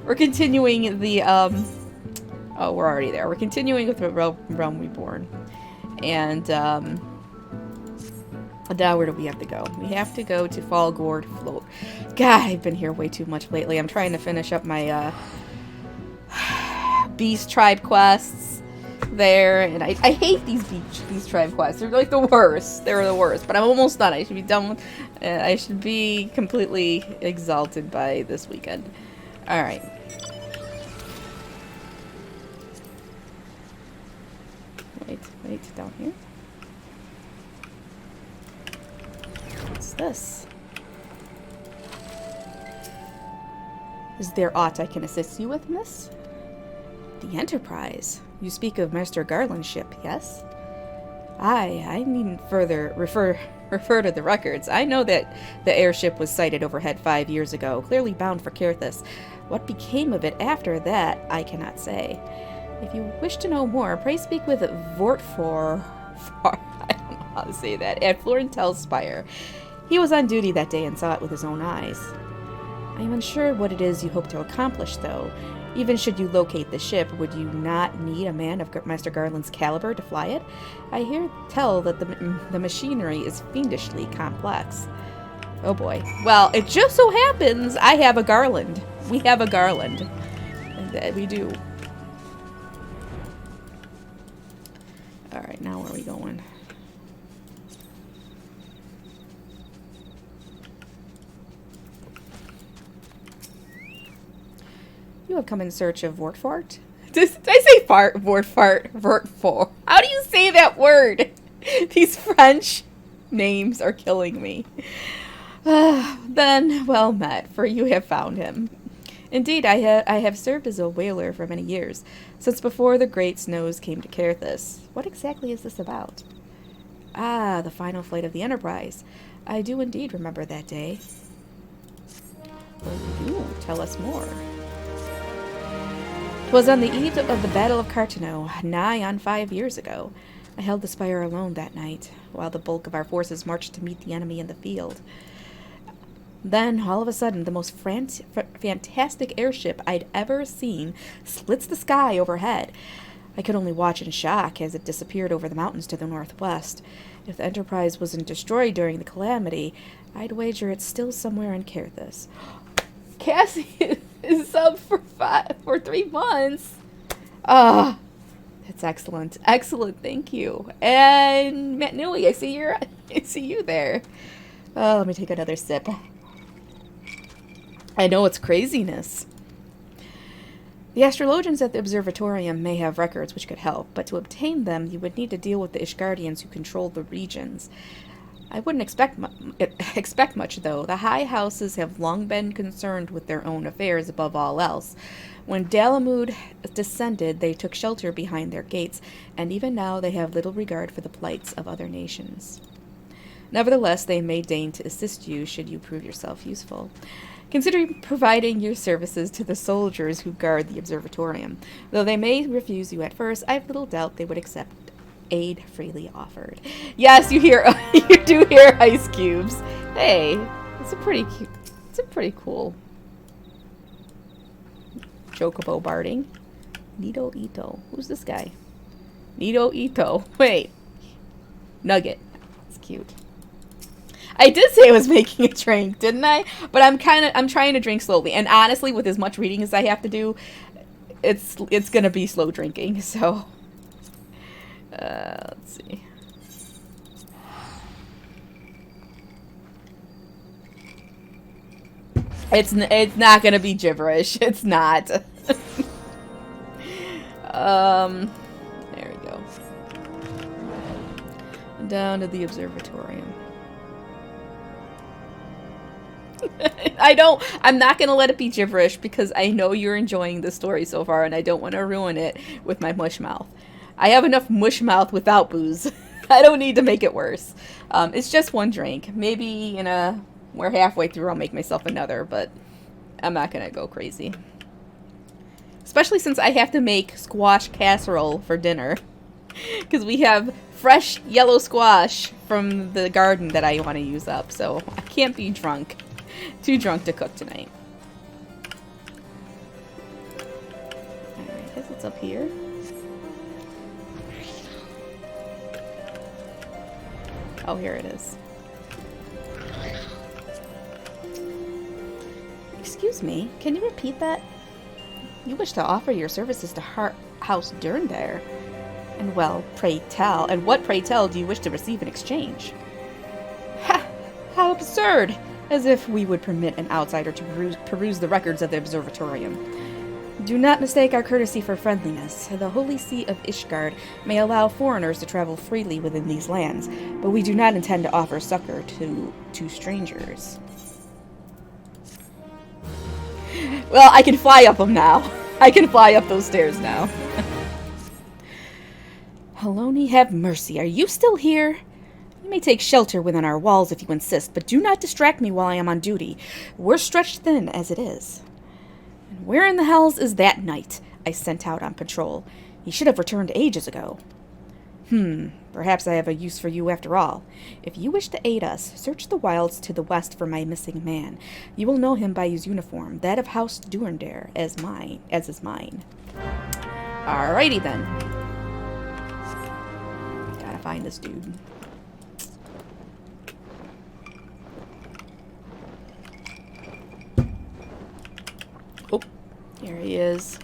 We're continuing the, oh, we're already there. We're continuing with the Realm Reborn. And, now where do we have to go? We have to go to Fallgord Float. God, I've been here way too much lately. I'm trying to finish up my, Beast Tribe quests there. And I hate these Beast Tribe quests. They're like the worst. They're the worst. But I'm almost done. I should be done with, I should be completely exalted by this weekend. Alright. Wait, down here. What's this? Is there aught I can assist you with, miss? The Enterprise. You speak of Master Garland's ship, yes? I needn't further refer to the records. I know that the airship was sighted overhead 5 years ago, clearly bound for Kerthus. What became of it after that, I cannot say. If you wish to know more, pray speak with Vortfor. I don't know how to say that. At Florentel's Spire. He was on duty that day and saw it with his own eyes. I am unsure what it is you hope to accomplish, though. Even should you locate the ship, would you not need a man of Master Garland's caliber to fly it? I hear tell that the machinery is fiendishly complex. Oh boy. Well, it just so happens I have a Garland. We have a Garland. We do. Alright, now where are we going? You have come in search of Vortfort? Did I say fart? Vortfort. How do you say that word? These French names are killing me. Then, well met, for you have found him. Indeed, I have served as a whaler for many years, since before the great snows came to Kerthus. What exactly is this about? Ah, the final flight of the Enterprise. I do indeed remember that day. Ooh, tell us more. 'Twas on the eve of the Battle of Cartano, nigh on 5 years ago. I held the spire alone that night, while the bulk of our forces marched to meet the enemy in the field. Then, all of a sudden, the most fantastic airship I'd ever seen slits the sky overhead. I could only watch in shock as it disappeared over the mountains to the northwest. If the Enterprise wasn't destroyed during the calamity, I'd wager it's still somewhere in Kerthus. Cassie is up for 3 months. Ah, that's excellent. Excellent, thank you. And Matt Newey, I see you there. Oh, let me take another sip. I know it's craziness. The astrologians at the observatorium may have records which could help, but to obtain them, you would need to deal with the Ishgardians who control the regions. I wouldn't expect much, though. The high houses have long been concerned with their own affairs above all else. When Dalamud descended, they took shelter behind their gates, and even now they have little regard for the plights of other nations. Nevertheless, they may deign to assist you should you prove yourself useful. Consider providing your services to the soldiers who guard the observatorium. Though they may refuse you at first, I've little doubt they would accept aid freely offered. Yes, you do hear ice cubes. Hey, it's a pretty cool chocobo barding. Nito Ito. Who's this guy? Nito Ito. Wait. Nugget. It's cute. I did say I was making a drink, didn't I? But I'm trying to drink slowly. And honestly, with as much reading as I have to do, it's gonna be slow drinking, so let's see. It's not gonna be gibberish. It's not. There we go. Down to the observatorium. I'm not gonna let it be gibberish because I know you're enjoying the story so far and I don't want to ruin it with my mush mouth. I have enough mush mouth without booze. I don't need to make it worse. It's just one drink. Maybe we're halfway through, I'll make myself another, but I'm not gonna go crazy. Especially since I have to make squash casserole for dinner. Because we have fresh yellow squash from the garden that I want to use up, so I can't be drunk. Too drunk to cook tonight. guess it's up here. Oh, here it is. Excuse me, can you repeat that? You wish to offer your services to House Durndare. And well, pray tell, and what, pray tell, do you wish to receive in exchange? Ha! How absurd! As if we would permit an outsider to peruse the records of the observatorium. Do not mistake our courtesy for friendliness. The Holy See of Ishgard may allow foreigners to travel freely within these lands, but we do not intend to offer succor to strangers. Well, I can fly up them now. I can fly up those stairs now. Haloni, have mercy. Are you still here? You may take shelter within our walls if you insist, but do not distract me while I am on duty. We're stretched thin as it is. And where in the hells is that knight I sent out on patrol? He should have returned ages ago. Perhaps I have a use for you after all. If you wish to aid us, search the wilds to the west for my missing man. You will know him by his uniform, that of House Durndare, as is mine. Alrighty then. Gotta find this dude. Oh, here he is.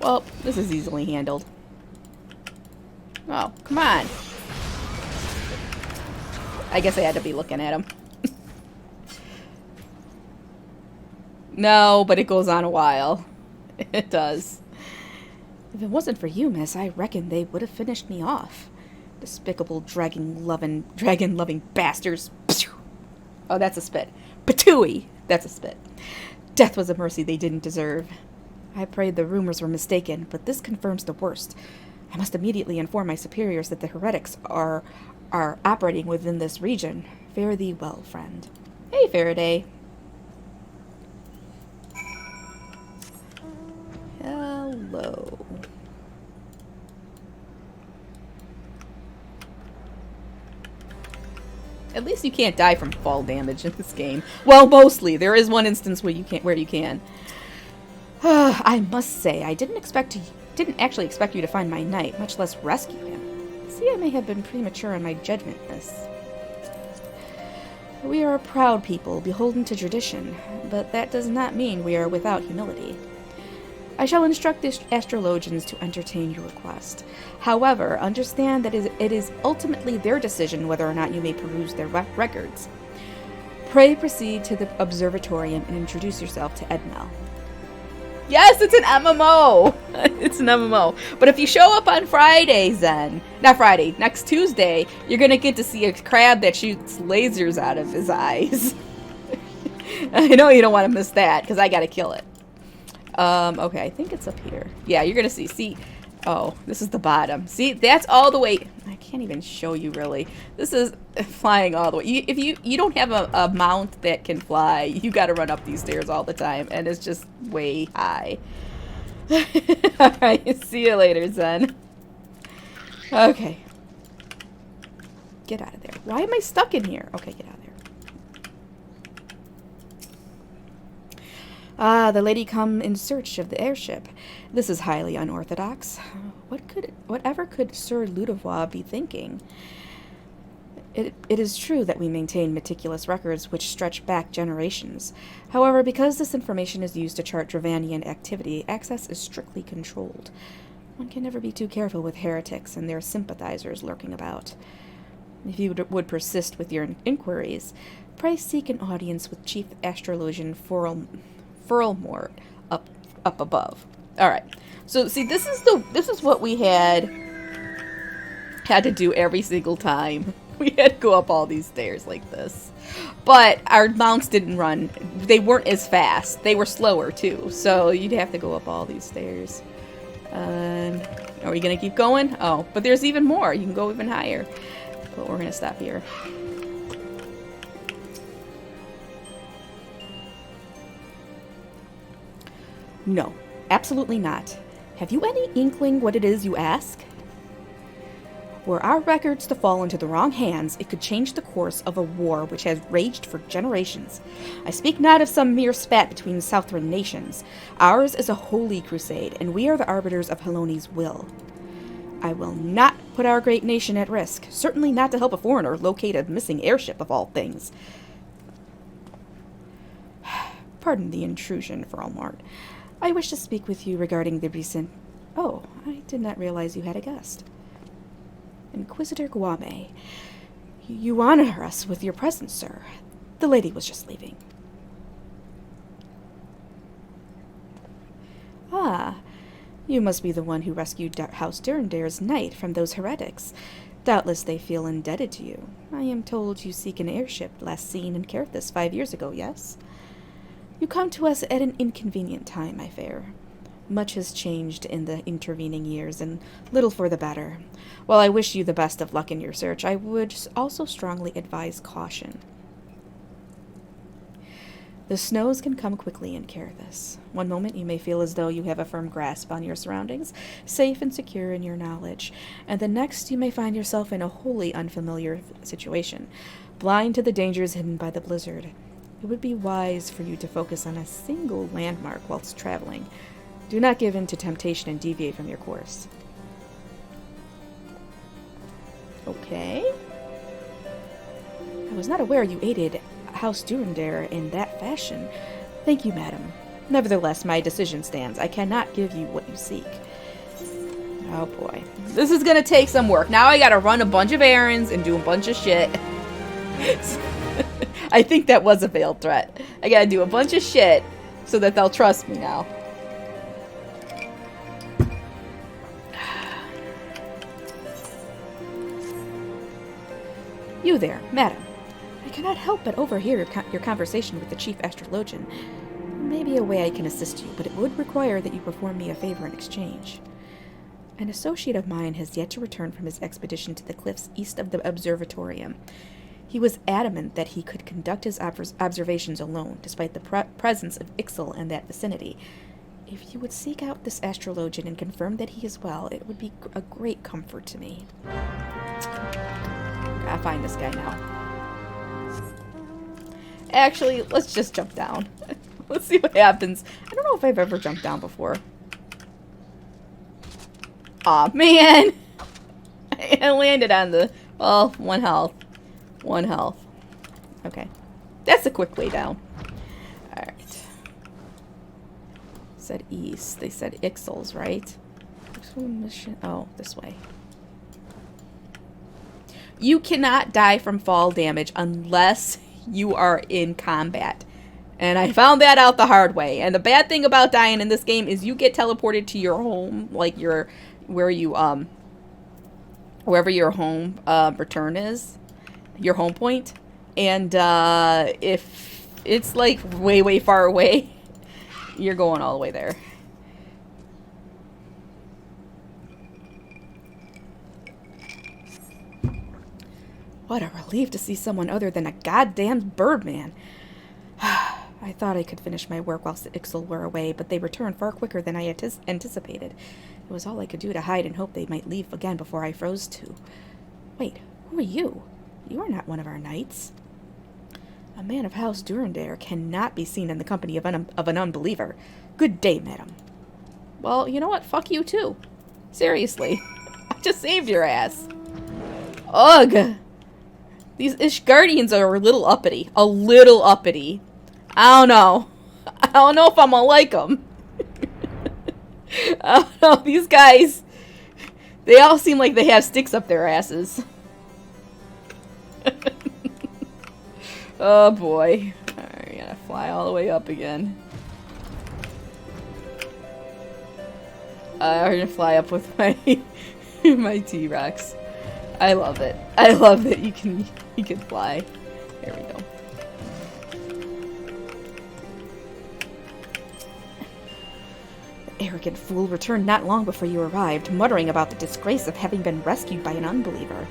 Well, this is easily handled. Oh, come on. I guess I had to be looking at him. No, but it goes on a while. It does. If it wasn't for you, miss, I reckon they would have finished me off. Despicable dragon-loving bastards. Oh, that's a spit. Patooey! That's a spit. Death was a mercy they didn't deserve. I prayed the rumors were mistaken, but this confirms the worst. I must immediately inform my superiors that the heretics are operating within this region. Fare thee well, friend. Hey, Faraday. Hello. At least you can't die from fall damage in this game. Well, mostly. There is one instance where you can. I must say, I didn't actually expect you to find my knight, much less rescue him. See, I may have been premature in my judgment, miss. We are a proud people, beholden to tradition, but that does not mean we are without humility. I shall instruct the astrologians to entertain your request. However, understand that it is ultimately their decision whether or not you may peruse their records. Pray proceed to the observatorium and introduce yourself to Edmel. Yes, it's an MMO! It's an MMO. But if you show up on Friday, Zen, not Friday, next Tuesday, you're gonna get to see a crab that shoots lasers out of his eyes. I know you don't want to miss that, because I gotta kill it. Okay, I think it's up here. Yeah, you're gonna see, oh, this is the bottom. See, that's all the way, I can't even show you really. This is flying all the way. If you don't have a mount that can fly, you gotta run up these stairs all the time, and it's just way high. Alright, see you later, Zen. Okay. Get out of there. Why am I stuck in here? Okay, get out of there. Ah, the lady come in search of the airship. This is highly unorthodox. Whatever could Sir Ludovois be thinking? It is true that we maintain meticulous records which stretch back generations. However, because this information is used to chart Dravanian activity, access is strictly controlled. One can never be too careful with heretics and their sympathizers lurking about. If you would persist with your inquiries, pray seek an audience with Chief Astrologian Furlmore up above. All right. So see, this is what we had to do every single time. We had to go up all these stairs like this. But our mounts didn't run. They weren't as fast. They were slower too. So you'd have to go up all these stairs. Are we gonna keep going? Oh, but there's even more. You can go even higher. But we're gonna stop here. No, absolutely not. Have you any inkling what it is you ask? Were our records to fall into the wrong hands, it could change the course of a war which has raged for generations. I speak not of some mere spat between Southron nations. Ours is a holy crusade, and we are the arbiters of Haloni's will. I will not put our great nation at risk, certainly not to help a foreigner locate a missing airship of all things. Pardon the intrusion, Frolmort. I wish to speak with you regarding the recent... Oh, I did not realize you had a guest. Inquisitor Guame, you honor us with your presence, sir. The lady was just leaving. Ah, you must be the one who rescued House Durendare's knight from those heretics. Doubtless they feel indebted to you. I am told you seek an airship last seen in Carthus 5 years ago, yes? You come to us at an inconvenient time, I fear. Much has changed in the intervening years, and little for the better. While I wish you the best of luck in your search, I would also strongly advise caution. The snows can come quickly in Carthus. One moment you may feel as though you have a firm grasp on your surroundings, safe and secure in your knowledge, and the next you may find yourself in a wholly unfamiliar situation, blind to the dangers hidden by the blizzard. It would be wise for you to focus on a single landmark whilst traveling. Do not give in to temptation and deviate from your course. Okay. I was not aware you aided House Durendare in that fashion. Thank you, madam. Nevertheless, my decision stands. I cannot give you what you seek. Oh boy. This is gonna take some work. Now I gotta run a bunch of errands and do a bunch of shit. I think that was a veiled threat. I gotta do a bunch of shit so that they'll trust me now. You there, madam. I cannot help but overhear your conversation with the chief astrologian. Maybe a way I can assist you, but it would require that you perform me a favor in exchange. An associate of mine has yet to return from his expedition to the cliffs east of the observatorium. He was adamant that he could conduct his observations alone, despite the presence of Ixal in that vicinity. If you would seek out this astrologian and confirm that he is well, it would be a great comfort to me. Gotta find this guy now. Actually, let's just jump down. Let's see what happens. I don't know if I've ever jumped down before. Aw, man! I landed on the... Well, 1 health. 1 health. Okay. That's a quick way down. Alright. Said east. They said Ixals, right? Oh, this way. You cannot die from fall damage unless you are in combat. And I found that out the hard way. And the bad thing about dying in this game is you get teleported to your home, like your wherever your home return is, your home point. And if it's like way, way far away, you're going all the way there. What a relief to see someone other than a goddamn birdman. I thought I could finish my work whilst the Ixal were away, but they returned far quicker than I anticipated. It was all I could do to hide and hope they might leave again before I froze to. Wait, who are you? You are not one of our knights. A man of House Durendare cannot be seen in the company of an unbeliever. Good day, madam. Well, you know what? Fuck you, too. Seriously. I just saved your ass. Ugh! These Ishgardians are a little uppity. A little uppity. I don't know. I don't know if I'm gonna like them. I don't know. These guys, they all seem like they have sticks up their asses. Oh boy. Alright, I gotta fly all the way up again. I'm gonna fly up with my my T-Rex. I love it. I love that you can fly. There we go. The arrogant fool returned not long before you arrived, muttering about the disgrace of having been rescued by an unbeliever.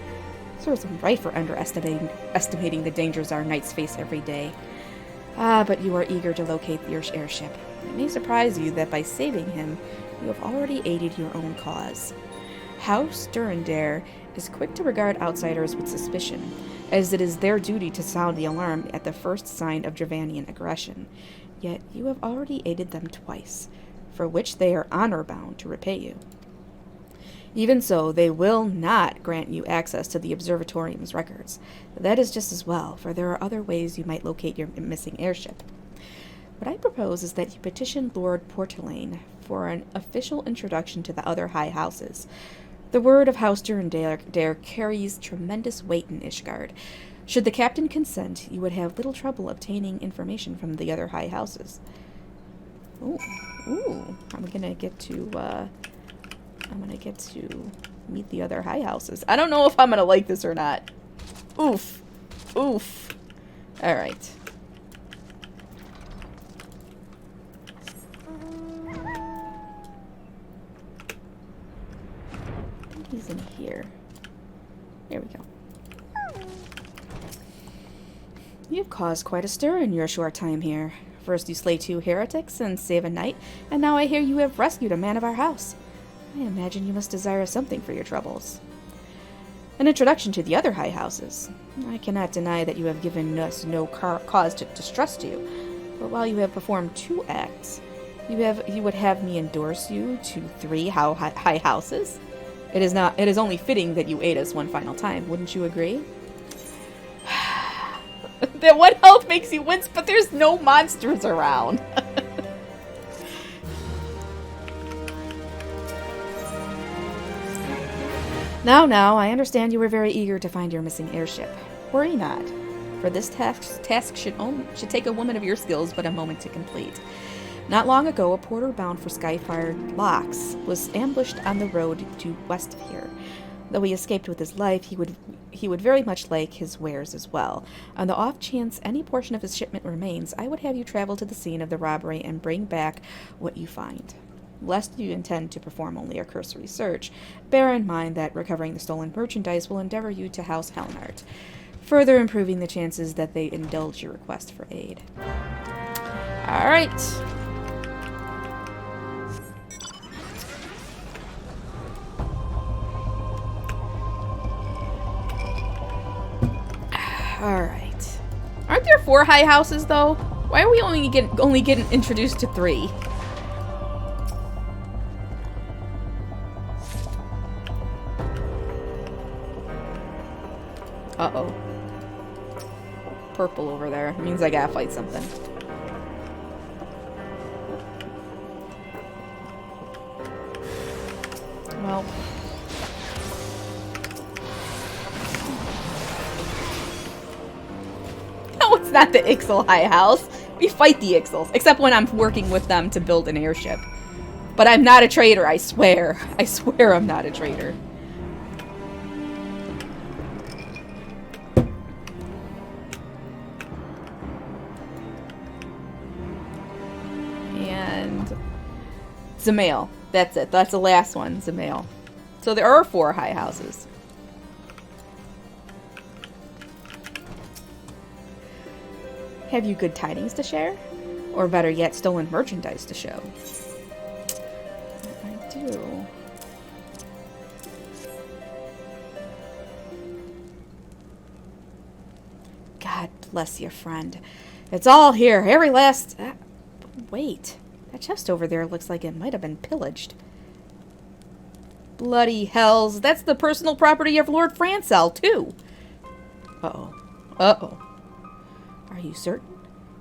Serves him right for estimating the dangers our knights face every day. Ah, but you are eager to locate your airship. It may surprise you that by saving him, you have already aided your own cause. House Durandare is quick to regard outsiders with suspicion, as it is their duty to sound the alarm at the first sign of Dravanian aggression. Yet you have already aided them twice, for which they are honor-bound to repay you. Even so, they will not grant you access to the observatorium's records. That is just as well, for there are other ways you might locate your missing airship. What I propose is that you petition Lord Portelaine for an official introduction to the other high houses. The word of House Durandare carries tremendous weight in Ishgard. Should the captain consent, you would have little trouble obtaining information from the other high houses. Ooh, I'm gonna get to meet the other high houses. I don't know if I'm gonna like this or not. Oof. Alright. I think he's in here. There we go. You've caused quite a stir in your short time here. First you slay 2 heretics and save a knight, and now I hear you have rescued a man of our house. I imagine you must desire something for your troubles. An introduction to the other high houses. I cannot deny that you have given us no cause to distrust you, but while you have performed 2 acts, you would have me endorse you to 3 high houses? It is only fitting that you aid us one final time, wouldn't you agree? That 1 health makes you wince, but there's no monsters around. Now, I understand you were very eager to find your missing airship. Worry not, for this task should take a woman of your skills but a moment to complete. Not long ago, a porter bound for Skyfire Locks was ambushed on the road due west of here. Though he escaped with his life, he would very much like his wares as well. On the off chance any portion of his shipment remains, I would have you travel to the scene of the robbery and bring back what you find. Lest you intend to perform only a cursory search, bear in mind that recovering the stolen merchandise will endeavor you to House Helnart, further improving the chances that they indulge your request for aid. Alright. Alright. Aren't there 4 high houses, though? Why are we only getting introduced to 3? Uh-oh. Purple over there. It means I gotta fight something. Well. No, it's not the Ixal High House. We fight the Ixals, except when I'm working with them to build an airship. But I'm not a traitor, I swear. I swear I'm not a traitor. Zamail. That's it. That's the last one. Zamail. So there are 4 high houses. Have you good tidings to share? Or better yet, stolen merchandise to show? I do. God bless you, friend. It's all here. Every last... wait. That chest over there looks like it might have been pillaged. Bloody hells. That's the personal property of Lord Francel, too. Uh-oh. Uh-oh. Are you certain?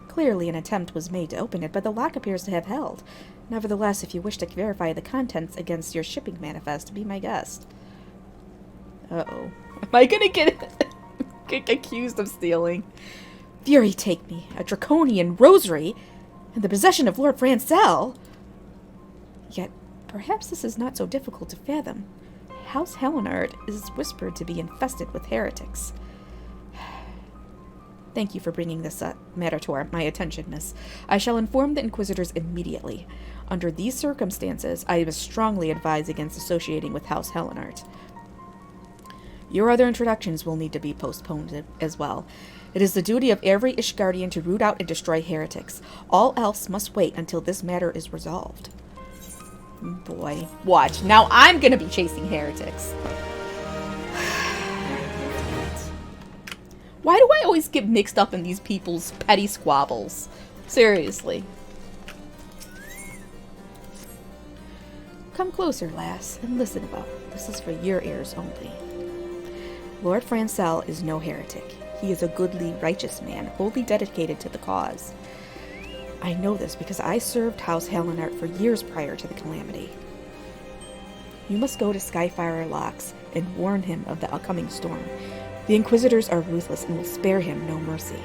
Clearly an attempt was made to open it, but the lock appears to have held. Nevertheless, if you wish to verify the contents against your shipping manifest, be my guest. Uh-oh. Am I gonna get accused of stealing? Fury take me. A draconian rosary... in the possession of Lord Francel? Yet, perhaps this is not so difficult to fathom. House Helnart is whispered to be infested with heretics. Thank you for bringing this matter to my attention, miss. I shall inform the Inquisitors immediately. Under these circumstances, I must strongly advise against associating with House Helnart. Your other introductions will need to be postponed as well. It is the duty of every Ishgardian to root out and destroy heretics. All else must wait until this matter is resolved. Boy, watch. Now I'm gonna be chasing heretics. Why do I always get mixed up in these people's petty squabbles? Seriously. Come closer, lass, and listen well. This is for your ears only. Lord Francel is no heretic. He is a goodly, righteous man, wholly dedicated to the cause. I know this because I served House Halenart for years prior to the calamity. You must go to Skyfire Locks and warn him of the upcoming storm. The Inquisitors are ruthless and will spare him no mercy.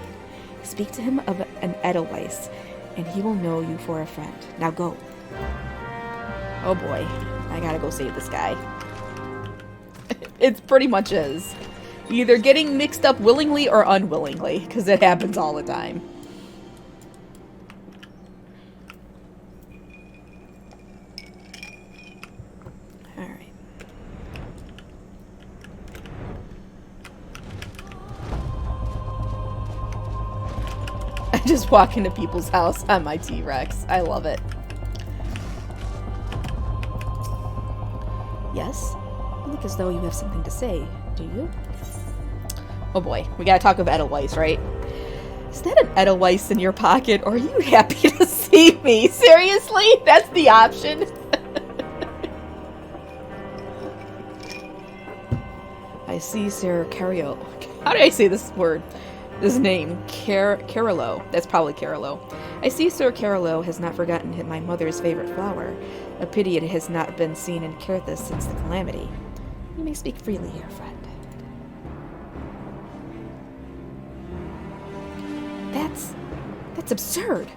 Speak to him of an Edelweiss, and he will know you for a friend. Now go. Oh boy, I gotta go save this guy. It pretty much is. Either getting mixed up willingly or unwillingly, because it happens all the time. Just walk into people's house on my T-Rex. I love it. Yes? You look as though you have something to say, do you? Oh boy, we gotta talk of Edelweiss, right? Is that an Edelweiss in your pocket, or are you happy to see me? Seriously? That's the option? I see Sir Cario. How do I say this word? This name, Carolo. That's probably Carolo. I see Sir Carolo has not forgotten my mother's favorite flower. A pity it has not been seen in Carthus since the calamity. You may speak freely here, friend. That's absurd.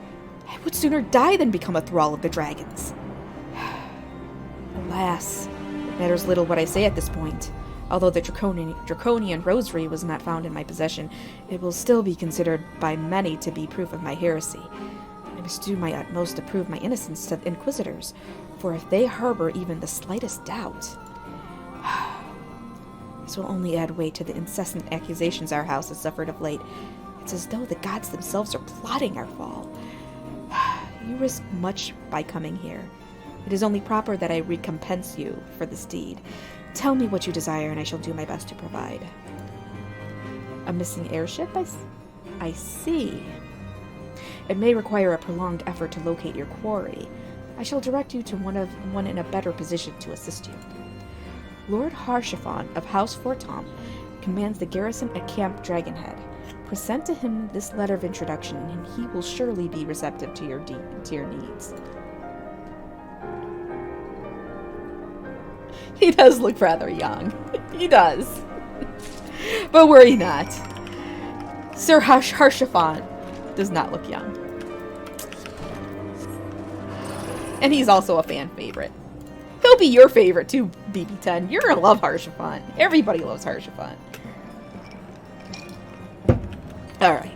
I would sooner die than become a thrall of the dragons. Alas, it matters little what I say at this point. Although the draconian rosary was not found in my possession, it will still be considered by many to be proof of my heresy. I must do my utmost to prove my innocence to the Inquisitors, for if they harbor even the slightest doubt... This will only add weight to the incessant accusations our house has suffered of late. It's as though the gods themselves are plotting our fall. You risk much by coming here. It is only proper that I recompense you for this deed. Tell me what you desire, and I shall do my best to provide. A missing airship? I see. It may require a prolonged effort to locate your quarry. I shall direct you to one in a better position to assist you. Lord Harshaphon of House Fortom commands the garrison at Camp Dragonhead. Present to him this letter of introduction, and he will surely be receptive to your needs. He does look rather young. He does. But worry not. Sir Harshaphon does not look young. And he's also a fan favorite. He'll be your favorite too, BB10. You're gonna love Harshaphon. Everybody loves Harshaphon. Alright.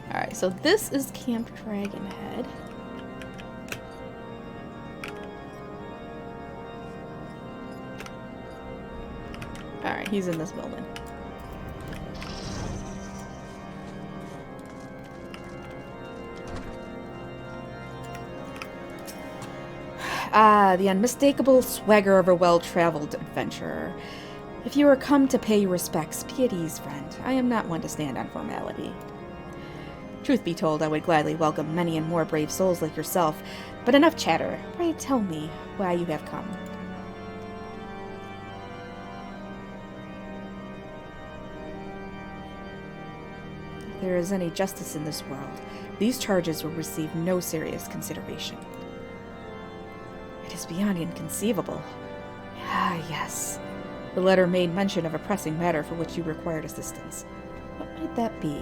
Alright, so this is Camp Dragonhead. Alright, he's in this building. Ah, the unmistakable swagger of a well-traveled adventurer. If you are come to pay your respects, be at ease, friend. I am not one to stand on formality. Truth be told, I would gladly welcome many and more brave souls like yourself, but enough chatter. Pray tell me why you have come. If there is any justice in this world, these charges will receive no serious consideration. It is beyond inconceivable. Ah, yes. The letter made mention of a pressing matter for which you required assistance. What might that be?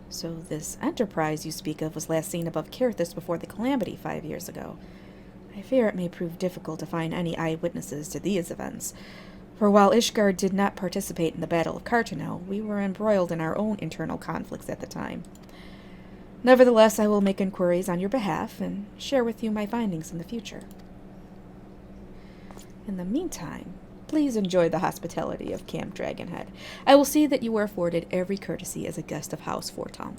So this enterprise you speak of was last seen above Carthus before the calamity 5 years ago. I fear it may prove difficult to find any eyewitnesses to these events, for while Ishgard did not participate in the Battle of Cartano, we were embroiled in our own internal conflicts at the time. Nevertheless, I will make inquiries on your behalf and share with you my findings in the future. In the meantime, Please enjoy the hospitality of Camp Dragonhead. I will see that you are afforded every courtesy as a guest of House Fortom.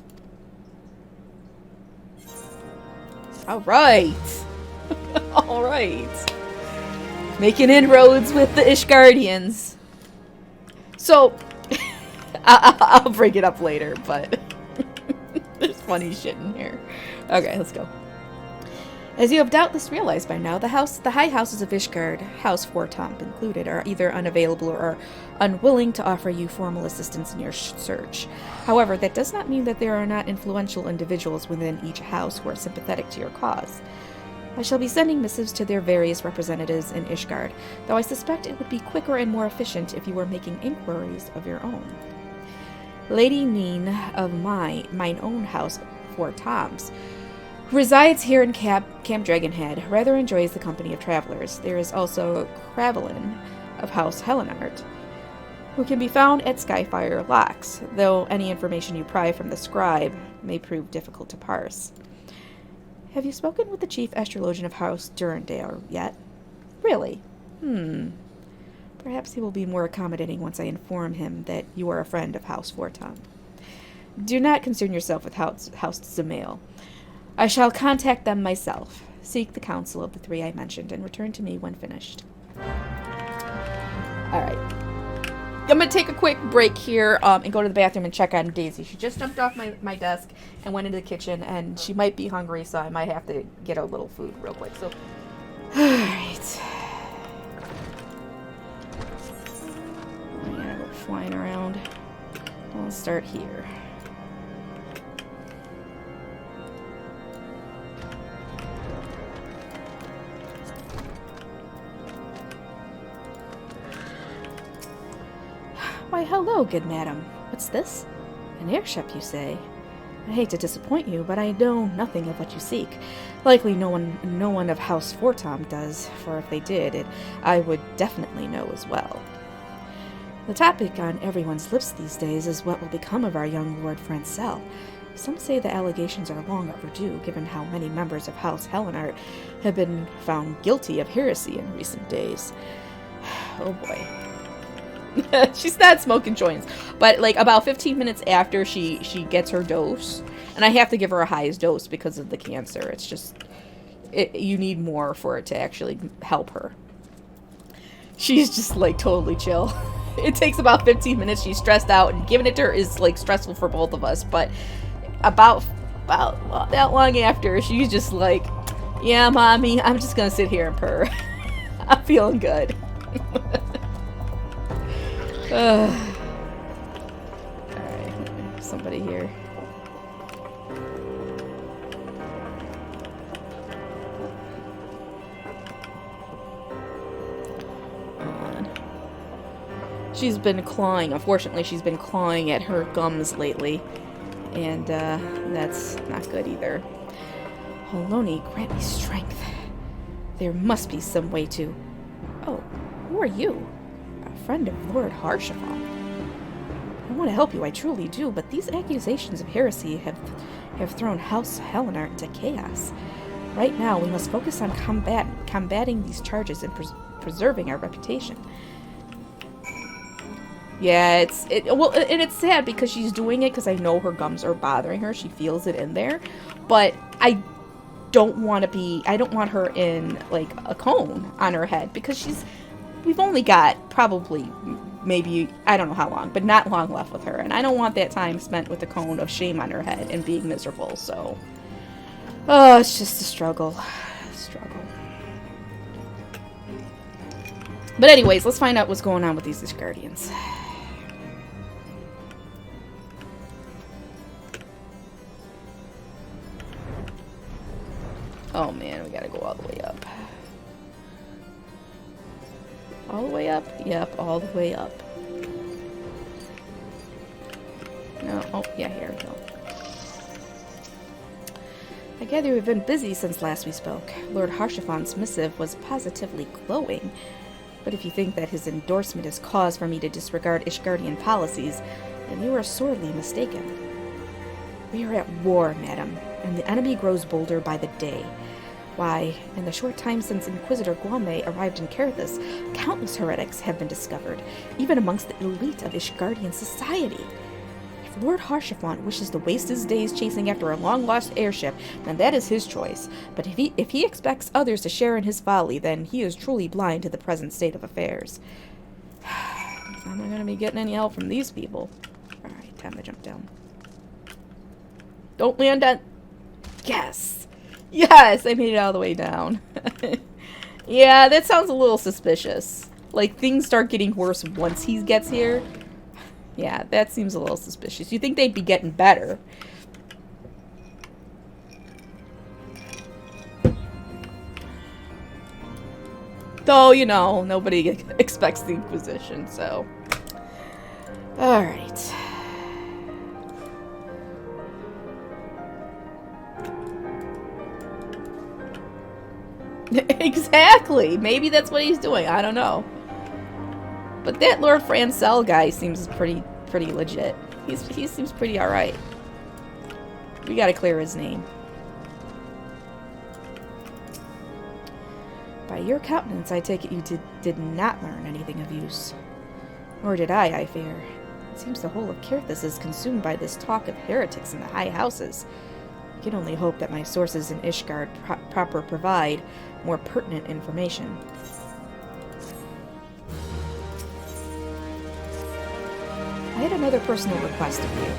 Alright! Alright. Making inroads with the Ishgardians. So, I'll bring it up later, but there's funny shit in here. Okay, let's go. As you have doubtless realized by now, the high houses of Ishgard, House Fortomp included, are either unavailable or are unwilling to offer you formal assistance in your search. However, that does not mean that there are not influential individuals within each house who are sympathetic to your cause. I shall be sending missives to their various representatives in Ishgard, though I suspect it would be quicker and more efficient if you were making inquiries of your own. Lady Neen of mine own house, Fortomps, who resides here in Camp Dragonhead, rather enjoys the company of travelers. There is also Kravelin of House Helenart, who can be found at Skyfire Locks, though any information you pry from the scribe may prove difficult to parse. Have you spoken with the chief astrologian of House Durandale yet? Really? Perhaps he will be more accommodating once I inform him that you are a friend of House Fortom. Do not concern yourself with House Zamail. I shall contact them myself. Seek the counsel of the three I mentioned and return to me when finished. Alright. I'm going to take a quick break here and go to the bathroom and check on Daisy. She just jumped off my desk and went into the kitchen, and she might be hungry, so I might have to get a little food real quick. So, alright. I'm going to go flying around. I'll start here. Why, hello, good madam. What's this? An airship, you say? I hate to disappoint you, but I know nothing of what you seek. Likely no one of House Fortom does, for if they did, I would definitely know as well. The topic on everyone's lips these days is what will become of our young Lord Francel. Some say the allegations are long overdue, given how many members of House Helenart have been found guilty of heresy in recent days. Oh boy. She's not smoking joints, but like about 15 minutes after she gets her dose, and I have to give her a highest dose because of the cancer. It's just, you need more for it to actually help her. She's just like totally chill. It takes about 15 minutes. She's stressed out, and giving it to her is like stressful for both of us, but about that long after, she's just like, yeah, mommy, I'm just gonna sit here and purr. I'm feeling good. Alright, somebody here. She's been clawing. Unfortunately, she's been clawing at her gums lately. And, that's not good either. Holoni, grant me strength. There must be some way to... Oh, who are you? A friend of Lord Harshaval. I want to help you, I truly do, but these accusations of heresy have thrown House Helenart into chaos. Right now, we must focus on combating these charges and preserving our reputation. Yeah, it's sad because she's doing it because I know her gums are bothering her. She feels it in there, but I don't want her in like a cone on her head because we've only got probably maybe, I don't know how long, but not long left with her, and I don't want that time spent with a cone of shame on her head and being miserable. So, oh, it's just a struggle. But anyways, let's find out what's going on with these Ishgardians. Oh man, we gotta go all the way up. All the way up? Yep, all the way up. No, oh, yeah, here we go. I gather we've been busy since last we spoke. Lord Harshafan's missive was positively glowing, but if you think that his endorsement is cause for me to disregard Ishgardian policies, then you are sorely mistaken. We are at war, madam, and the enemy grows bolder by the day. Why, in the short time since Inquisitor Guame arrived in Carithus, countless heretics have been discovered, even amongst the elite of Ishgardian society. If Lord Haurchefant wishes to waste his days chasing after a long-lost airship, then that is his choice. But if he expects others to share in his folly, then he is truly blind to the present state of affairs. I'm not going to be getting any help from these people. Alright, time to jump down. Don't land on... Yes! Yes! I made it all the way down. Yeah, that sounds a little suspicious. Like, things start getting worse once he gets here. Yeah, that seems a little suspicious. You'd think they'd be getting better. Though, you know, nobody expects the Inquisition, so... Alright. Exactly! Maybe that's what he's doing. I don't know. But that Lord Francel guy seems pretty legit. He seems pretty alright. We gotta clear his name. By your countenance, I take it you did not learn anything of use. Nor did I fear. It seems the whole of Carithus is consumed by this talk of heretics in the high houses. I can only hope that my sources in Ishgard proper provide more pertinent information. I had another personal request of you.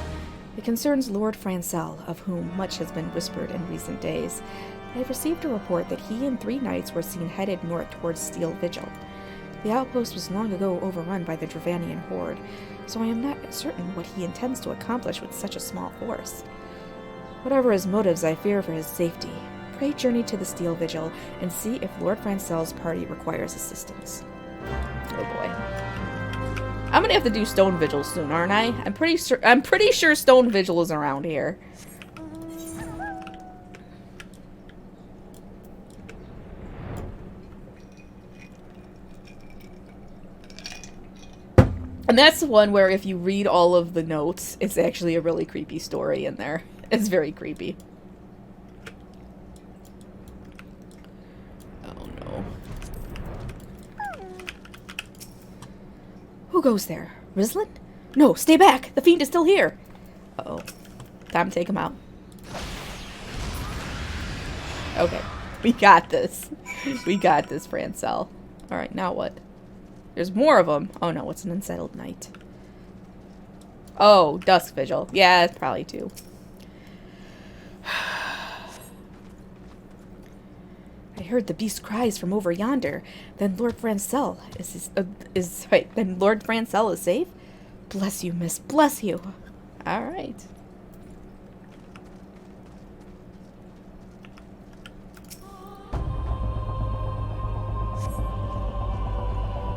It concerns Lord Francel, of whom much has been whispered in recent days. I have received a report that he and 3 knights were seen headed north towards Steel Vigil. The outpost was long ago overrun by the Dravanian horde, so I am not certain what he intends to accomplish with such a small force. Whatever his motives, I fear for his safety. Pray journey to the Steel Vigil and see if Lord Francel's party requires assistance. Oh boy. I'm gonna have to do Stone Vigil soon, aren't I? I'm pretty sure Stone Vigil is around here. And that's the one where if you read all of the notes, it's actually a really creepy story in there. It's very creepy. Oh no. Who goes there? Rizlin? No, stay back! The fiend is still here! Uh-oh. Time to take him out. Okay. We got this. We got this, Francel. Alright, now what? There's more of them. Oh no, it's an unsettled night. Oh, Dusk Vigil. Yeah, it's probably 2. I heard the beast cries from over yonder. Then Lord Francel Then Lord Francel is safe? Bless you, miss. Bless you. All right.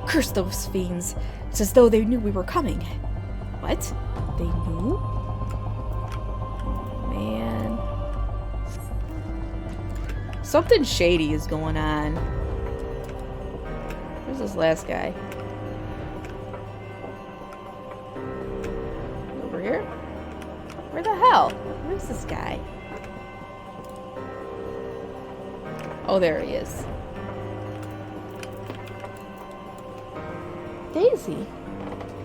Curse those fiends. It's as though they knew we were coming. What? They knew? Oh, man. Something shady is going on. Where's this last guy? Over here? Where the hell? Where's this guy? Oh, there he is. Daisy,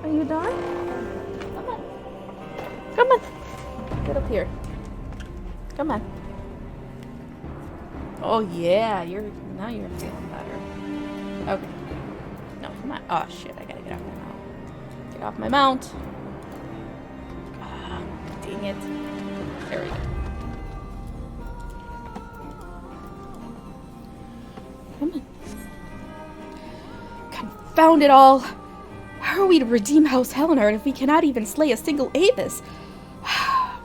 are you done? Come on. Come on. Get up here. Come on. Oh yeah, now you're feeling better. Okay. No, come on. Oh shit, I gotta get off my mount. Get off my mount. Ah, dang it. There we go. Come on. Confound it all. How are we to redeem House Helenard if we cannot even slay a single Avis?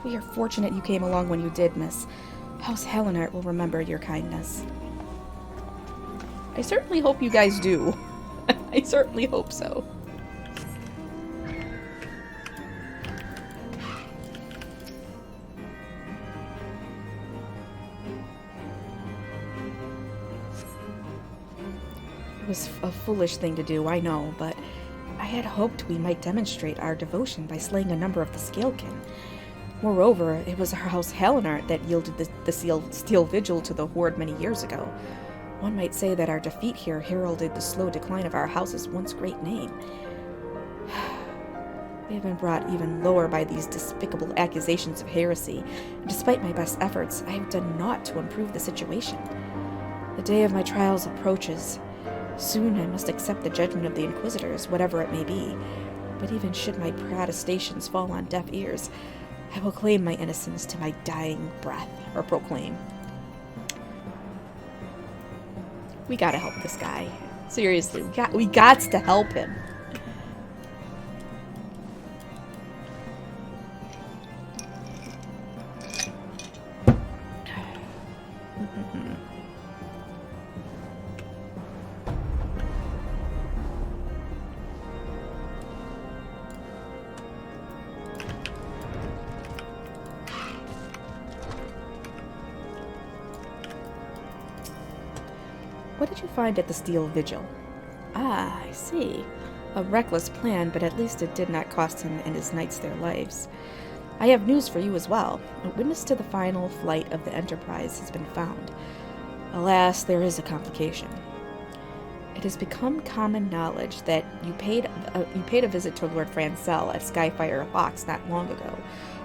We are fortunate you came along when you did, miss. House Helenard will remember your kindness. I certainly hope you guys do. I certainly hope so. It was a foolish thing to do, I know, but I had hoped we might demonstrate our devotion by slaying a number of the Scalekin. Moreover, it was our House Halinart that yielded the steel vigil to the Horde many years ago. One might say that our defeat here heralded the slow decline of our house's once great name. We have been brought even lower by these despicable accusations of heresy, and despite my best efforts, I have done naught to improve the situation. The day of my trials approaches. Soon I must accept the judgment of the Inquisitors, whatever it may be. But even should my protestations fall on deaf ears, I will claim my innocence to my dying breath, or proclaim. We gotta help this guy. Seriously, we got to help him. What did you find at the Steel Vigil? Ah, I see. A reckless plan, but at least it did not cost him and his knights their lives. I have news for you as well. A witness to the final flight of the Enterprise has been found. Alas, there is a complication. It has become common knowledge that you paid a visit to Lord Francel at Skyfire Locks not long ago.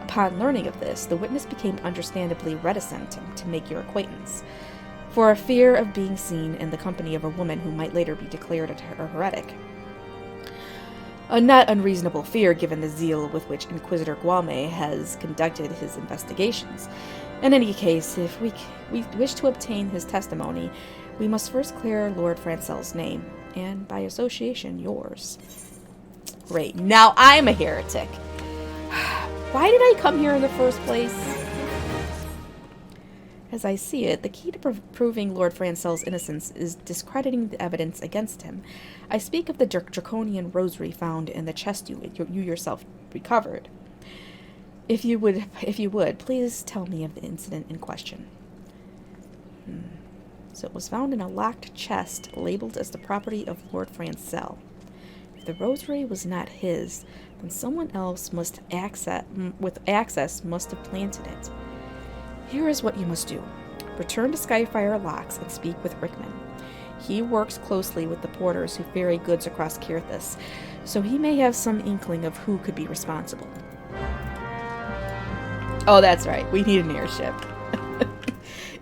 Upon learning of this, the witness became understandably reticent to make your acquaintance, for a fear of being seen in the company of a woman who might later be declared a heretic. A not unreasonable fear given the zeal with which Inquisitor Guame has conducted his investigations. In any case, if we wish to obtain his testimony, we must first clear Lord Francel's name, and by association, yours. Great. Now I'm a heretic. Why did I come here in the first place? As I see it, the key to proving Lord Francel's innocence is discrediting the evidence against him. I speak of the draconian rosary found in the chest you yourself recovered. If you would, please tell me of the incident in question. So it was found in a locked chest, labeled as the property of Lord Francel. If the rosary was not his, then someone else with access must have planted it. Here is what you must do. Return to Skyfire Locks and speak with Rickman. He works closely with the porters who ferry goods across Kirthis, so he may have some inkling of who could be responsible. Oh, that's right. We need an airship.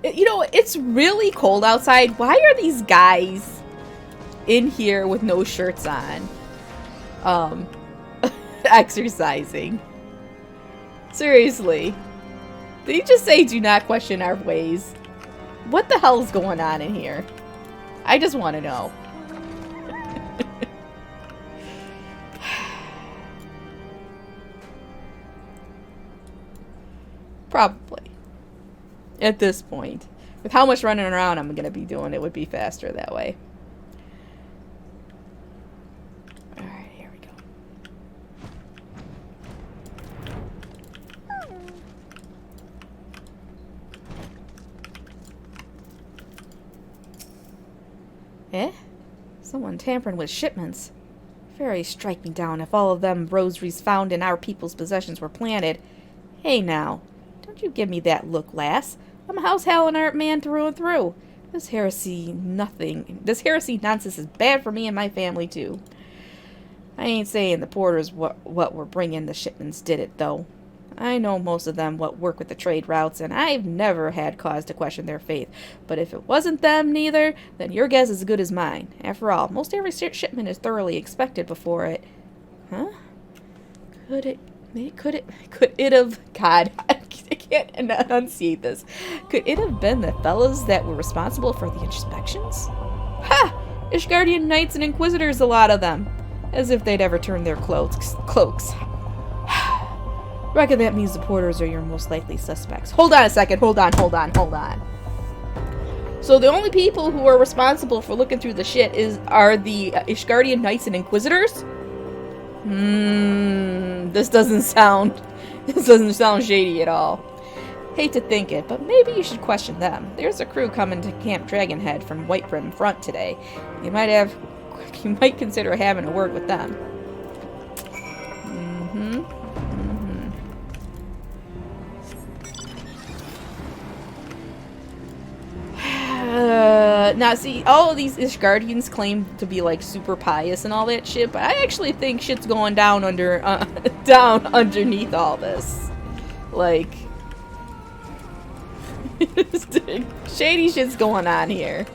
You know, it's really cold outside. Why are these guys in here with no shirts on? Exercising. Seriously. Did he just say, do not question our ways? What the hell is going on in here? I just want to know. Probably. At this point. With how much running around I'm going to be doing, it would be faster that way. Alright, here we go. Eh? Someone tampering with shipments. Fairies strike me down if all of them rosaries found in our people's possessions were planted. Hey now, don't you give me that look, lass. I'm a House Halinart man through and through. This heresy nonsense is bad for me and my family too. I ain't saying the porters what were bringing the shipments did it though. I know most of them what work with the trade routes, and I've never had cause to question their faith. But if it wasn't them neither, then your guess is as good as mine. After all, most every shipment is thoroughly inspected before it... Huh? Could it have... God, I can't enunciate this. Could it have been the fellas that were responsible for the inspections? Ha! Ishgardian knights and inquisitors, a lot of them. As if they'd ever turn their cloaks. Reckon that means the porters are your most likely suspects. Hold on a second. Hold on. So the only people who are responsible for looking through the shit are the Ishgardian knights and inquisitors? This doesn't sound shady at all. Hate to think it, but maybe you should question them. There's a crew coming to Camp Dragonhead from Whitebrim Front today. You might consider having a word with them. Now see, all of these Ishgardians claim to be like super pious and all that shit, but I actually think shit's going down down underneath all this. Like, shady shit's going on here.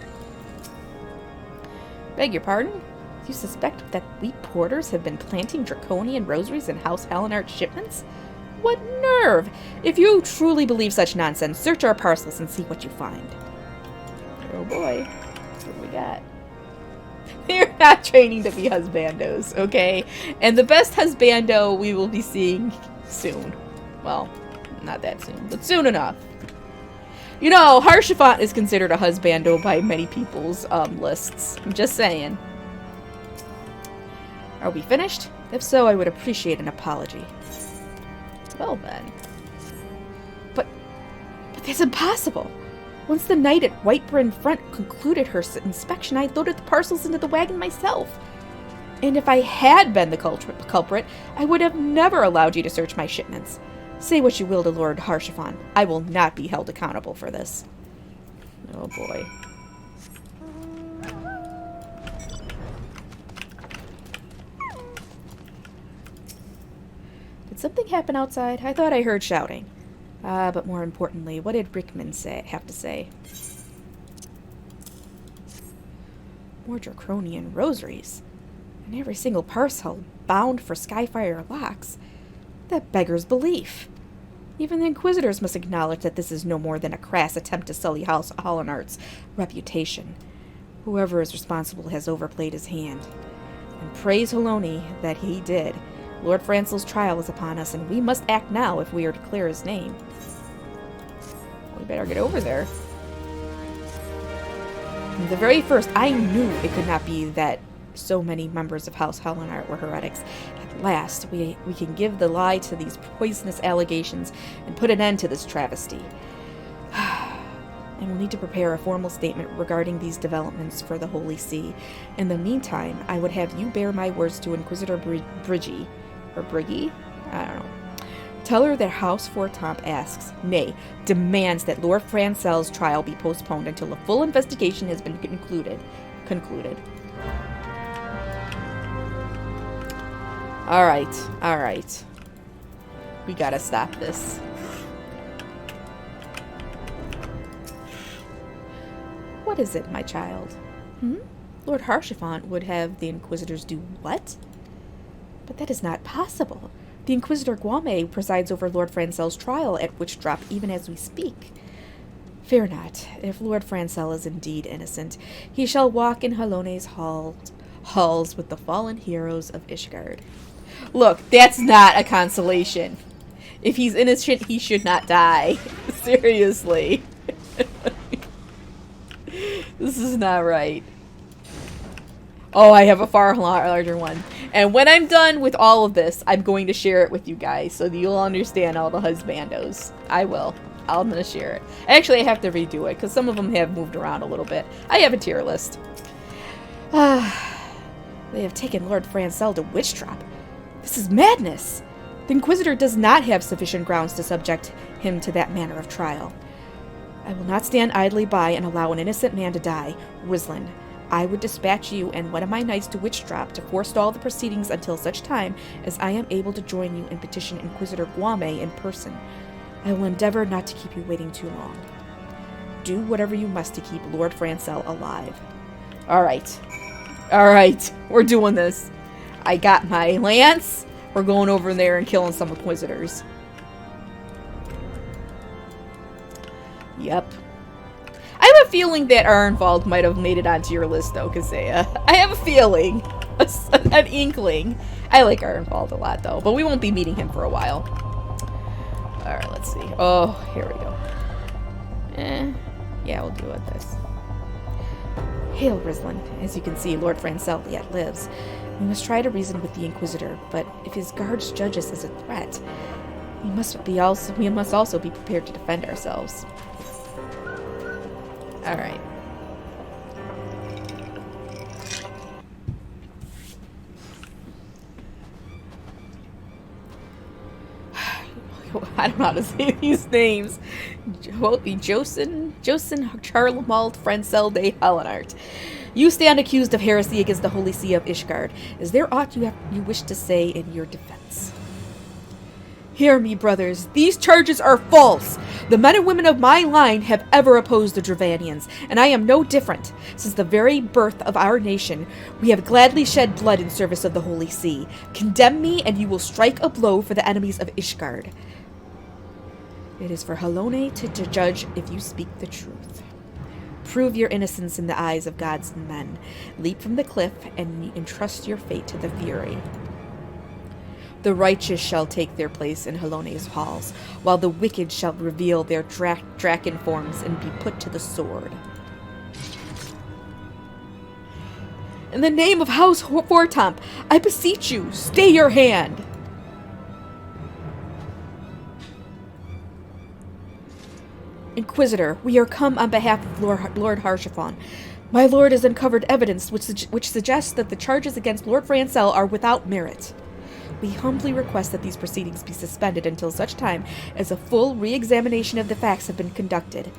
Beg your pardon? You suspect that we porters have been planting draconian rosaries in House Hellenart shipments? What nerve! If you truly believe such nonsense, search our parcels and see what you find. Oh boy. What do we got? They're not training to be husbandos, okay? And the best husbando we will be seeing soon. Well, not that soon, but soon enough. You know, Harshafant is considered a husbando by many people's lists. I'm just saying. Are we finished? If so, I would appreciate an apology. Well then. But that's impossible. Once the knight at Whiteburn Front concluded her inspection, I loaded the parcels into the wagon myself. And if I had been the culprit, I would have never allowed you to search my shipments. Say what you will to Lord Harshafan, I will not be held accountable for this. Oh boy. Did something happen outside? I thought I heard shouting. But more importantly, what did Rickman have to say? More draconian rosaries. And every single parcel bound for Skyfire locks. That beggars belief. Even the Inquisitors must acknowledge that this is no more than a crass attempt to sully House Hellenart's reputation. Whoever is responsible has overplayed his hand. And praise Haloni that he did. Lord Francel's trial is upon us, and we must act now if we are to clear his name. We better get over there. From the very first, I knew it could not be that so many members of House Hellenart were heretics. At last, we can give the lie to these poisonous allegations and put an end to this travesty. I will need to prepare a formal statement regarding these developments for the Holy See. In the meantime, I would have you bear my words to Inquisitor Briggy. Or Briggy? I don't know. Tell her that House Fortomp asks, nay, demands that Lord Francel's trial be postponed until a full investigation has been concluded. Alright. We gotta stop this. What is it, my child? Lord Harshafant would have the Inquisitors do what? But that is not possible. The Inquisitor Guame presides over Lord Francel's trial at Witchdrop even as we speak. Fear not. If Lord Francel is indeed innocent, he shall walk in Halone's halls with the fallen heroes of Ishgard. Look, that's not a consolation. If he's innocent, he should not die. Seriously. This is not right. Oh, I have a far larger one. And when I'm done with all of this, I'm going to share it with you guys so that you'll understand all the husbandos. I will. I'm going to share it. Actually, I have to redo it because some of them have moved around a little bit. I have a tier list. They have taken Lord Francel to Witchdrop. This is madness. The Inquisitor does not have sufficient grounds to subject him to that manner of trial. I will not stand idly by and allow an innocent man to die. Rizlin, I would dispatch you and one of my knights to Witchdrop to forestall the proceedings until such time as I am able to join you and petition Inquisitor Guame in person. I will endeavor not to keep you waiting too long. Do whatever you must to keep Lord Francel alive. Alright. We're doing this. I got my lance. We're going over there and killing some Inquisitors. Yep. I have a feeling that Arnvald might have made it onto your list, though, Kazea. I have a feeling. An inkling. I like Arnvald a lot, though, but we won't be meeting him for a while. Alright, let's see. Oh, here we go. Yeah, we'll do it this. Hail, Rizlin. As you can see, Lord Francel yet lives. We must try to reason with the Inquisitor, but if his guards judge us as a threat, we must also be prepared to defend ourselves. Alright. I don't know how to say these names. Josin? Josen Charlemald Francel de Hallenart. You stand accused of heresy against the Holy See of Ishgard. Is there aught you wish to say in your defense? Hear me, brothers. These charges are false. The men and women of my line have ever opposed the Dravanians, and I am no different. Since the very birth of our nation, we have gladly shed blood in service of the Holy See. Condemn me, and you will strike a blow for the enemies of Ishgard. It is for Halone to judge if you speak the truth. Prove your innocence in the eyes of God's men. Leap from the cliff and entrust your fate to the Fury. The righteous shall take their place in Halone's halls, while the wicked shall reveal their draken forms and be put to the sword. In the name of House Fortamp, I beseech you, stay your hand! Inquisitor, we are come on behalf of Lord Harshaphon. My lord has uncovered evidence which suggests that the charges against Lord Francel are without merit. We humbly request that these proceedings be suspended until such time as a full re-examination of the facts have been conducted.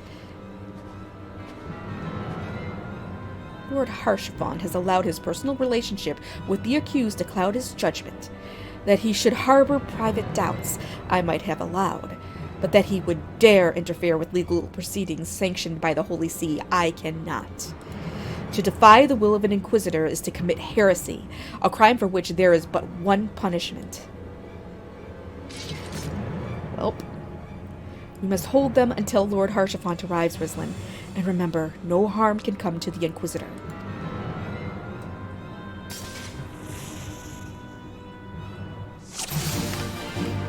Lord Harshaphon has allowed his personal relationship with the accused to cloud his judgment. That he should harbor private doubts, I might have allowed. But that he would dare interfere with legal proceedings sanctioned by the Holy See, I cannot. To defy the will of an inquisitor is to commit heresy, a crime for which there is but one punishment. Welp. We must hold them until Lord Harshaphon arrives, Rislin. And remember, no harm can come to the inquisitor.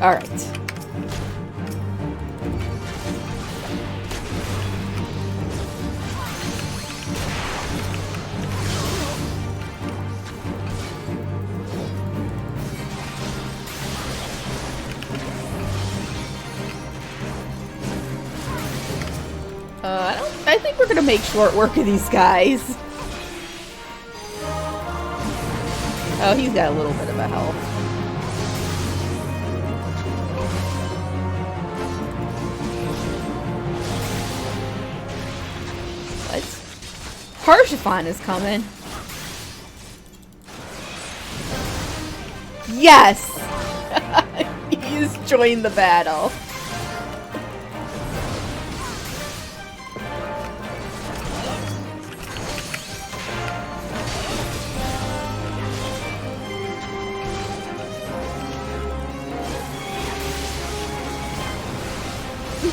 Alright. I think we're gonna make short work of these guys. Oh, he's got a little bit of a health. What? Harshaphon is coming. Yes! He's joined the battle.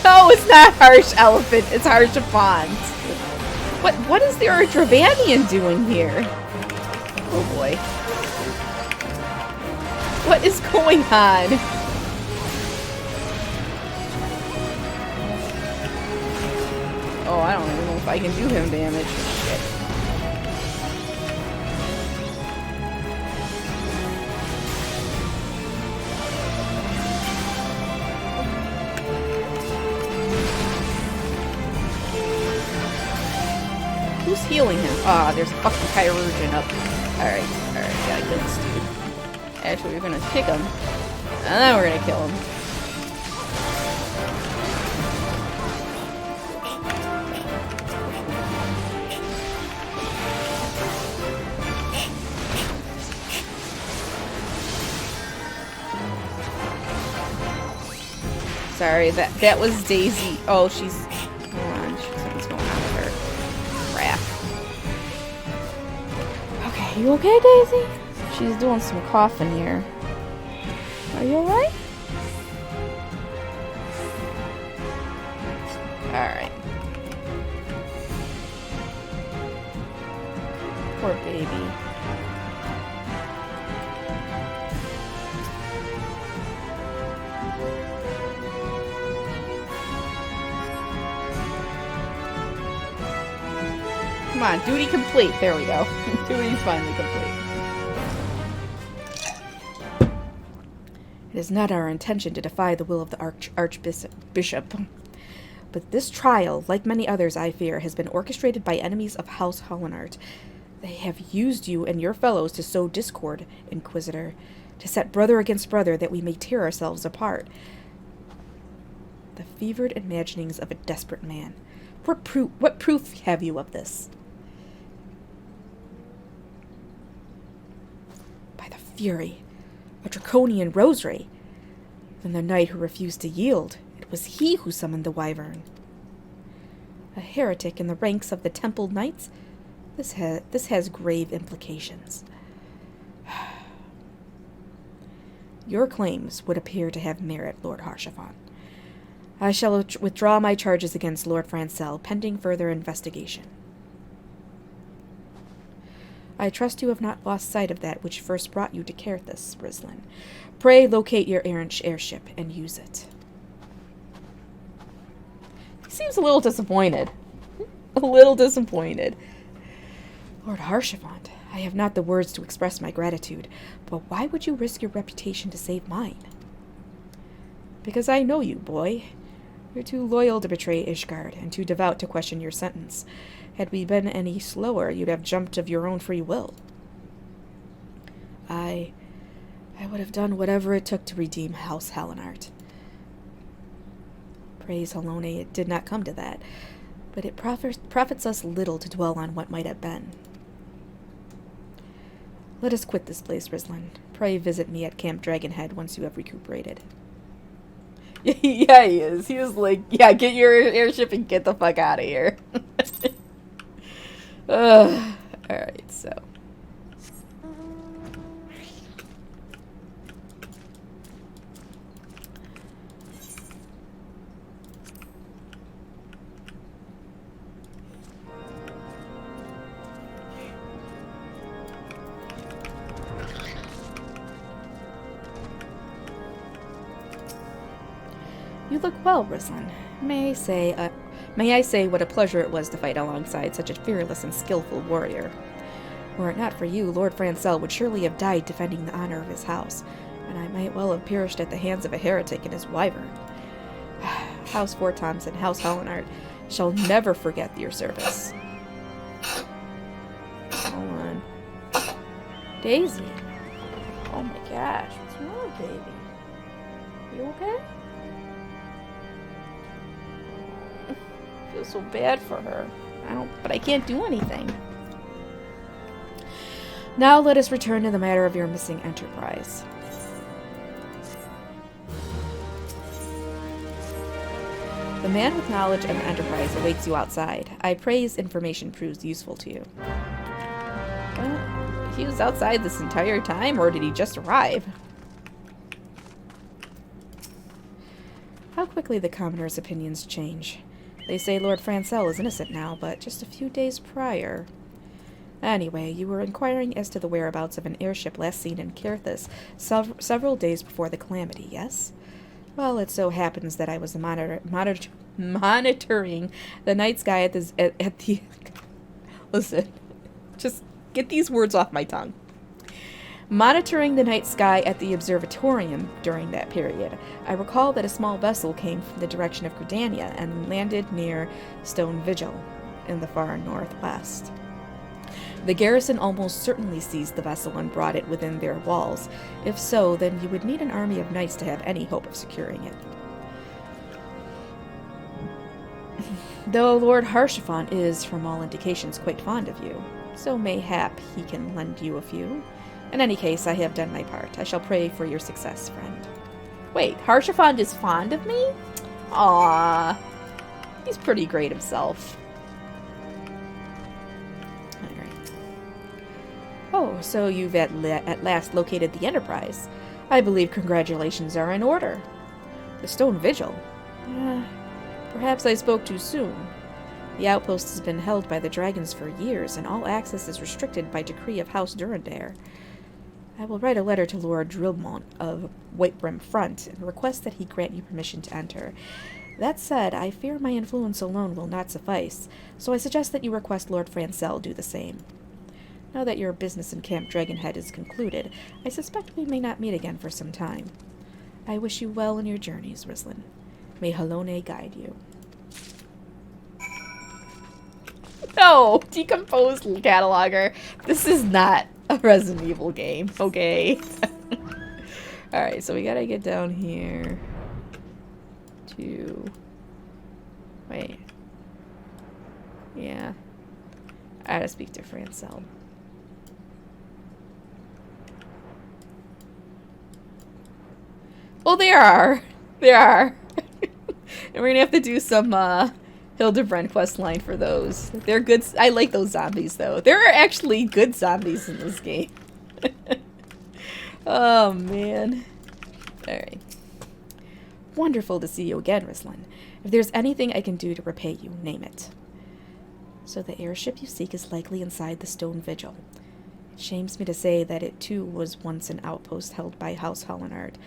No, it's not Harsh Elephant. It's Harshaphon. What is the Dravanian doing here? Oh boy. What is going on? Oh, I don't even know if I can do him damage. Shit. Who's healing him? Ah, there's a fucking Chirurgeon up. Alright, gotta kill this dude. Actually, we're gonna kick him. And then we're gonna kill him. Sorry, that was Daisy. Oh, she's... Hold on, something's going on with her. Crap. Okay, you okay, Daisy? She's doing some coughing here. Are you alright? Alright. Poor baby. Come on, duty complete. There we go. Duty's finally complete. It is not our intention to defy the will of the Archbishop. But this trial, like many others I fear, has been orchestrated by enemies of House Hallenart. They have used you and your fellows to sow discord, Inquisitor, to set brother against brother that we may tear ourselves apart. The fevered imaginings of a desperate man. What proof have you of this? By the Fury, a draconian rosary. Then the knight who refused to yield. It was he who summoned the wyvern. A heretic in the ranks of the Temple Knights? This has grave implications. Your claims would appear to have merit, Lord Harshavan. I shall withdraw my charges against Lord Francel, pending further investigation. I trust you have not lost sight of that which first brought you to Caerthus, Rislin. Pray locate your errant airship and use it. He seems a little disappointed. A little disappointed. Lord Harshavan, I have not the words to express my gratitude, but why would you risk your reputation to save mine? Because I know you, boy. You're too loyal to betray Ishgard, and too devout to question your sentence. Had we been any slower, you'd have jumped of your own free will. I would have done whatever it took to redeem House Hallinart. Praise Halone, it did not come to that, but it profits us little to dwell on what might have been. Let us quit this place, Rislin. Pray visit me at Camp Dragonhead once you have recuperated. Yeah, he is. He was like, yeah, get your airship and get the fuck out of here. Alright, so. You look well, Rislin. May I say what a pleasure it was to fight alongside such a fearless and skillful warrior. Were it not for you, Lord Francel would surely have died defending the honor of his house, and I might well have perished at the hands of a heretic and his wyvern. House Fortons and House Hallinart shall never forget your service. Hold on. Daisy. Oh my gosh, what's wrong, baby? You okay? I feel so bad for her. But I can't do anything. Now let us return to the matter of your missing enterprise. The man with knowledge of the enterprise awaits you outside. I pray his information proves useful to you. Well, he was outside this entire time, or did he just arrive? How quickly the commoner's opinions change. They say Lord Francel is innocent now, but just a few days prior. Anyway, you were inquiring as to the whereabouts of an airship last seen in Caerthus several days before the calamity, yes? Well, it so happens that I was monitoring the night sky at the... Listen, just get these words off my tongue. Monitoring the night sky at the observatorium during that period, I recall that a small vessel came from the direction of Gridania and landed near Stone Vigil in the far northwest. The garrison almost certainly seized the vessel and brought it within their walls. If so, then you would need an army of knights to have any hope of securing it. Though Lord Harshavan is, from all indications, quite fond of you, so mayhap he can lend you a few. In any case, I have done my part. I shall pray for your success, friend. Wait, Harshavan is fond of me? Aww. He's pretty great himself. Alright. Oh, so you've at last located the Enterprise. I believe congratulations are in order. The Stone Vigil? Perhaps I spoke too soon. The outpost has been held by the dragons for years, and all access is restricted by decree of House Durandare. I will write a letter to Lord Drillmont of Whitebrim Front and request that he grant you permission to enter. That said, I fear my influence alone will not suffice, so I suggest that you request Lord Francel do the same. Now that your business in Camp Dragonhead is concluded, I suspect we may not meet again for some time. I wish you well in your journeys, Rislin. May Halone guide you. No! Decomposed cataloger. This is not a Resident Evil game, okay? Alright, so we gotta get down here to... Wait. Yeah. I gotta speak to Francel. Well, there are. There are. And we're gonna have to do some Hildebrand quest line for those. They're good. I like those zombies though. There are actually good zombies in this game. Oh man. Alright. Wonderful to see you again, Rislin. If there's anything I can do to repay you, name it. So the airship you seek is likely inside the Stone Vigil. It shames me to say that it too was once an outpost held by House Hollinard.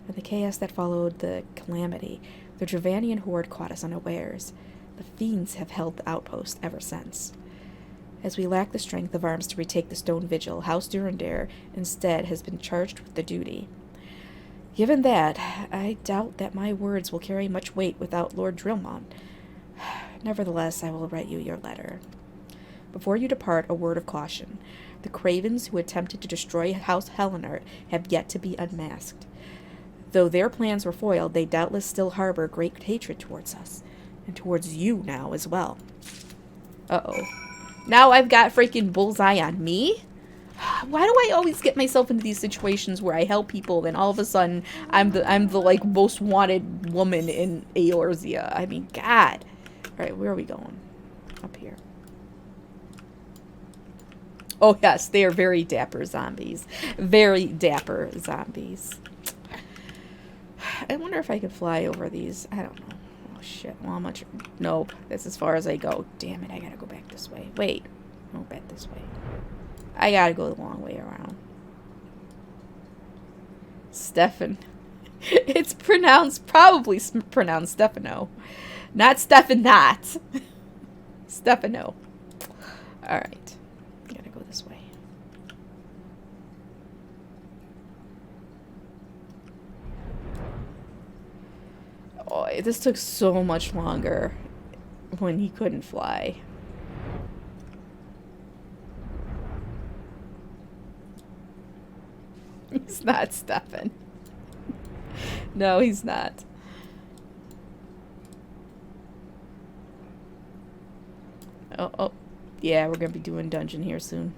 In the chaos that followed the calamity, the Dravanian horde caught us unawares. The fiends have held the outpost ever since. As we lack the strength of arms to retake the Stone Vigil, House Durandare instead has been charged with the duty. Given that, I doubt that my words will carry much weight without Lord Drillmont. Nevertheless, I will write you your letter. Before you depart, a word of caution. The cravens who attempted to destroy House Hellenart have yet to be unmasked. Though their plans were foiled, they doubtless still harbor great hatred towards us. And towards you now as well. Uh-oh. Now I've got freaking bullseye on me? Why do I always get myself into these situations where I help people and all of a sudden I'm the like most wanted woman in Eorzea? I mean, God. Alright, where are we going? Up here. Oh yes, they are very dapper zombies. Very dapper zombies. I wonder if I could fly over these. I don't know. Oh shit. Well, how much? Nope. That's as far as I go. Damn it, I gotta go back this way. Wait. No, back this way. I gotta go the long way around. Stefan. It's probably pronounced Stefano. Not Stefanat. Stefano. Alright. Gotta go this way. Oh, this took so much longer when he couldn't fly. He's not Stefan. No, he's not. Oh. Yeah, we're gonna be doing dungeon here soon.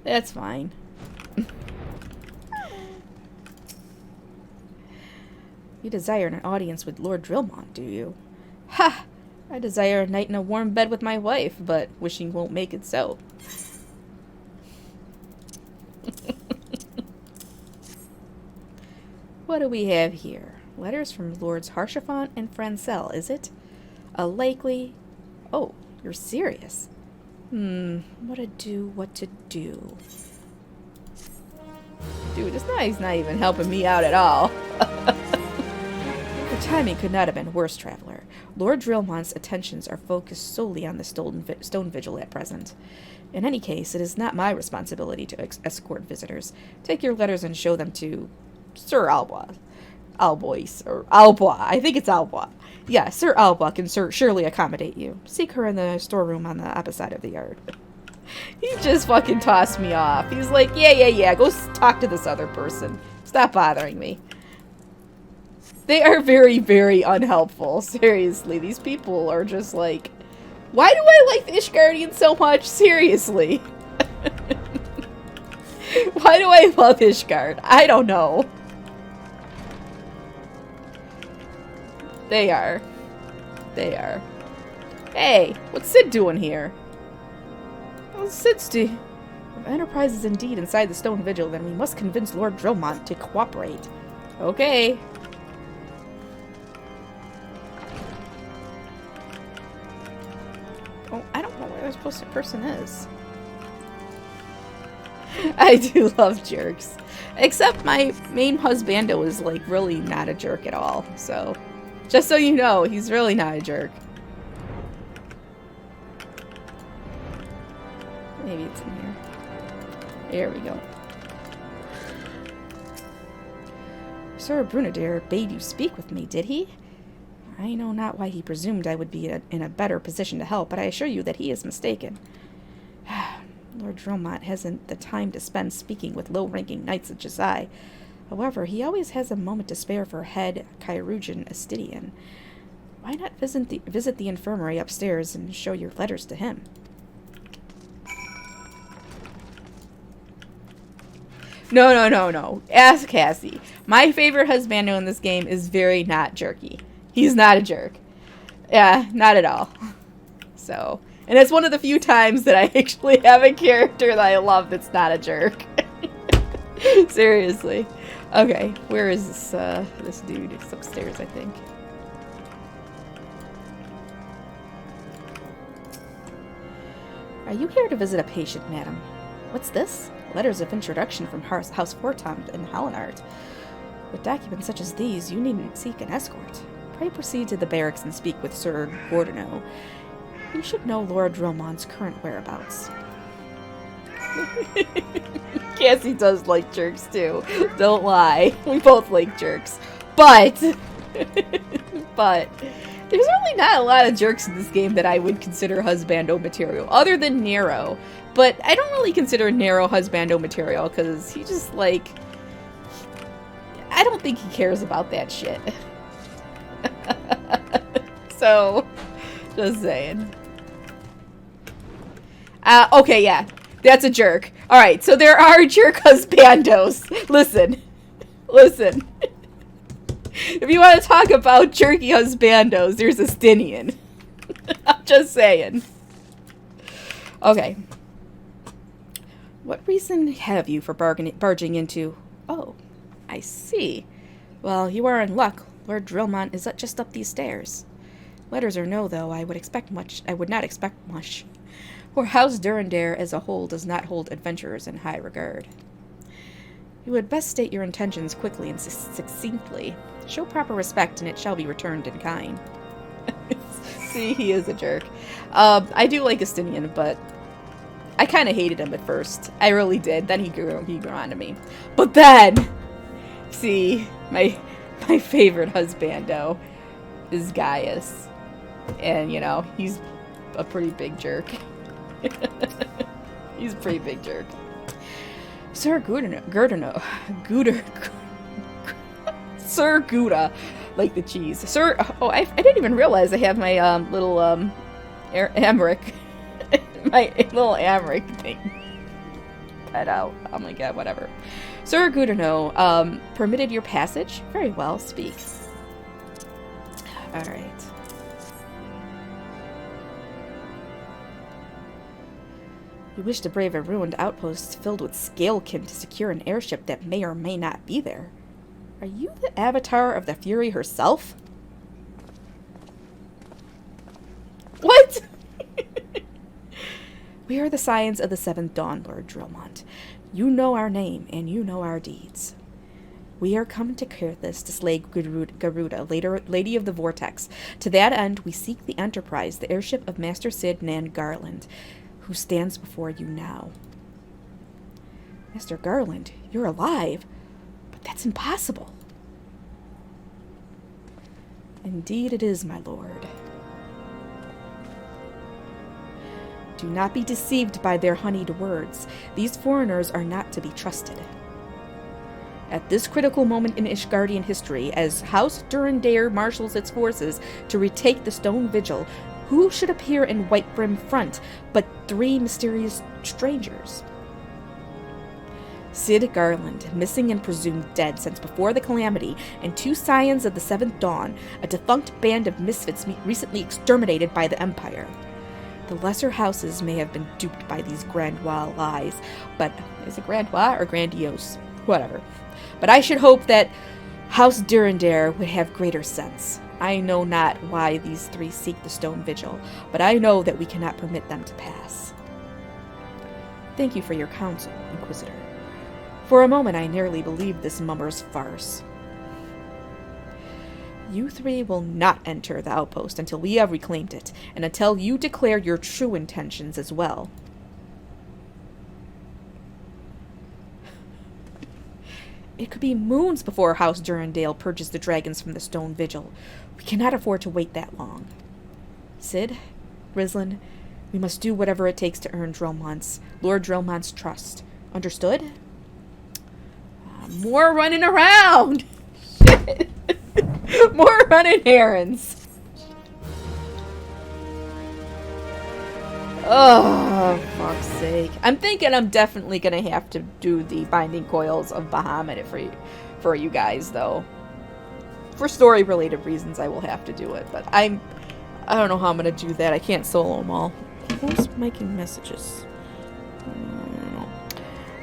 That's fine. You desire an audience with Lord Drillmont, do you? Ha! I desire a night in a warm bed with my wife, but wishing won't make it so. What do we have here? Letters from Lords Harshaphant and Francel, is it? A likely... Oh, you're serious. What to do? Dude, he's not even helping me out at all. The timing could not have been worse, Traveler. Lord Drillmont's attentions are focused solely on the Stone Vigil at present. In any case, it is not my responsibility to escort visitors. Take your letters and show them to Sir Albois. Or Albois. I think it's Albois. Yeah, Sir Albois can surely accommodate you. Seek her in the storeroom on the opposite side of the yard. He just fucking tossed me off. He's like, yeah, go talk to this other person. Stop bothering me. They are very, very unhelpful. Seriously, these people are just like... Why do I like the Ishgardians so much? Seriously. Why do I love Ishgard? I don't know. They are. Hey, what's Sid doing here? Well, Sid's if Enterprise is indeed inside the Stone Vigil, then we must convince Lord Drillmont to cooperate. Okay. Oh, I don't know where this person is. I do love jerks. Except my main husbando is like really not a jerk at all. So, just so you know, he's really not a jerk. Maybe it's in here. There we go. Sir Brunadair bade you speak with me, did he? I know not why he presumed I would be in a better position to help, but I assure you that he is mistaken. Lord Drillmont hasn't the time to spend speaking with low-ranking knights such as I. However, he always has a moment to spare for head Chirurgeon Astidian. Why not visit the infirmary upstairs and show your letters to him? No. Ask Cassie. My favorite husbando in this game is very not jerky. He's not a jerk. Yeah, not at all. So, and it's one of the few times that I actually have a character that I love that's not a jerk. Seriously. Okay, where is this dude? It's upstairs, I think. Are you here to visit a patient, madam? What's this? Letters of introduction from House Fortand in Hollenart. With documents such as these, you needn't seek an escort. Pray proceed to the barracks and speak with Sir Gordino. You should know Lord Dromond's current whereabouts. Cassie does like jerks too. Don't lie. We both like jerks. But there's really not a lot of jerks in this game that I would consider husbando material, other than Nero. But I don't really consider Nero husbando material, because he just, like... I don't think he cares about that shit. So, just saying. Okay, yeah. That's a jerk. Alright, so there are jerk husbandos. Listen. If you want to talk about jerky husbandos, there's Estinian. I'm just saying. Okay. What reason have you for barging into... Oh, I see. Well, you are in luck. Lord Drillmont is just up these stairs. Letters or no, though, I would not expect much. For House Durandare as a whole does not hold adventurers in high regard. You would best state your intentions quickly and succinctly. Show proper respect, and it shall be returned in kind. See, he is a jerk. I do like Estinian, but I kind of hated him at first. I really did. Then he grew on to me. But then, see, my favorite husbando is Gaius, and you know he's a pretty big jerk. He's a pretty big jerk. Sir Sir Gouda, like the cheese. Sir, oh, I didn't even realize I have my little Amric, my little Amric thing cut out. Oh my god, whatever. Sir Gudino, permitted your passage? Very well, speak. Alright. You wish to brave a ruined outpost filled with scalekin to secure an airship that may or may not be there. Are you the avatar of the Fury herself? What? We are the Scions of the Seventh Dawn, Lord Drillmont. You know our name, and you know our deeds. We are come to Kirthis to slay Garuda, Lady of the Vortex. To that end, we seek the Enterprise, the airship of Master Sid Nan Garland, who stands before you now. Mr. Garland, you're alive, but that's impossible. Indeed it is, my lord. Do not be deceived by their honeyed words. These foreigners are not to be trusted. At this critical moment in Ishgardian history, as House Durandare marshals its forces to retake the Stone Vigil, who should appear in White Brim front but 3 mysterious strangers? Sid Garland, missing and presumed dead since before the Calamity, and 2 Scions of the Seventh Dawn, a defunct band of misfits recently exterminated by the Empire. The lesser houses may have been duped by these grandiose lies, but is it grandiose or grandiose? Whatever. But I should hope that House Durandare would have greater sense. I know not why these 3 seek the Stone Vigil, but I know that we cannot permit them to pass. Thank you for your counsel, Inquisitor. For a moment I nearly believed this mummer's farce. You 3 will not enter the outpost until we have reclaimed it, and until you declare your true intentions as well. It could be moons before House Durandale purges the dragons from the Stone Vigil. We cannot afford to wait that long. Sid, Rislin, we must do whatever it takes to earn Lord Drillmont's trust. Understood? More running around! Shit. More running errands. Oh, fuck's sake. I'm thinking I'm definitely gonna have to do the Binding Coils of Bahamut for you guys, though. For story-related reasons, I will have to do it, but I don't know how I'm gonna do that. I can't solo them all. Who's making messages?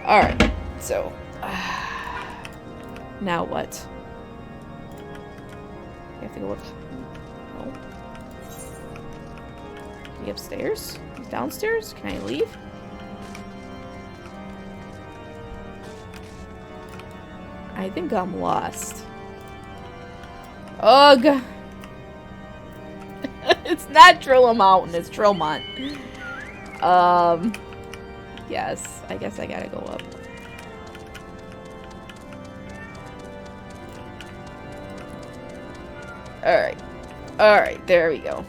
Alright, so... now what? You have to go up... Oh. Is he upstairs? He's downstairs? Can I leave? I think I'm lost. Ugh! It's not Trilla Mountain, it's Trillmont. Yes, I guess I gotta go up. Alright. Alright, there we go.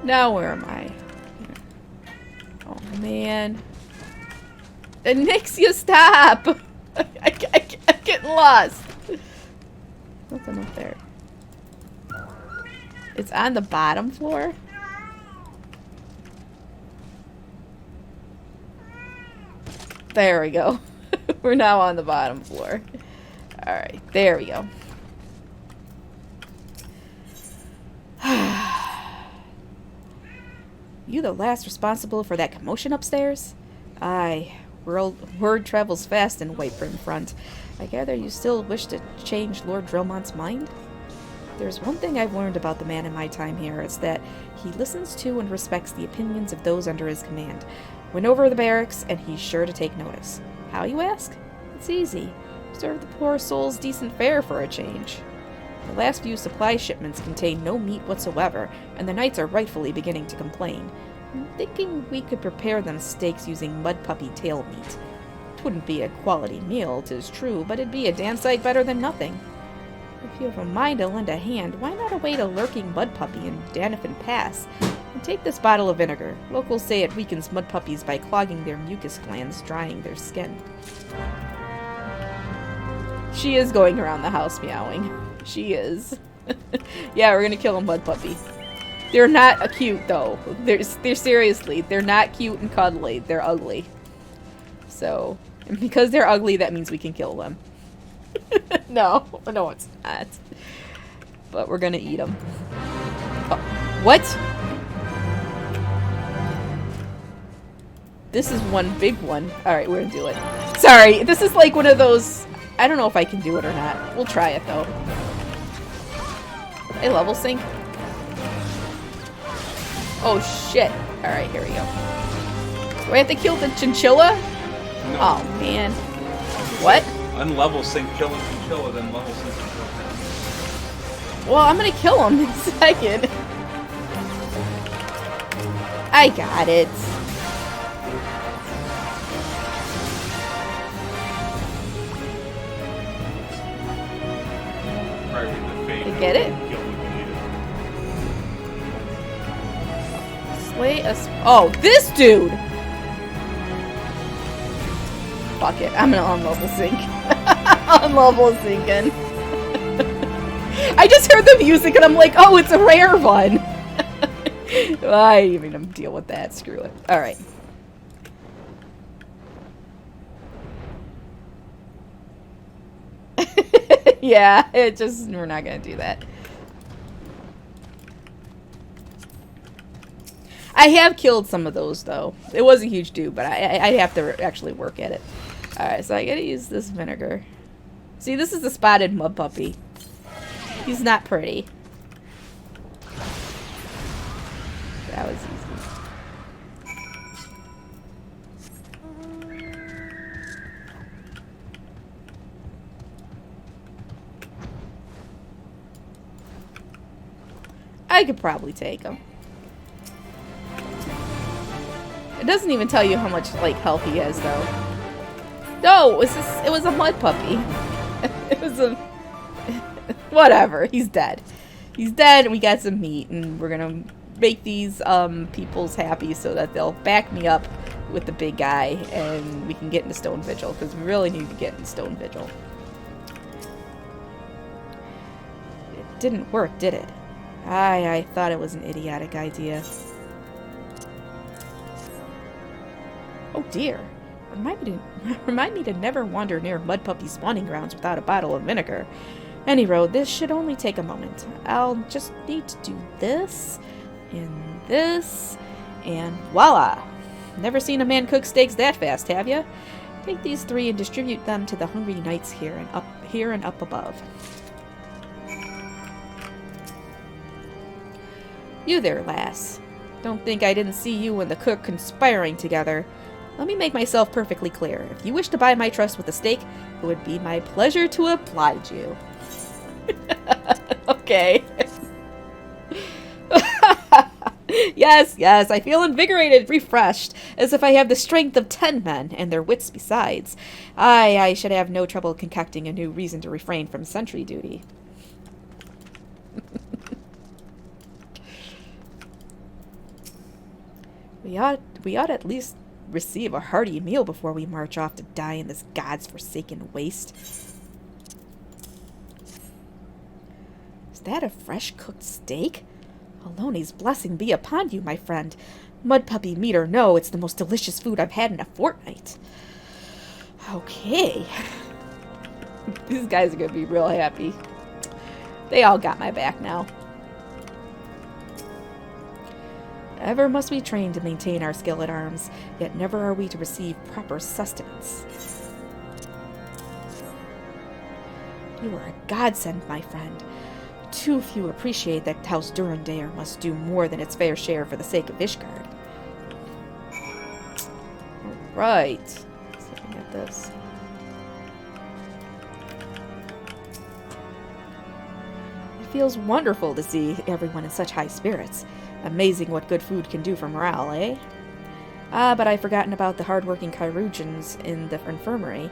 Now where am I? Oh, man. Nixia, stop! I'm getting lost. Nothing up there. It's on the bottom floor? There we go. We're now on the bottom floor. Alright, there we go. You the last responsible for that commotion upstairs? Aye. Word travels fast in Whitebrim Front. I gather you still wish to change Lord Drillmont's mind? There's one thing I've learned about the man in my time here, is that he listens to and respects the opinions of those under his command. Went over the barracks, and he's sure to take notice. How, you ask? It's easy. Serve the poor souls decent fare for a change. The last few supply shipments contain no meat whatsoever, and the knights are rightfully beginning to complain. I'm thinking we could prepare them steaks using mud puppy tail meat. It wouldn't be a quality meal, 'tis true, but it'd be a damn sight better than nothing. If you have a mind to lend a hand, why not await a lurking mud puppy in Danifin Pass? And take this bottle of vinegar. Locals say it weakens mud puppies by clogging their mucus glands, drying their skin. She is going around the house meowing. She is. Yeah, we're gonna kill a mud puppy. They're not cute, though. They're seriously, they're not cute and cuddly. They're ugly. So, and because they're ugly, that means we can kill them. No, it's not. But we're gonna eat them. Oh, what? This is one big one. Alright, we're gonna do it. Sorry, this is like one of those... I don't know if I can do it or not. We'll try it, though. Hey, level sync. Oh, shit. Alright, here we go. Do I have to kill the chinchilla? No. Oh, man. What? Unlevel sync, kill a chinchilla, then level sync chinchilla. Well, I'm gonna kill him in a second. I got it. I get it? Slay us. Oh, this dude! Fuck it. I'm gonna unlevel sync. Unlevel syncing. I just heard the music and I'm like, oh, it's a rare one. I didn't even deal with that. Screw it. Alright. Yeah, we're not gonna do that. I have killed some of those, though. It was a huge do, but I'd have to actually work at it. Alright, so I gotta use this vinegar. See, this is the spotted mud puppy. He's not pretty. That was easy. I could probably take him. It doesn't even tell you how much, like, health he has, though. No, it was a mud puppy. It was a... Whatever, he's dead. He's dead, and we got some meat, and we're gonna make these, peoples happy so that they'll back me up with the big guy, and we can get into Stone Vigil, because we really need to get into Stone Vigil. It didn't work, did it? I thought it was an idiotic idea. Oh dear. Remind me to never wander near mud puppy spawning grounds without a bottle of vinegar. Any road, this should only take a moment. I'll just need to do this, and voila! Never seen a man cook steaks that fast, have ya? Take these 3 and distribute them to the hungry knights here and up above. You there, lass. Don't think I didn't see you and the cook conspiring together. Let me make myself perfectly clear. If you wish to buy my trust with a steak, it would be my pleasure to oblige you. Okay. Yes, I feel invigorated, refreshed, as if I have the strength of 10 men, and their wits besides. I should have no trouble concocting a new reason to refrain from sentry duty. We ought at least receive a hearty meal before we march off to die in this God's forsaken waste. Is that a fresh cooked steak? Aloni's blessing be upon you, my friend. Mud puppy meat or no, it's the most delicious food I've had in a fortnight. Okay. These guys are gonna be real happy. They all got my back now. Ever must we train to maintain our skill at arms, yet never are we to receive proper sustenance. You are a godsend, my friend. Too few appreciate that House Durandare must do more than its fair share for the sake of Ishgard. Alright. Let's see if I can get this. It feels wonderful to see everyone in such high spirits. Amazing what good food can do for morale, eh? Ah, but I've forgotten about the hard-working Chirurgians in the infirmary.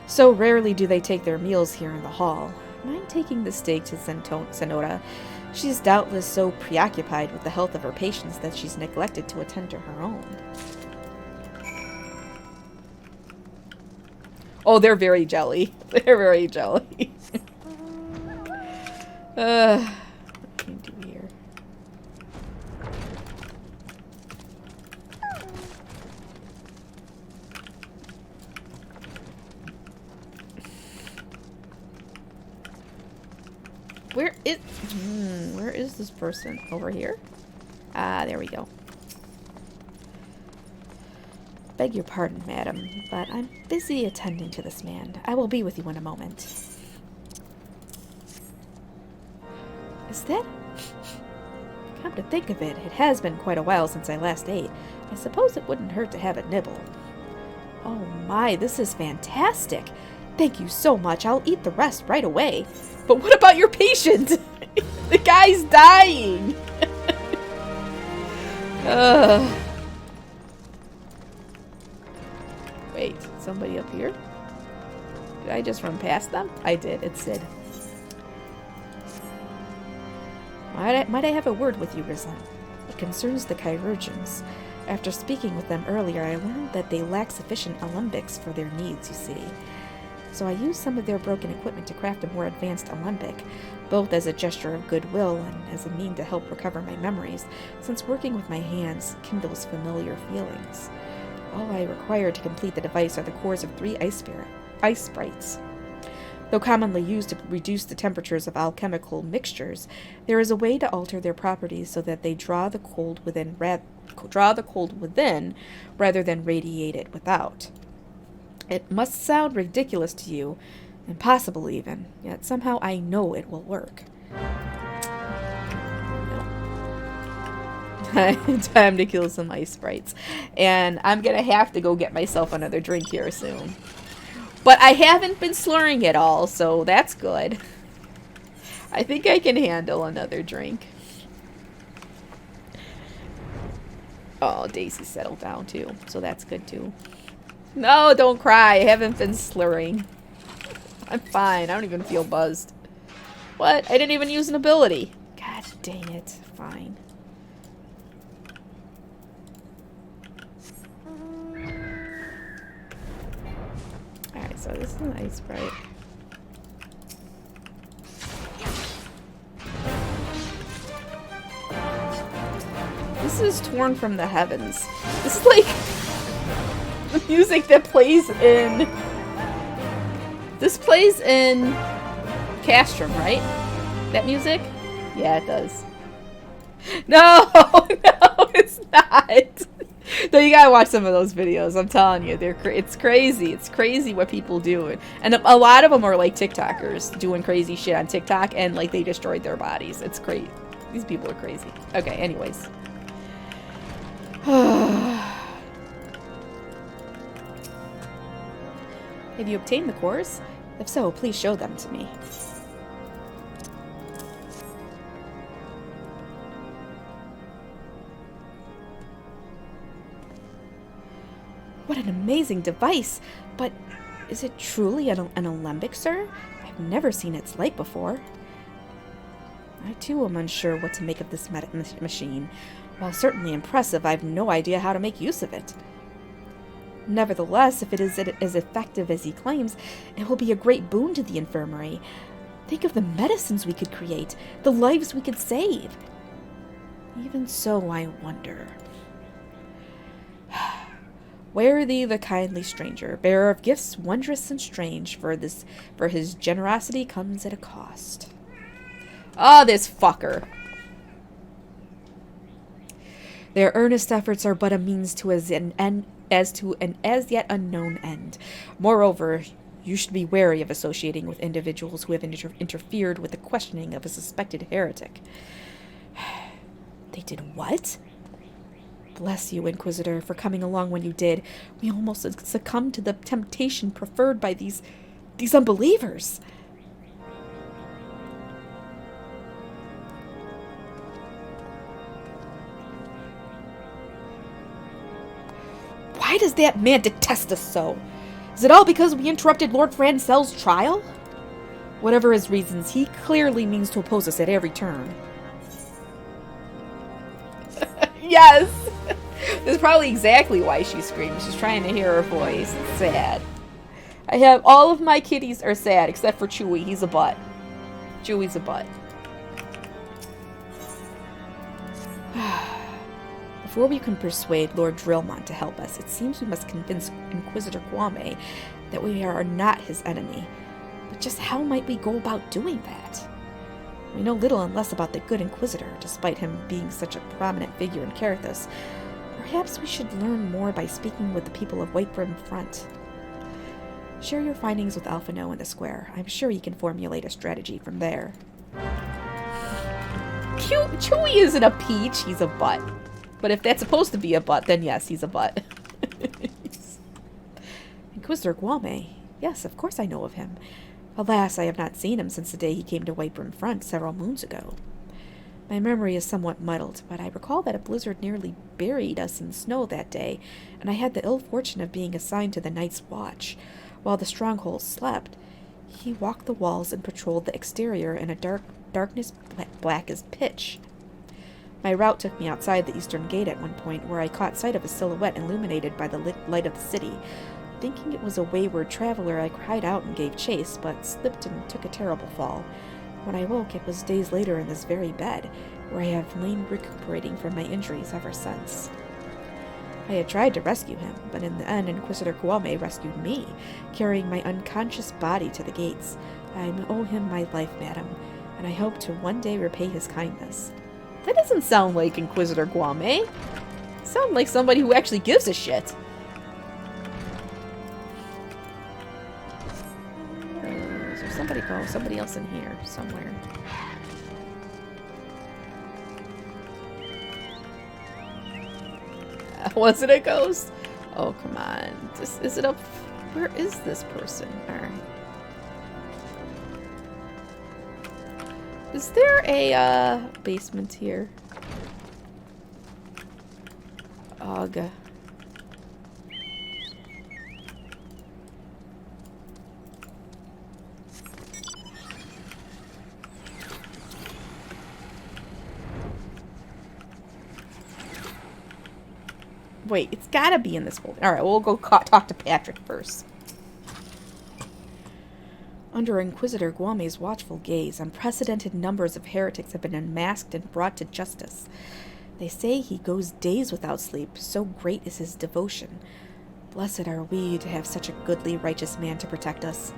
So rarely do they take their meals here in the hall. Mind taking the steak to Senora? She's doubtless so preoccupied with the health of her patients that she's neglected to attend to her own. Oh, they're very jelly. They're very jelly. What can you do here? Where is this person? Over here? Ah, there we go. Beg your pardon, madam, but I'm busy attending to this man. I will be with you in a moment. Is that... Come to think of it, it has been quite a while since I last ate. I suppose it wouldn't hurt to have a nibble. Oh my, this is fantastic. Thank you so much. I'll eat the rest right away. But what about your patient? The guy's dying. Wait, somebody up here? Did I just run past them? I did. It's Sid. Might I have a word with you, Rizlan? It concerns the Chirurgians. After speaking with them earlier, I learned that they lack sufficient alembics for their needs, you see. So I used some of their broken equipment to craft a more advanced alembic, both as a gesture of goodwill and as a mean to help recover my memories, since working with my hands kindles familiar feelings. All I require to complete the device are the cores of 3 ice sprites. Though commonly used to reduce the temperatures of alchemical mixtures, there is a way to alter their properties so that they draw the cold within rather than radiate it without. It must sound ridiculous to you, impossible even, yet somehow I know it will work. Time to kill some ice sprites. And I'm gonna have to go get myself another drink here soon. But I haven't been slurring at all, so that's good. I think I can handle another drink. Oh, Daisy settled down too, so that's good too. No, don't cry. I haven't been slurring. I'm fine. I don't even feel buzzed. What? I didn't even use an ability. God dang it. Fine. Alright, so this is an ice sprite. This is torn from the heavens. This is like music that plays in... This plays in Castrum, right? That music? Yeah, it does. No! No, it's not! No, you gotta watch some of those videos. I'm telling you, it's crazy. It's crazy what people do, and a lot of them are like TikTokers doing crazy shit on TikTok, and like they destroyed their bodies. It's crazy. These people are crazy. Okay, anyways. Have you obtained the cores? If so, please show them to me. What an amazing device! But is it truly an alembic, sir? I've never seen its like before. I too am unsure what to make of this machine. While certainly impressive, I have no idea how to make use of it. Nevertheless, if it is as effective as he claims, it will be a great boon to the infirmary. Think of the medicines we could create, the lives we could save. Even so, I wonder. Ware thee the kindly stranger, bearer of gifts wondrous and strange, for his generosity comes at a cost. Ah, this fucker. Their earnest efforts are but a means to an as yet unknown end. Moreover, you should be wary of associating with individuals who have interfered with the questioning of a suspected heretic. They did what? Bless you, Inquisitor, for coming along when you did. We almost succumbed to the temptation preferred by these unbelievers. Why does that man detest us so? Is it all because we interrupted Lord Francel's trial? Whatever his reasons, he clearly means to oppose us at every turn. Yes! This is probably exactly why she screams. She's trying to hear her voice. It's sad. I have all of my kitties are sad except for Chewie. He's a butt. Chewie's a butt. Before we can persuade Lord Drillmont to help us, it seems we must convince Inquisitor Kwame that we are not his enemy. But just how might we go about doing that? We know little and less about the good Inquisitor, despite him being such a prominent figure in Carathis. Perhaps we should learn more by speaking with the people of Whitebrim Front. Share your findings with Alphino in the square. I'm sure he can formulate a strategy from there. Chewie isn't a peach, he's a butt. But if that's supposed to be a butt, then yes, he's a butt. Inquisitor Kwame. Yes, of course I know of him. Alas, I have not seen him since the day he came to Whitebrim Front several moons ago. My memory is somewhat muddled, but I recall that a blizzard nearly buried us in snow that day, and I had the ill fortune of being assigned to the night's watch. While the stronghold slept, he walked the walls and patrolled the exterior in a darkness black as pitch. My route took me outside the eastern gate at one point, where I caught sight of a silhouette illuminated by the light of the city. Thinking it was a wayward traveler, I cried out and gave chase, but slipped and took a terrible fall. When I woke, it was days later in this very bed, where I have lain recuperating from my injuries ever since. I had tried to rescue him, but in the end Inquisitor Kwame rescued me, carrying my unconscious body to the gates. I owe him my life, madam, and I hope to one day repay his kindness. That doesn't sound like Inquisitor Kwame. Sound like somebody who actually gives a shit. Is there somebody else in here somewhere? Was it a ghost? Oh, come on. Is it up? Where is this person? Alright. Is there a basement here? Ugh. Wait, it's gotta be in this folder. Alright, we'll go talk to Patrick first. Under Inquisitor Kwame's watchful gaze, unprecedented numbers of heretics have been unmasked and brought to justice. They say he goes days without sleep, so great is his devotion. Blessed are we to have such a goodly, righteous man to protect us.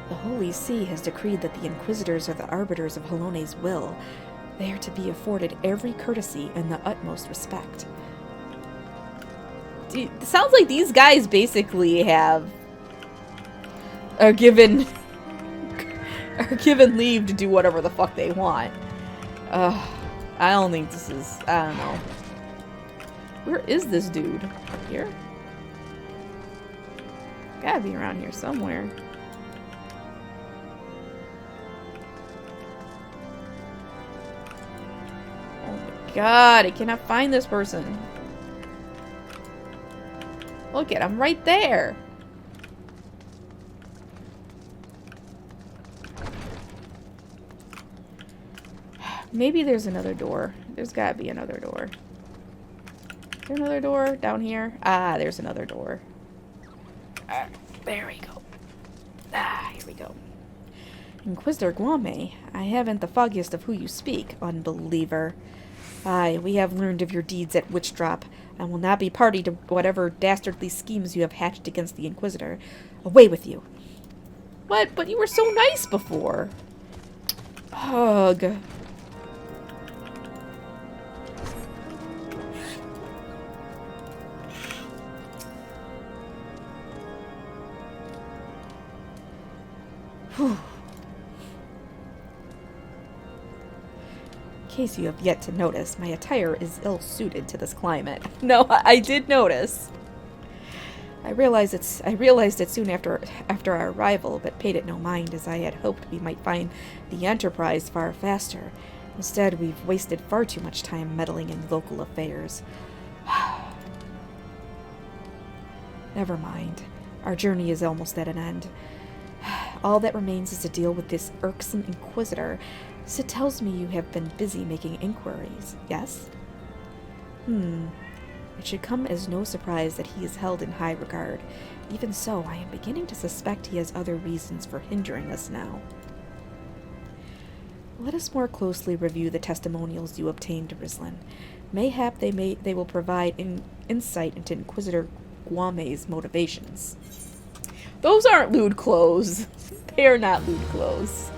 The Holy See has decreed that the Inquisitors are the arbiters of Halone's will. They are to be afforded every courtesy and the utmost respect. It sounds like these guys basically are given leave to do whatever the fuck they want. I don't think this is... I don't know. Where is this dude? Up here? Gotta be around here somewhere. Oh my god, I cannot find this person. Look at him right there. Maybe there's another door. There's gotta be another door. Is there another door down here? Ah, there's another door. There we go. Ah, here we go. Inquisitor Guame, I haven't the foggiest of who you speak, unbeliever. Aye, we have learned of your deeds at Witchdrop, and will not be party to whatever dastardly schemes you have hatched against the Inquisitor. Away with you. What? But you were so nice before. Ugh. Whew. In case you have yet to notice, my attire is ill-suited to this climate. No, I did notice. I realized it soon after our arrival, but paid it no mind, as I had hoped we might find the Enterprise far faster. Instead, we've wasted far too much time meddling in local affairs. Never mind. Our journey is almost at an end. All that remains is to deal with this irksome Inquisitor. So it tells me you have been busy making inquiries, yes? It should come as no surprise that he is held in high regard. Even so, I am beginning to suspect he has other reasons for hindering us now. Let us more closely review the testimonials you obtained, Rizlin. Mayhap they will provide insight into Inquisitor Guame's motivations. Those aren't lewd clothes. They are not lewd clothes.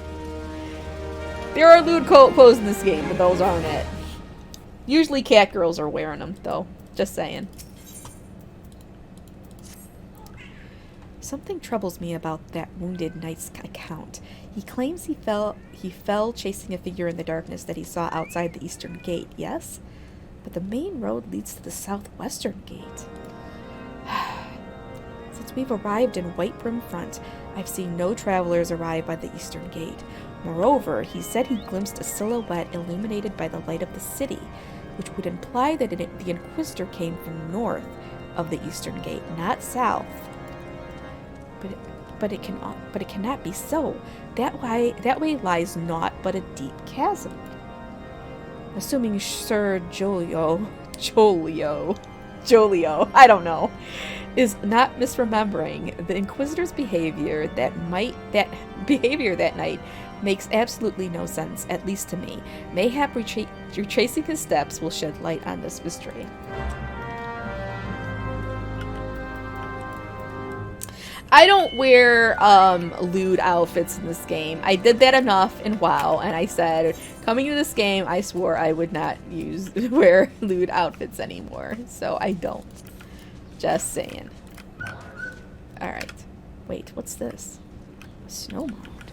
There are lewd clothes in this game, but those aren't it. Usually cat girls are wearing them, though. Just saying. Something troubles me about that wounded knight's account. He claims he fell chasing a figure in the darkness that he saw outside the eastern gate, yes? But the main road leads to the southwestern gate. Since we've arrived in White Brim Front, I've seen no travelers arrive by the eastern gate. Moreover, he said he glimpsed a silhouette illuminated by the light of the city, which would imply that the Inquisitor came from north of the eastern gate, not south. But it cannot be so. That way lies naught but a deep chasm. Assuming Sir Jolio, I don't know, is not misremembering, the Inquisitor's behavior that night makes absolutely no sense, at least to me. Mayhap retracing his steps will shed light on this mystery. I don't wear lewd outfits in this game. I did that enough in WoW, and I said, coming to this game, I swore I would not wear lewd outfits anymore. So I don't. Just saying. Alright. Wait, what's this? Snow mode.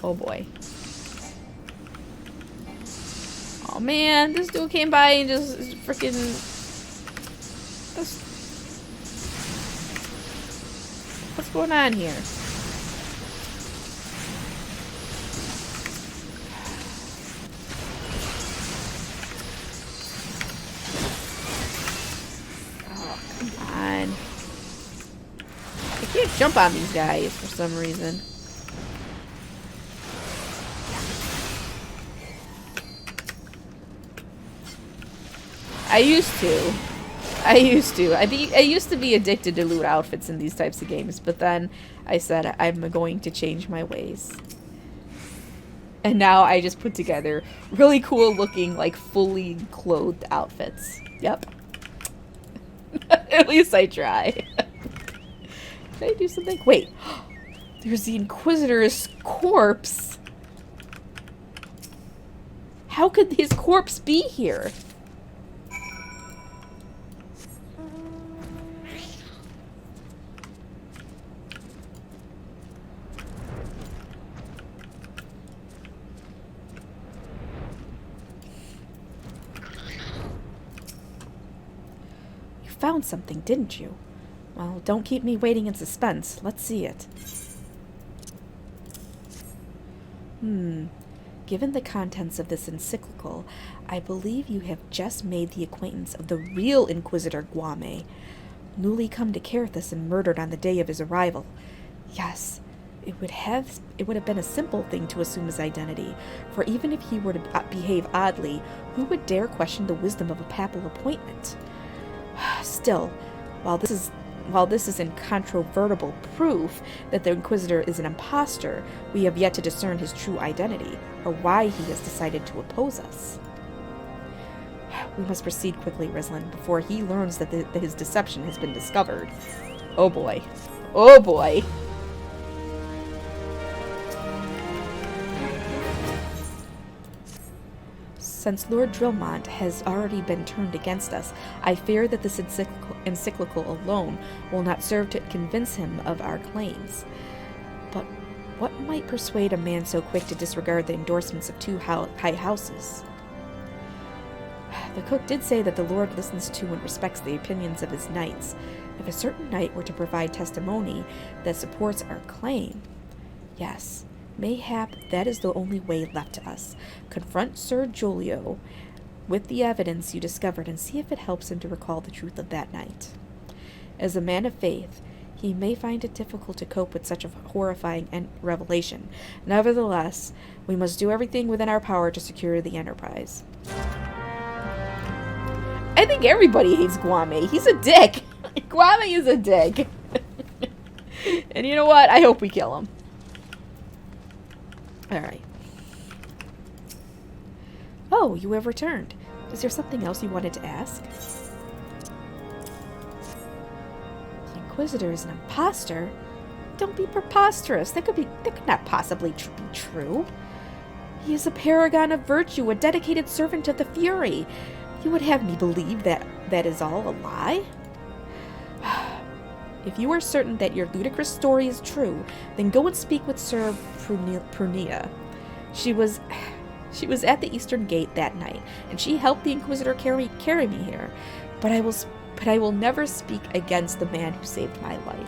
Oh boy. Oh man, this dude came by and just freaking... What's going on here? Oh, come on. I can't jump on these guys for some reason. I used to. I used to. I used to be addicted to loot outfits in these types of games, but then I said I'm going to change my ways. And now I just put together really cool looking, like, fully clothed outfits. Yep. At least I try. Did I do something? Wait. There's the Inquisitor's corpse. How could his corpse be here? Found something, didn't you? Well, don't keep me waiting in suspense. Let's see it. Given the contents of this encyclical, I believe you have just made the acquaintance of the real Inquisitor Guame, newly come to Carthus and murdered on the day of his arrival. Yes, it would have been a simple thing to assume his identity, for even if he were to behave oddly, who would dare question the wisdom of a papal appointment? Still, while this is incontrovertible proof that the Inquisitor is an impostor, we have yet to discern his true identity, or why he has decided to oppose us. We must proceed quickly, Rizlin, before he learns that his deception has been discovered. Oh boy. Oh boy. Since Lord Drillmont has already been turned against us, I fear that this encyclical alone will not serve to convince him of our claims. But what might persuade a man so quick to disregard the endorsements of two high houses? The cook did say that the Lord listens to and respects the opinions of his knights. If a certain knight were to provide testimony that supports our claim, yes, mayhap that is the only way left to us. Confront Sir Giulio with the evidence you discovered and see if it helps him to recall the truth of that night. As a man of faith, he may find it difficult to cope with such a horrifying revelation. Nevertheless, we must do everything within our power to secure the Enterprise. I think everybody hates Guame. He's a dick. Guame is a dick. And you know what? I hope we kill him. Alright. Oh, you have returned. Is there something else you wanted to ask? The Inquisitor is an imposter? Don't be preposterous. That could not possibly be true. He is a paragon of virtue, a dedicated servant of the Fury. You would have me believe that is all a lie? If you are certain that your ludicrous story is true, then go and speak with Sir Prunia. She was at the Eastern Gate that night, and she helped the Inquisitor carry me here. But I will never speak against the man who saved my life.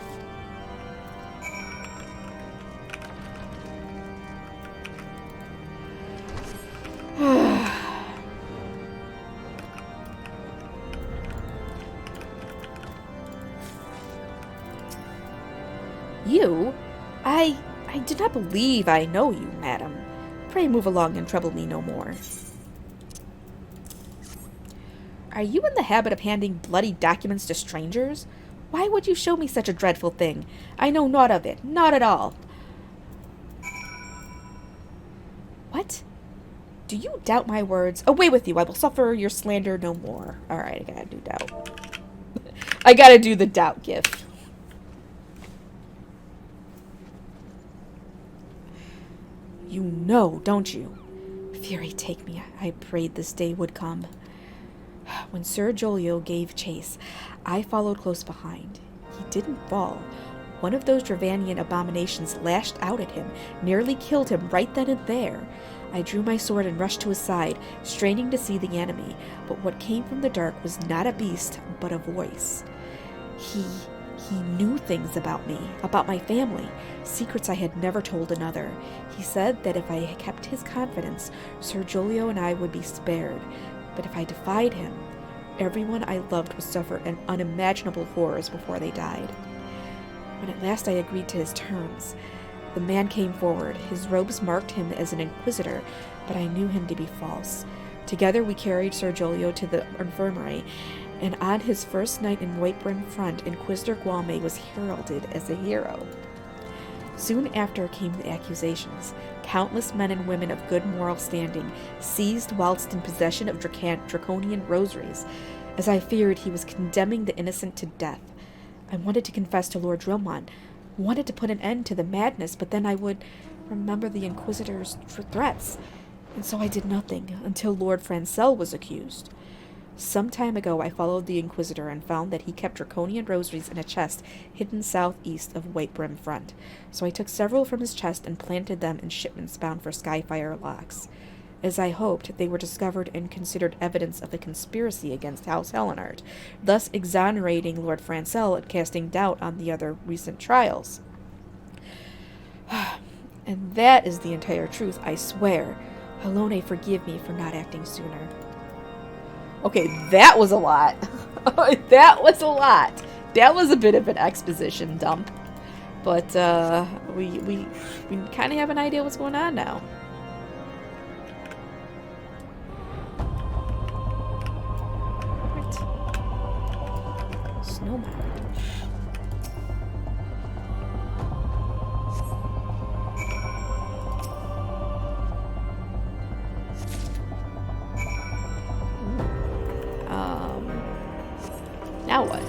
You? I do not believe I know you, madam. Pray move along and trouble me no more. Are you in the habit of handing bloody documents to strangers? Why would you show me such a dreadful thing? I know naught of it, not at all. What? Do you doubt my words? Away with you, I will suffer your slander no more. Alright, I gotta do doubt. I gotta do the doubt gift. You know, don't you? Fury take me, I prayed this day would come. When Sir Giulio gave chase, I followed close behind. He didn't fall. One of those Dravanian abominations lashed out at him, nearly killed him right then and there. I drew my sword and rushed to his side, straining to see the enemy, but what came from the dark was not a beast, but a voice. He knew things about me, about my family, secrets I had never told another. He said that if I kept his confidence, Sir Giulio and I would be spared. But if I defied him, everyone I loved would suffer unimaginable horrors before they died. When at last I agreed to his terms, the man came forward. His robes marked him as an inquisitor, but I knew him to be false. Together we carried Sir Giulio to the infirmary, And on his first night in Whitebrim Front, Inquisitor Guame was heralded as a hero. Soon after came the accusations. Countless men and women of good moral standing seized whilst in possession of draconian rosaries, as I feared he was condemning the innocent to death. I wanted to confess to Lord Dromont, wanted to put an end to the madness, but then I would remember the Inquisitor's threats, and so I did nothing until Lord Francel was accused. Some time ago I followed the Inquisitor and found that he kept draconian rosaries in a chest hidden southeast of Whitebrim Front, so I took several from his chest and planted them in shipments bound for Skyfire Locks. As I hoped, they were discovered and considered evidence of a conspiracy against House Helenard, thus exonerating Lord Francel and casting doubt on the other recent trials. And that is the entire truth, I swear. Helone, forgive me for not acting sooner. Okay, that was a lot. That was a lot. That was a bit of an exposition dump. But we kind of have an idea what's going on now. What? Snowman. Now what?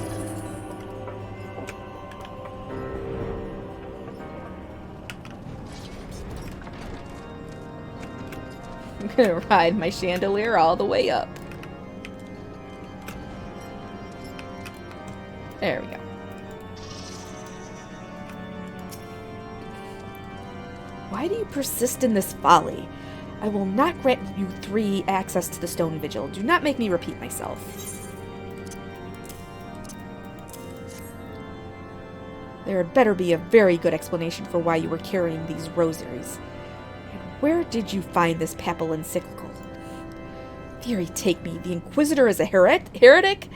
I'm gonna ride my chandelier all the way up. There we go. Why do you persist in this folly? I will not grant you 3 access to the Stone Vigil. Do not make me repeat myself. There had better be a very good explanation for why you were carrying these rosaries. And where did you find this papal encyclical? Theory take me, the Inquisitor is a heretic?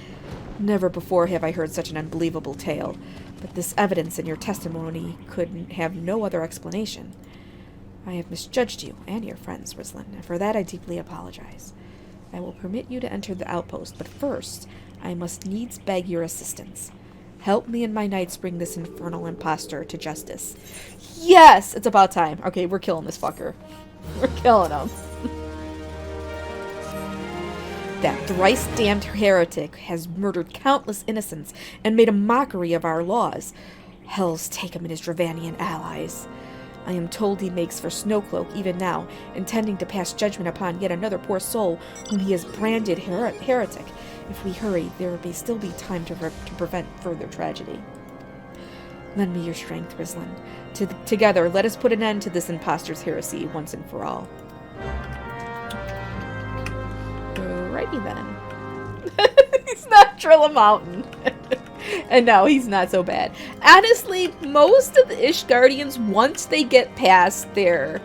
Never before have I heard such an unbelievable tale, but this evidence in your testimony could have no other explanation. I have misjudged you and your friends, Rislin, and for that I deeply apologize. I will permit you to enter the outpost, but first I must needs beg your assistance. Help me and my knights bring this infernal impostor to justice. Yes! It's about time. Okay, we're killing this fucker. We're killing him. That thrice-damned heretic has murdered countless innocents and made a mockery of our laws. Hells take him and his Dravanian allies. I am told he makes for Snowcloak even now, intending to pass judgment upon yet another poor soul whom he has branded heretic. If we hurry, there may still be time to prevent further tragedy. Lend me your strength, Rislin. Together, let us put an end to this impostor's heresy once and for all. Alrighty then. He's not Trilla Mountain. And no, he's not so bad. Honestly, most of the Ishgardians, once they get past their,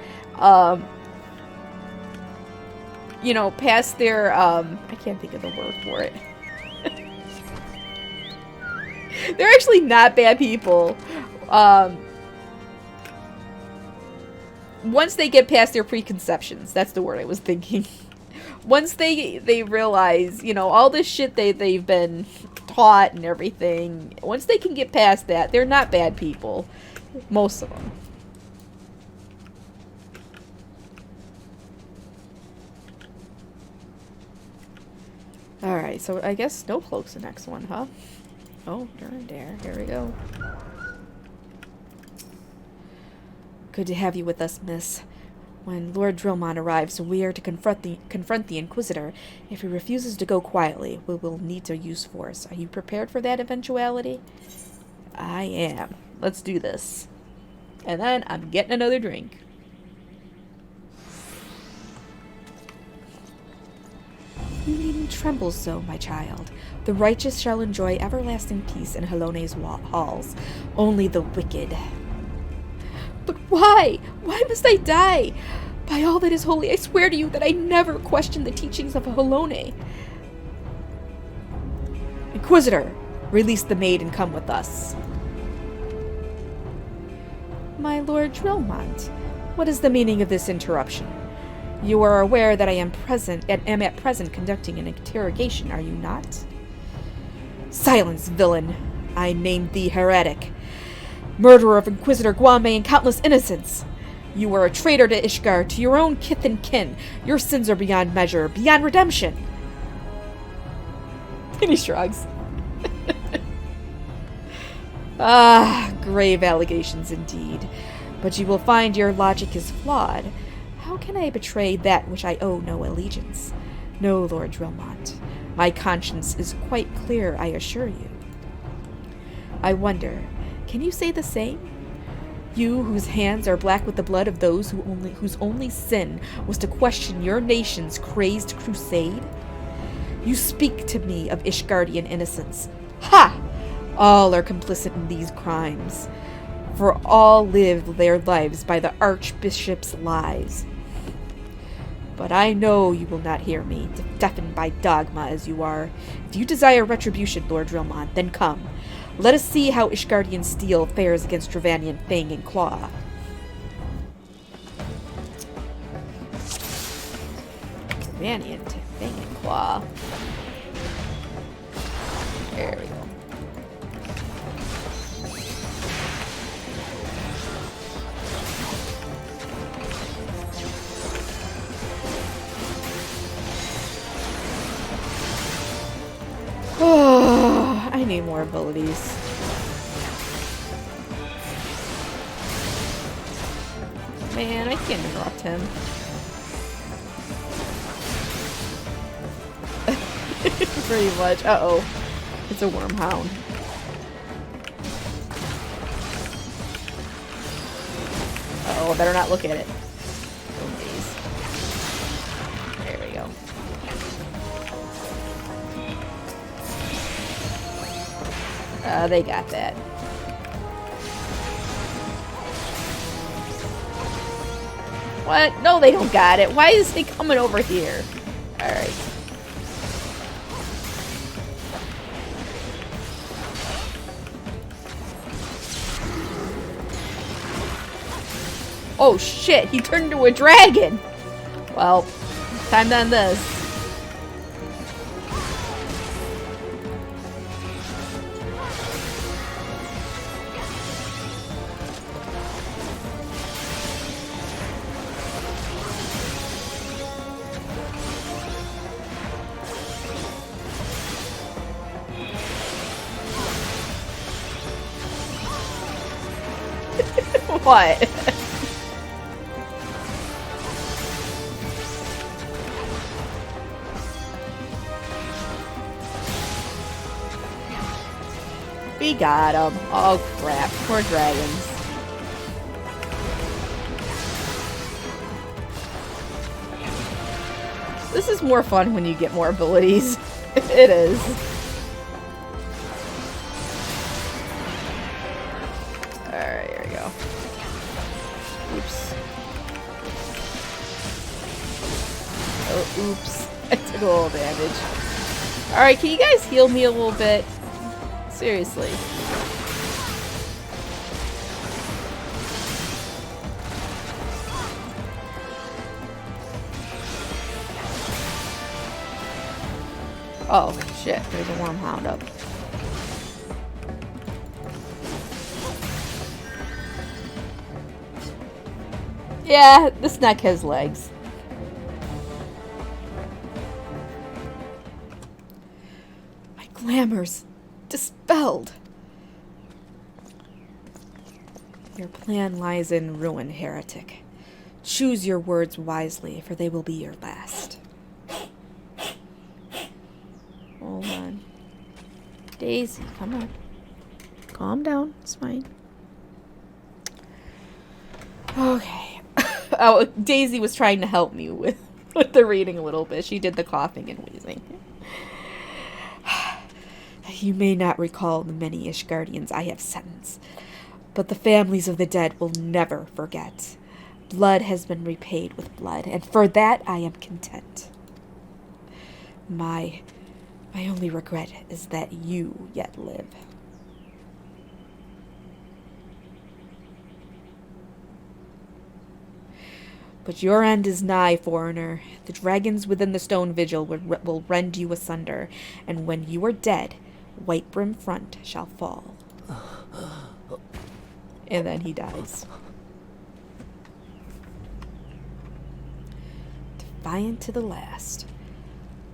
past their, I can't think of the word for it. They're actually not bad people. Once they get past their preconceptions, that's the word I was thinking. Once they realize, all this shit they've been taught and everything, once they can get past that, they're not bad people. Most of them. Alright, so I guess Snowcloak's the next one, huh? Oh, darn there. Here we go. Good to have you with us, miss. When Lord Dromont arrives, we are to confront the Inquisitor. If he refuses to go quietly, we will need to use force. Are you prepared for that eventuality? I am. Let's do this. And then I'm getting another drink. You needn't tremble so, my child. The righteous shall enjoy everlasting peace in Helone's halls. Only the wicked. But why? Why must I die? By all that is holy, I swear to you that I never questioned the teachings of Helone. Inquisitor, release the maid and come with us. My Lord Dromont, what is the meaning of this interruption? You are aware that I am at present conducting an interrogation, are you not? Silence, villain! I named thee heretic, murderer of Inquisitor Guame and countless innocents. You are a traitor to Ishgar, to your own kith and kin. Your sins are beyond measure, beyond redemption. And he shrugs. Ah, grave allegations indeed. But you will find your logic is flawed. How can I betray that which I owe no allegiance? No, Lord Drillmont. My conscience is quite clear, I assure you. I wonder, can you say the same? You, whose hands are black with the blood of those whose only sin was to question your nation's crazed crusade? You speak to me of Ishgardian innocence. Ha! All are complicit in these crimes, for all live their lives by the Archbishop's lies. But I know you will not hear me, deafened by dogma as you are. If you desire retribution, Lord Drillmont, then come. Let us see how Ishgardian steel fares against Dravanian fang and claw. Dravanian fang and claw. There we go. Oh, I need more abilities. Man, I can't interrupt him. Pretty much. Uh-oh. It's a wormhound. Uh-oh, I better not look at it. Oh, geez. There we go. They got that. What? No, they don't got it. Why is he coming over here? Alright. Oh shit, he turned into a dragon! Well, time to end this. What? We got him. Oh crap. Poor dragons. This is more fun when you get more abilities. It is. Alright, here we go. Oops. Oh, oops. I took a little damage. Alright, can you guys heal me a little bit? Seriously. Oh, shit. There's a wormhound up. Yeah, this neck has legs. My glamour's dispelled. Your plan lies in ruin, heretic. Choose your words wisely, for they will be your last. Hold on. Daisy, come on. Calm down. It's fine. Okay. Oh, Daisy was trying to help me with the reading a little bit. She did the coughing and wheezing. You may not recall the many Ishgardians I have sentenced, but the families of the dead will never forget. Blood has been repaid with blood, and for that I am content. My only regret is that you yet live. But your end is nigh, foreigner. The dragons within the stone vigil will rend you asunder, and when you are dead, White Brim Front shall fall. And then he dies. Defiant to the last.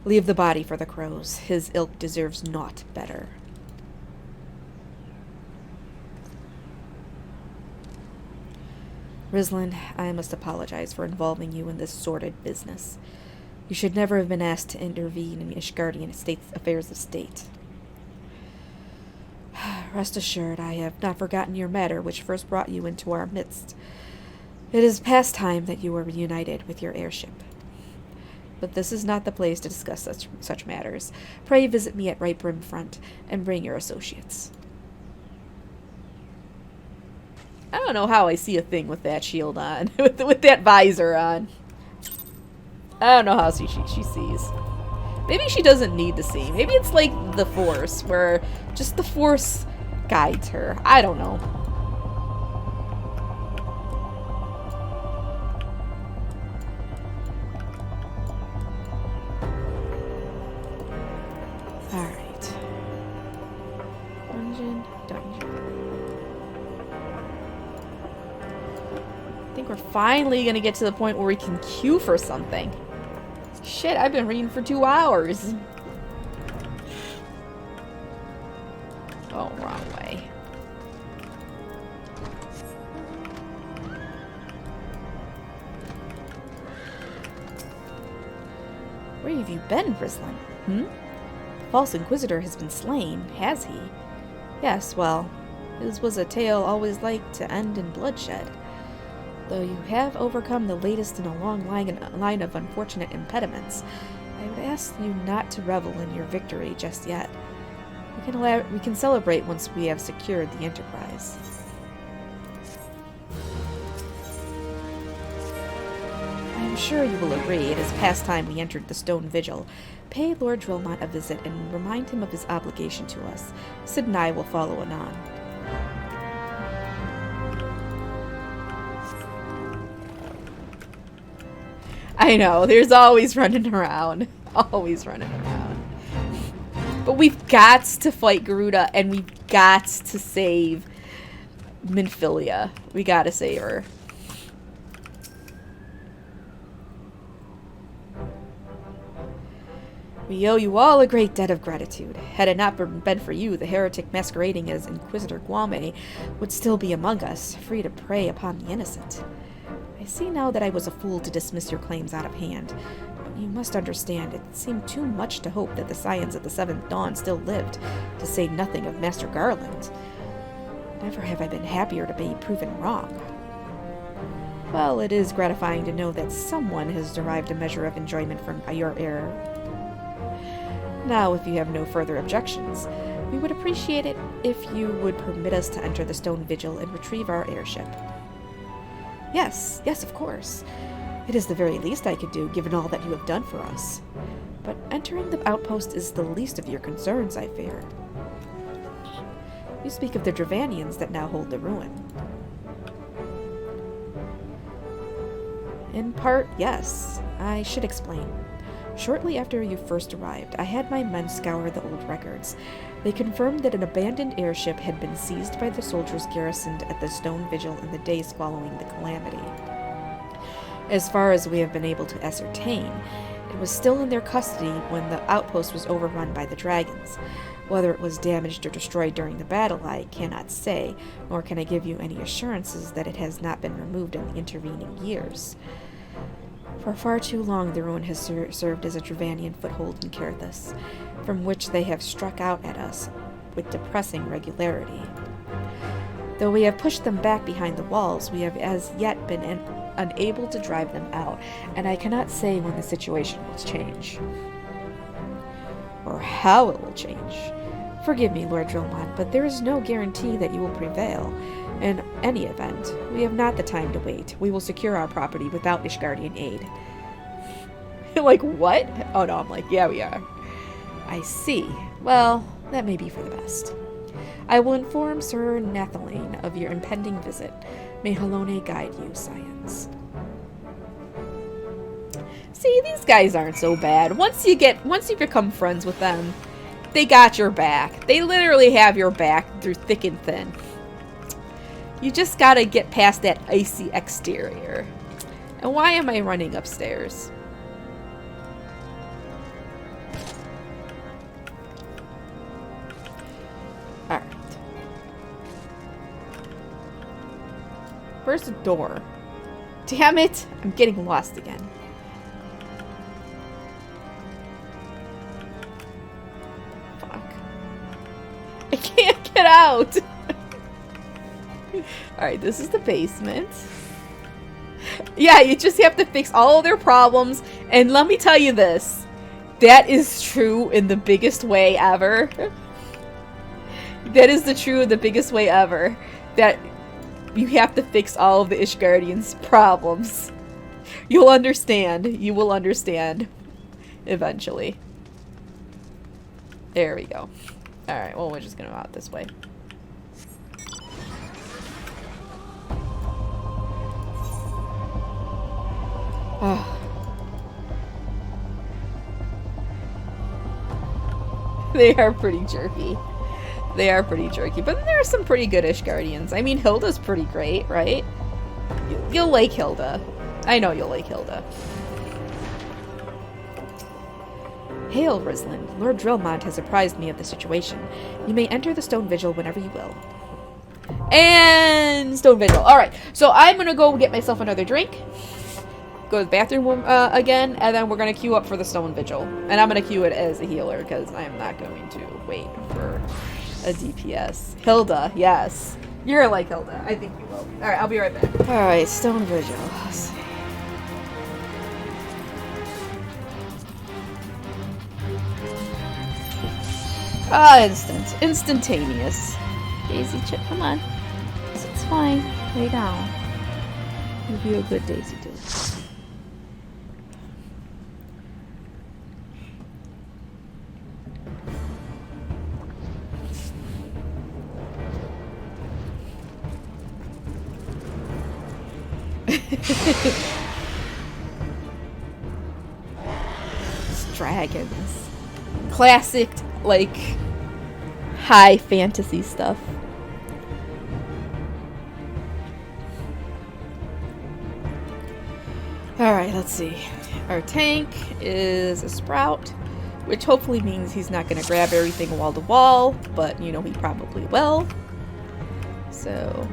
Leave the body for the crows. His ilk deserves naught better. Rizlin, I must apologize for involving you in this sordid business. You should never have been asked to intervene in Ishgardian affairs of state. Rest assured, I have not forgotten your matter which first brought you into our midst. It is past time that you were reunited with your airship. But this is not the place to discuss such matters. Pray visit me at Right Brim Front, and bring your associates. I don't know how I see a thing with that shield on, with that visor on. I don't know how she sees. Maybe she doesn't need to see. Maybe it's like the Force, where just the Force guides her. I don't know. Alright. Dungeon. I think we're finally gonna get to the point where we can queue for something. Shit, I've been reading for 2 hours. Oh, wrong way. Where have you been, Rizlin? The false Inquisitor has been slain, has he? Yes, well, his was a tale always like to end in bloodshed. Though you have overcome the latest in a long line of unfortunate impediments, I would ask you not to revel in your victory just yet. We can celebrate once we have secured the Enterprise. I am sure you will agree it is past time we entered the Stone Vigil. Pay Lord Drillmont a visit and remind him of his obligation to us. Sid and I will follow anon. I know, there's always running around. Always running around. But we've got to fight Garuda, and we've got to save Minfilia. We gotta save her. We owe you all a great debt of gratitude. Had it not been for you, the heretic masquerading as Inquisitor Guame would still be among us, free to prey upon the innocent. I see now that I was a fool to dismiss your claims out of hand. You must understand, it seemed too much to hope that the Scions of the Seventh Dawn still lived, to say nothing of Master Garland. Never have I been happier to be proven wrong. Well, it is gratifying to know that someone has derived a measure of enjoyment from your error. Now, if you have no further objections, we would appreciate it if you would permit us to enter the Stone Vigil and retrieve our airship. Yes, of course. It is the very least I could do, given all that you have done for us. But entering the outpost is the least of your concerns, I fear. You speak of the Dravanians that now hold the ruin. In part, yes. I should explain. Shortly after you first arrived, I had my men scour the old records. They confirmed that an abandoned airship had been seized by the soldiers garrisoned at the Stone Vigil in the days following the calamity. As far as we have been able to ascertain, it was still in their custody when the outpost was overrun by the dragons. Whether it was damaged or destroyed during the battle, I cannot say, nor can I give you any assurances that it has not been removed in the intervening years. For far too long, the ruin has served as a Dravanian foothold in Carthus, from which they have struck out at us with depressing regularity. Though we have pushed them back behind the walls, we have as yet been unable to drive them out, and I cannot say when the situation will change. Or how it will change. Forgive me, Lord Drillmont, but there is no guarantee that you will prevail. In any event, we have not the time to wait. We will secure our property without Ishgardian aid. Like, what? Oh no, I'm like, yeah, we are. I see. Well, that may be for the best. I will inform Sir Nathaline of your impending visit. May Halone guide you, Scions. See, these guys aren't so bad. Once you become friends with them, They got your back. They literally have your back through thick and thin. You just gotta get past that icy exterior. And why am I running upstairs? Alright. Where's the door? Damn it! I'm getting lost again. Fuck. I can't get out! Alright, this is the basement. Yeah, you just have to fix all of their problems. And let me tell you this. That is true in the biggest way ever. That is the biggest way ever. That you have to fix all of the Ishgardians' problems. You'll understand. You will understand. Eventually. There we go. Alright, well, we're just gonna go out this way. They are pretty jerky. They are pretty jerky. But there are some pretty good Ishgardians. I mean, Hilda's pretty great, right? You'll like Hilda. I know you'll like Hilda. Hail, Risland. Lord Drillmont has apprised me of the situation. You may enter the Stone Vigil whenever you will. And Stone Vigil. Alright, so I'm gonna go get myself another drink. Go to the bathroom again, and then we're gonna queue up for the Stone Vigil. And I'm gonna queue it as a healer, because I'm not going to wait for a DPS. Hilda, yes. You're like Hilda. I think you will. Alright, I'll be right back. Alright, Stone Vigil. Let's see. Ah, instantaneous. Daisy chip, come on. It's fine. Lay down. You'll be a good Daisy dude. It's dragons. Classic, like, high fantasy stuff. Alright, let's see. Our tank is a sprout, which hopefully means he's not going to grab everything wall to wall, but, you know, he probably will. So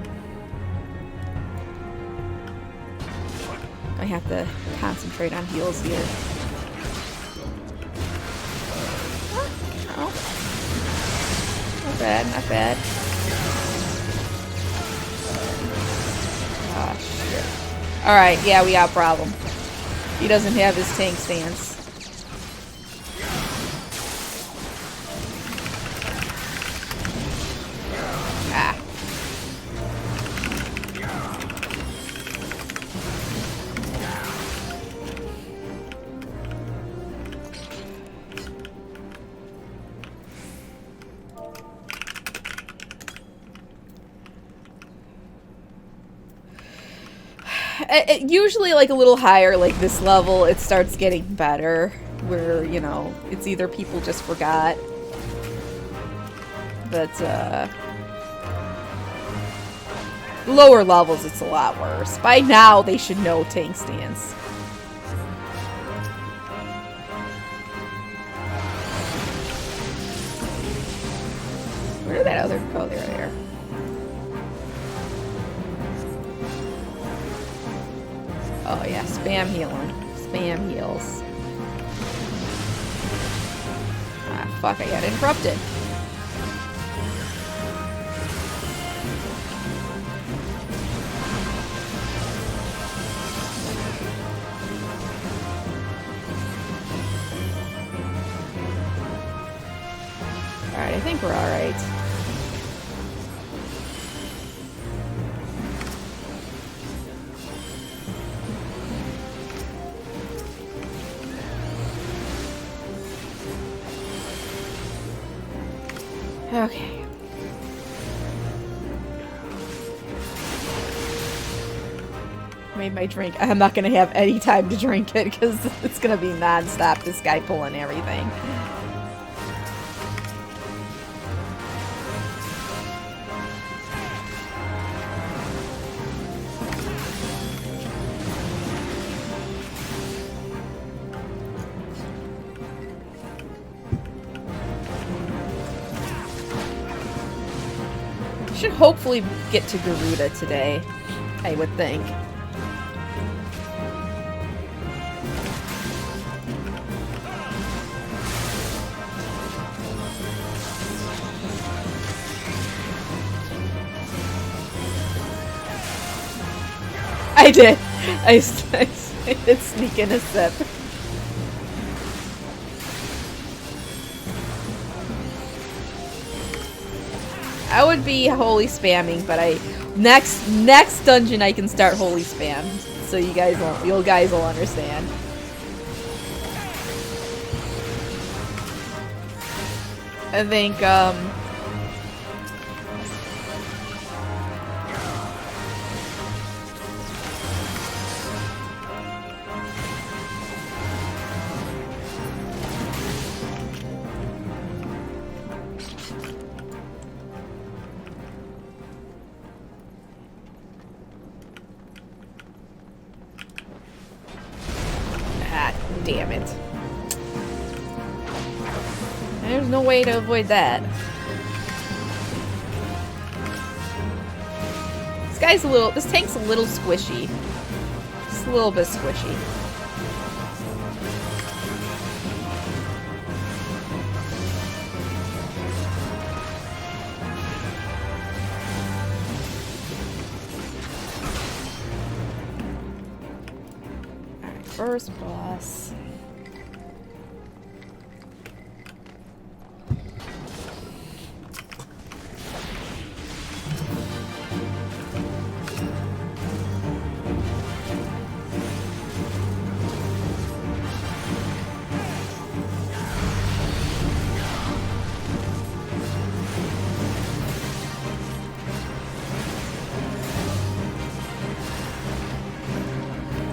I have to concentrate on heals here. Oh. Not bad, not bad. Ah, shit. Alright, yeah, we got a problem. He doesn't have his tank stance. Ah. Usually, like, a little higher, like this level, it starts getting better. Where, you know, it's either people just forgot. But, lower levels, it's a lot worse. By now, they should know tank stance. Where did that other... Oh, they're there. Oh yeah, spam healing. Spam heals. Ah, fuck, I got interrupted. Alright, I think we're alright. Okay. Made my drink. I'm not gonna have any time to drink it because it's gonna be non-stop, this guy pulling everything. should hopefully get to Garuda today, I would think. I did. I did sneak in a sip. I would be holy spamming, but next dungeon I can start holy spam, so you guys will understand. I think damn it. There's no way to avoid that. This tank's a little squishy. Just a little bit squishy. Alright, first boss.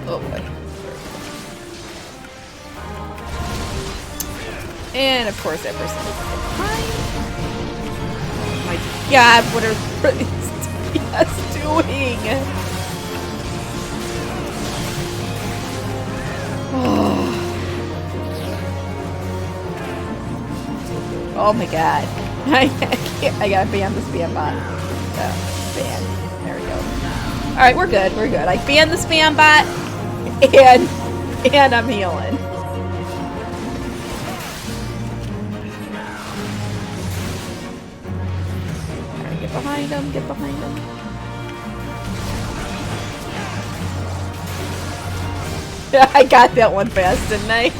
Oh boy. And of course that person is behind. Oh my god, what are these TS doing? Oh my god. I gotta ban the spam bot. Ban. There we go. Alright, we're good. We're good. I banned the spam bot. And I'm healing. Alright, get behind him, get behind him. I got that one fast, didn't I?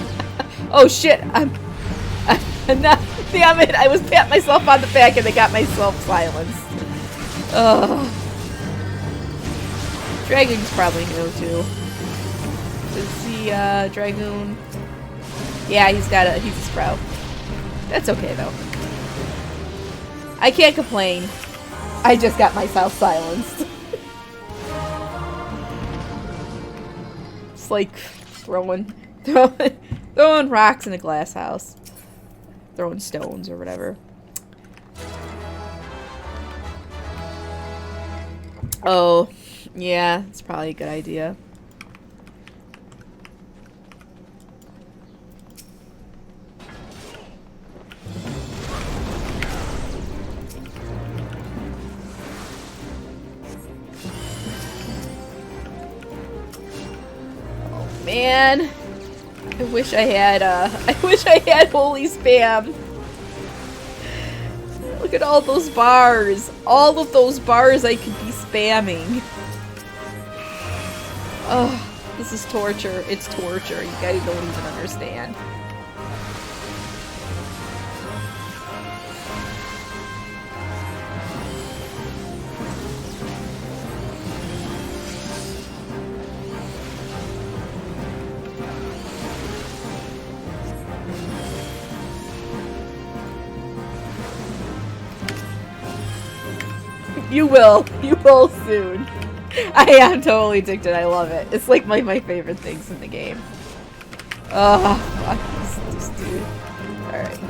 Oh shit, I'm not, damn it, I was patting myself on the back and I got myself silenced. Ugh. Dragon's probably new too. Is he, Dragoon? Yeah, he's a sprout. That's okay, though. I can't complain. I just got myself silenced. It's like throwing rocks in a glass house. Throwing stones or whatever. Oh, yeah, it's probably a good idea. Man, I wish I had holy spam. Look at all those bars. All of those bars I could be spamming. Oh, this is torture. It's torture. You guys don't even understand. You will soon. I am totally addicted. I love it. It's like my favorite things in the game. Oh, fuck this dude. Alright.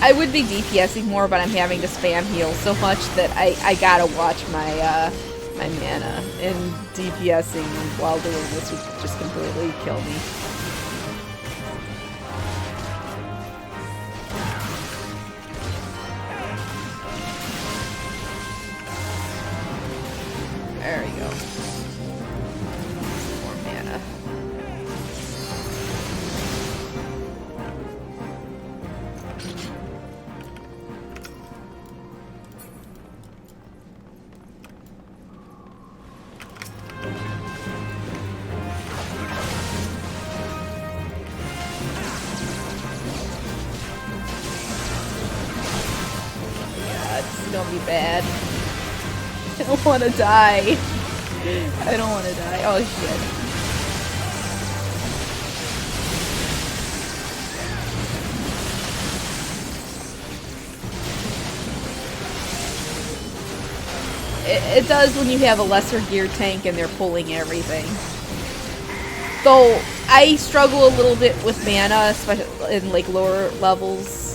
I would be DPSing more, but I'm having to spam heal so much that I gotta watch my my mana, and DPSing while doing this would just completely kill me. There we go. More mana. Gonna be bad. I don't want to die. I don't want to die. Oh shit. It does when you have a lesser gear tank and they're pulling everything. Though I struggle a little bit with mana, especially in like lower levels.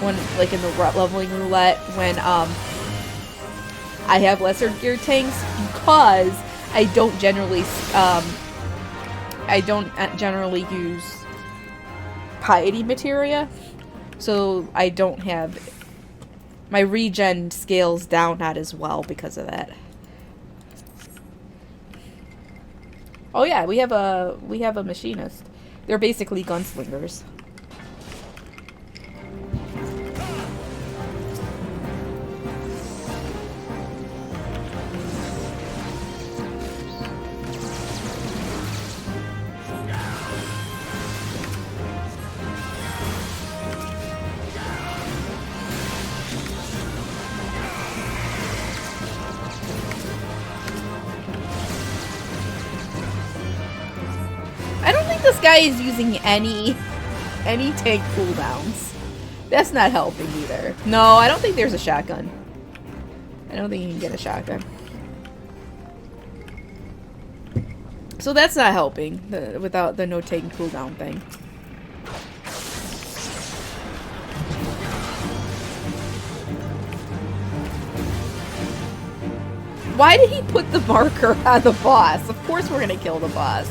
When, like in the leveling roulette, when I have lesser gear tanks, because I don't generally use piety materia, so I don't have my regen scales down not as well because of that. Oh yeah, we have a machinist. They're basically gunslingers. This guy is using any tank cooldowns. That's not helping either. No, I don't think there's a shotgun. I don't think you can get a shotgun. So that's not helping without the no tank cooldown thing. Why did he put the marker on the boss? Of course we're gonna kill the boss.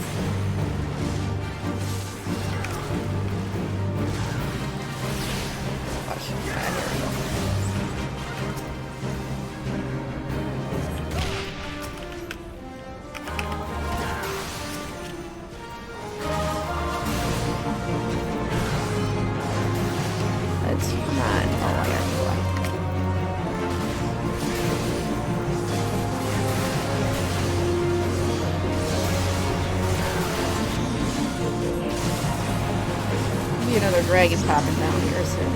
Another dragon popping down here soon.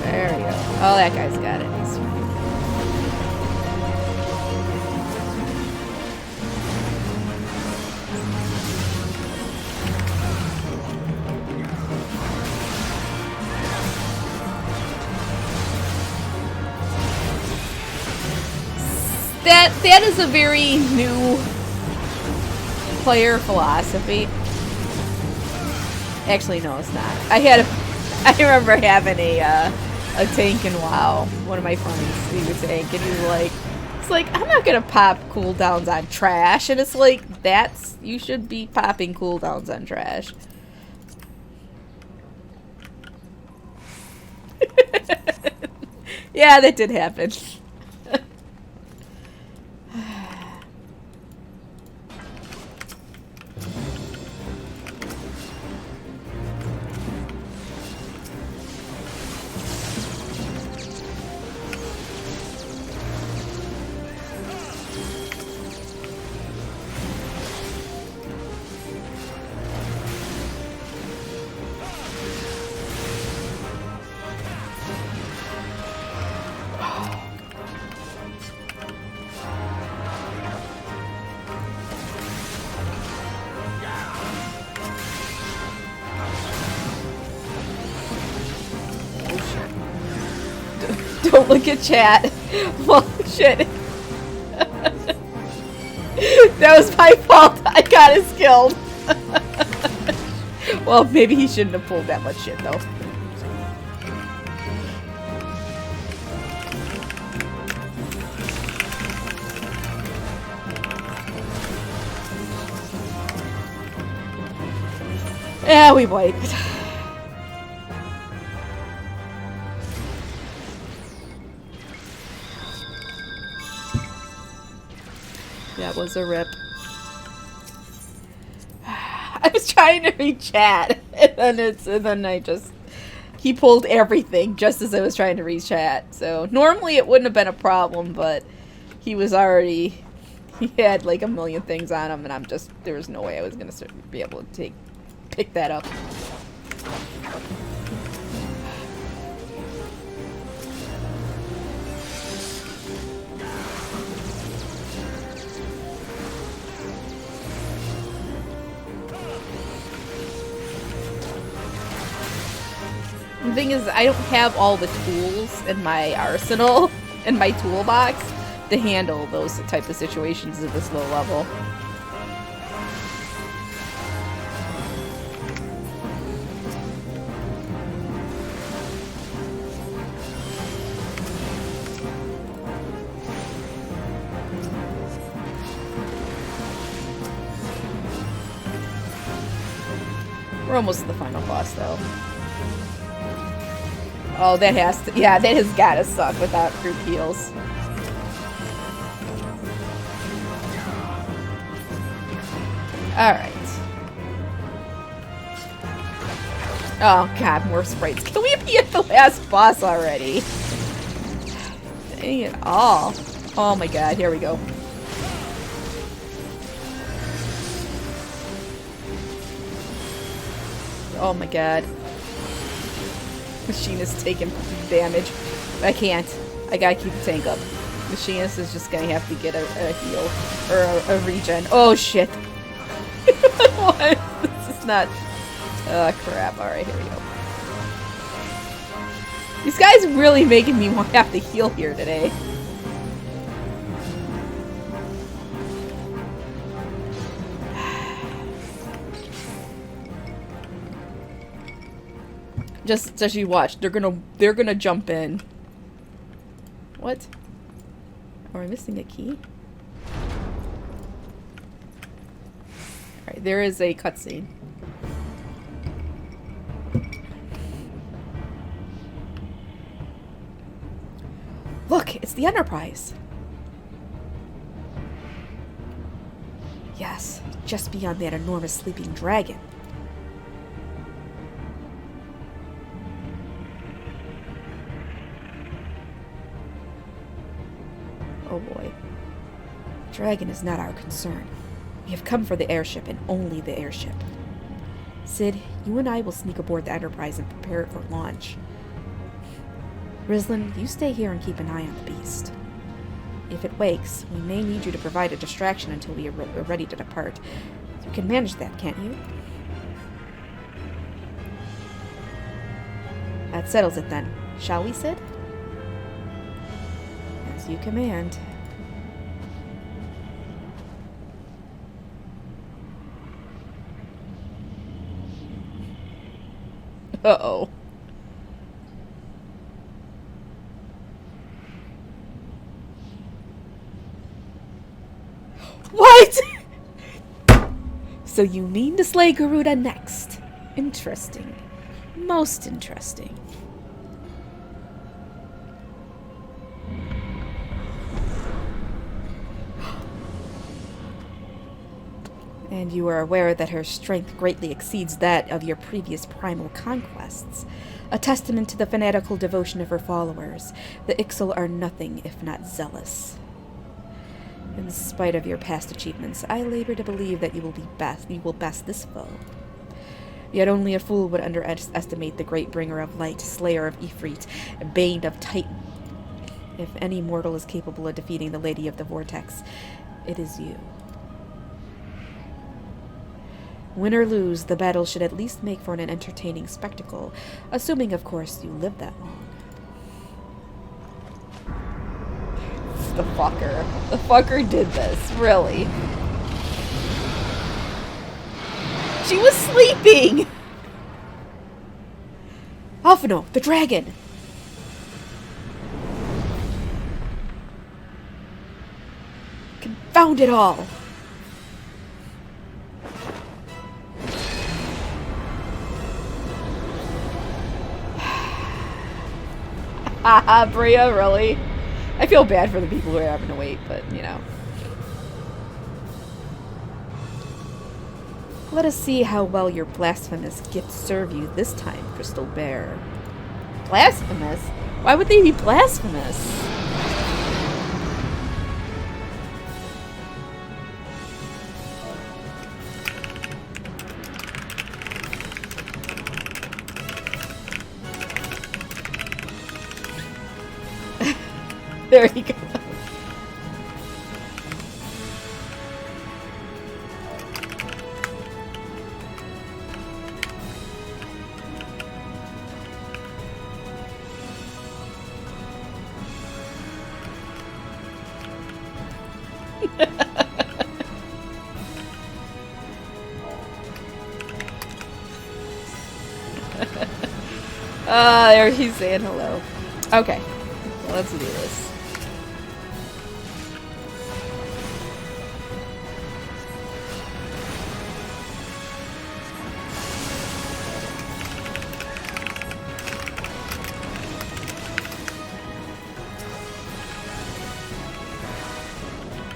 There we go. Oh, that guy's got it. That is a very new player philosophy. Actually, no, it's not. I remember having a tank in WoW. One of my friends, he was a tank, and he was like, I'm not gonna pop cooldowns on trash, and it's like, you should be popping cooldowns on trash. Yeah, that did happen. Don't look at chat. Well, shit. That was my fault. I got us killed. Well, maybe he shouldn't have pulled that much shit, though. Yeah, we wiped. That was a rip. I was trying to read chat, and then he pulled everything just as I was trying to read chat. So normally it wouldn't have been a problem, but he had like a million things on him, and there was no way I was gonna be able to pick that up. The thing is, I don't have all the tools in my arsenal, in my toolbox, to handle those type of situations at this low level. We're almost to the final boss, though. Oh, that has gotta suck without group heals. Alright. Oh god, more sprites. Can we be at the last boss already? Dang it all. Oh my god, here we go. Oh my god. Machinist taking damage. I can't. I gotta keep the tank up. Machinist is just gonna have to get a heal. Or a regen. Oh shit. What? This is not... Oh crap. Alright, here we go. These guys really making me want to have to heal here today. Just as you watch, they're gonna jump in. What? Am I missing a key? Alright, there is a cutscene. Look, it's the Enterprise. Yes, just beyond that enormous sleeping dragon. Oh boy. The dragon is not our concern. We have come for the airship and only the airship. Sid, you and I will sneak aboard the Enterprise and prepare it for launch. Rislin, you stay here and keep an eye on the beast. If it wakes, we may need you to provide a distraction until we are ready to depart. You can manage that, can't you? That settles it then. Shall we, Sid? As you command. Uh-oh. What? So you mean to slay Garuda next? Interesting. Most interesting. And you are aware that her strength greatly exceeds that of your previous primal conquests. A testament to the fanatical devotion of her followers. The Ixal are nothing if not zealous. In spite of your past achievements, I labor to believe that you will best this foe. Yet only a fool would underestimate the great bringer of light, slayer of Ifrit, bane of Titan. If any mortal is capable of defeating the Lady of the Vortex, it is you. Win or lose, the battle should at least make for an entertaining spectacle, assuming, of course, you live that long. The fucker. The fucker did this, really. She was sleeping! Alphino, the dragon! Confound it all! Haha, Bria, really? I feel bad for the people who are having to wait, but, you know. Let us see how well your blasphemous gifts serve you this time, Crystal Bear. Blasphemous? Why would they be blasphemous? There you go. There he's saying hello. Okay, let's do this.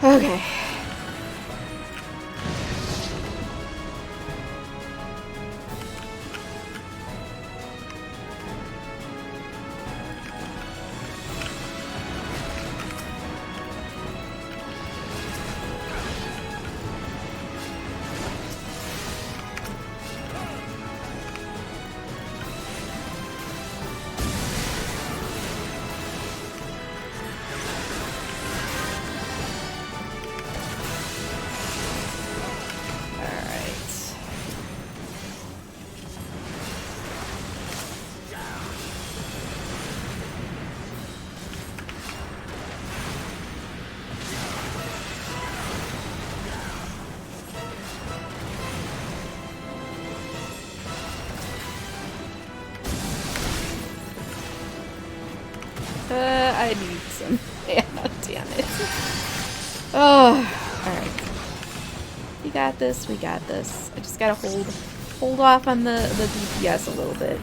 Okay. I need some mana, damn it. Oh, alright. We got this, we got this. I just gotta hold off on the DPS a little bit.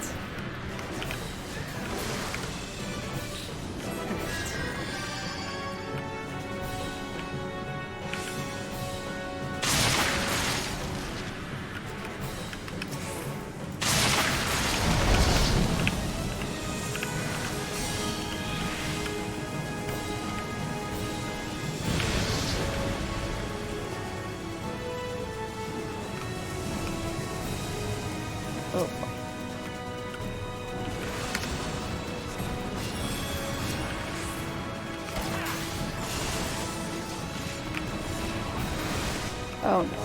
Oh. Oh no.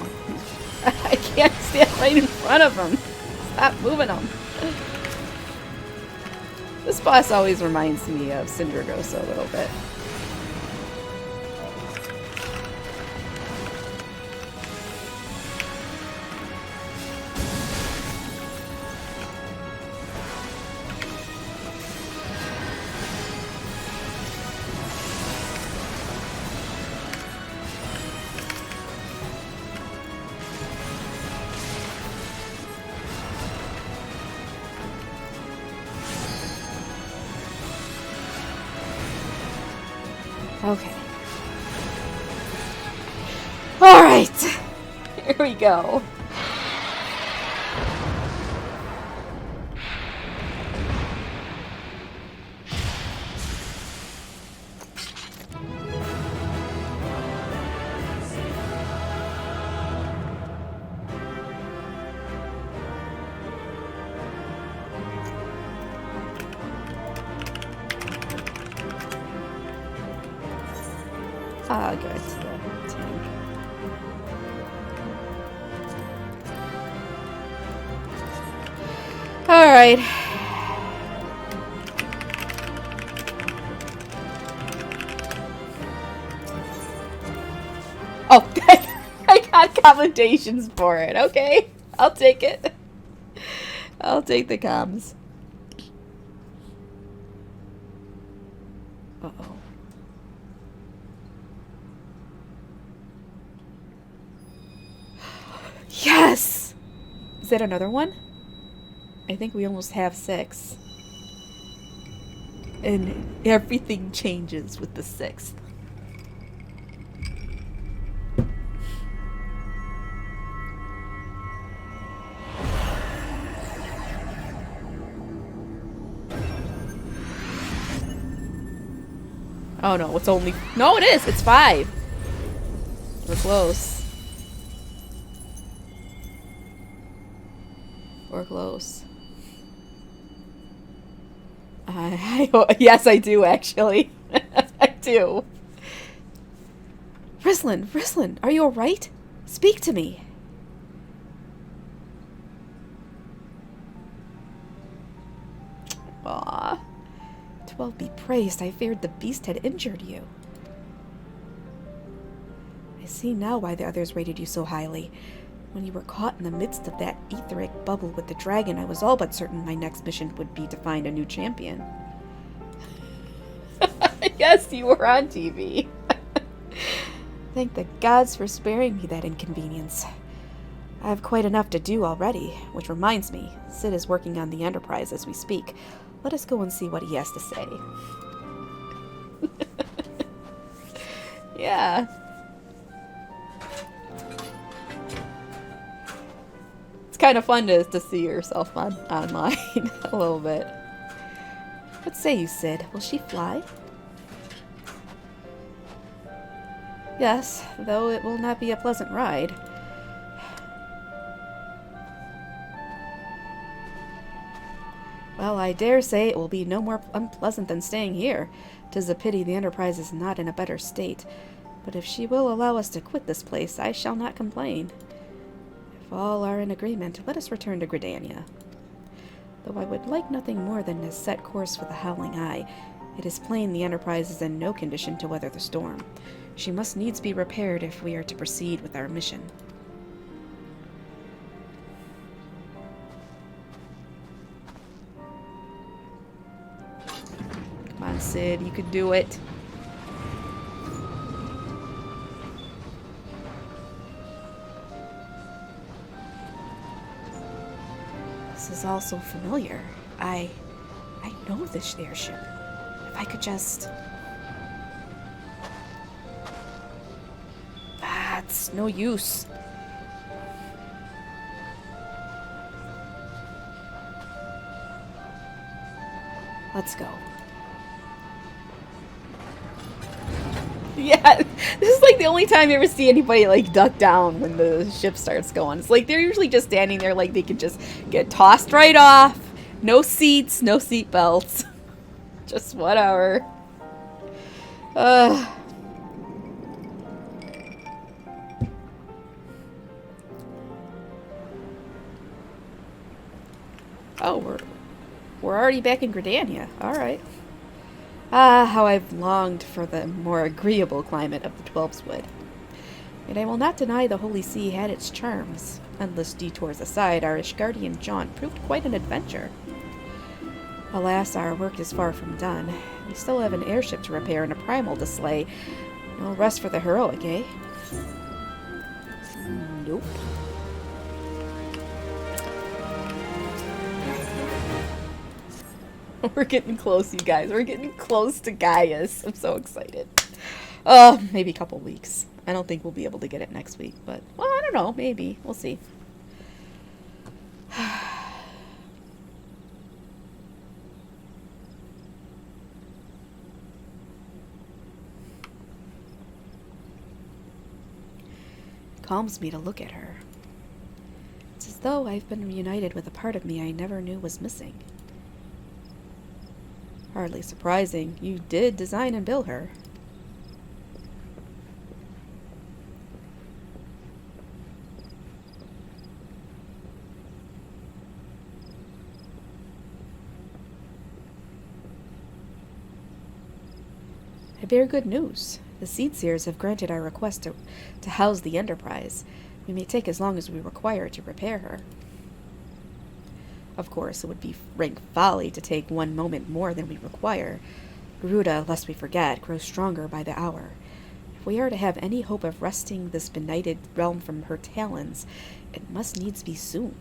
I can't stand right in front of him. Stop moving him. This boss always reminds me of Cindergosa a little bit. Okay. Alright. Here we go. I'll go to the tank. Alright. Oh, I got commendations for it. Okay, I'll take it. I'll take the comms. Uh-oh. Yes! Is that another one? I think we almost have 6. And everything changes with the 6th. Oh no, it's only... No, it is! It's 5! We're close. We're close. Yes, I do, actually. I do. Rislin, are you alright? Speak to me. Aw. 12 be praised, I feared the beast had injured you. I see now why the others rated you so highly. When you were caught in the midst of that etheric bubble with the dragon, I was all but certain my next mission would be to find a new champion. Yes, you were on TV. Thank the gods for sparing me that inconvenience. I have quite enough to do already, which reminds me, Sid is working on the Enterprise as we speak. Let us go and see what he has to say. Yeah. It's kind of fun to see yourself online a little bit. What say you, Sid? Will she fly? Yes, though it will not be a pleasant ride. Well, I dare say it will be no more unpleasant than staying here. 'Tis a pity the Enterprise is not in a better state. But if she will allow us to quit this place, I shall not complain. If all are in agreement, let us return to Gridania. Though I would like nothing more than to set course for the Howling Eye, it is plain the Enterprise is in no condition to weather the storm. She must needs be repaired if we are to proceed with our mission. Come on, Sid, you can do it. This is all so familiar. I know this airship. If I could just... It's no use. Let's go. Yeah, this is like the only time you ever see anybody like duck down when the ship starts going. It's like they're usually just standing there like they could just get tossed right off. No seats, no seat belts. Just whatever. Oh, we're already back in Gridania. Alright. Ah, how I've longed for the more agreeable climate of the Twelveswood. Yet I will not deny the Holy See had its charms. Endless detours aside, our Ishgardian jaunt proved quite an adventure. Alas, our work is far from done. We still have an airship to repair and a primal to slay. No rest for the heroic, eh? Nope. We're getting close, you guys. We're getting close to Gaius. I'm so excited. Maybe a couple weeks. I don't think we'll be able to get it next week, but, well, I don't know. Maybe. We'll see. It calms me to look at her. It's as though I've been reunited with a part of me I never knew was missing. Hardly surprising. You did design and build her. I bear good news. The Seedseers have granted our request to house the Enterprise. We may take as long as we require to repair her. Of course, it would be rank folly to take one moment more than we require, Garuda, lest we forget, grows stronger by the hour. If we are to have any hope of wresting this benighted realm from her talons, it must needs be soon.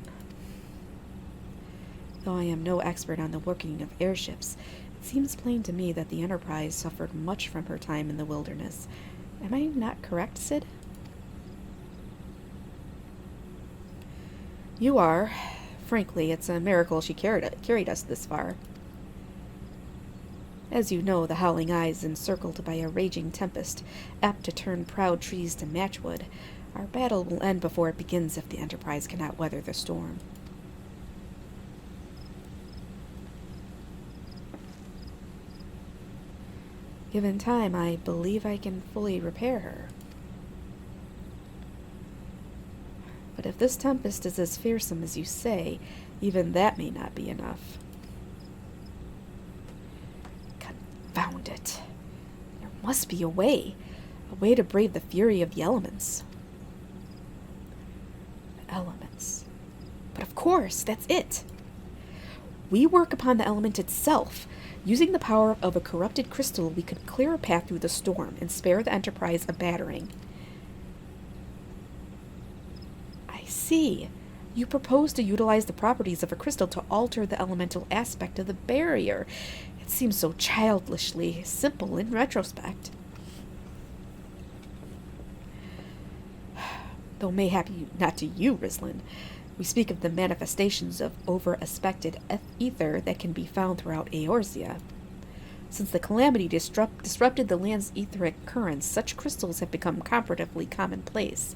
Though I am no expert on the working of airships, it seems plain to me that the Enterprise suffered much from her time in the wilderness. Am I not correct, Sid? You are. Frankly, it's a miracle she carried us this far. As you know, the Howling Eye is encircled by a raging tempest, apt to turn proud trees to matchwood. Our battle will end before it begins if the Enterprise cannot weather the storm. Given time, I believe I can fully repair her. But if this tempest is as fearsome as you say, even that may not be enough. Confound it. There must be a way to brave the fury of the elements. The elements. But of course, that's it. We work upon the element itself. Using the power of a corrupted crystal, we could clear a path through the storm and spare the Enterprise a battering. I see. You propose to utilize the properties of a crystal to alter the elemental aspect of the barrier. It seems so childishly simple in retrospect. Though mayhap not to you, Rislin. We speak of the manifestations of over-aspected ether that can be found throughout Eorzea. Since the calamity disrupted the land's etheric currents, such crystals have become comparatively commonplace,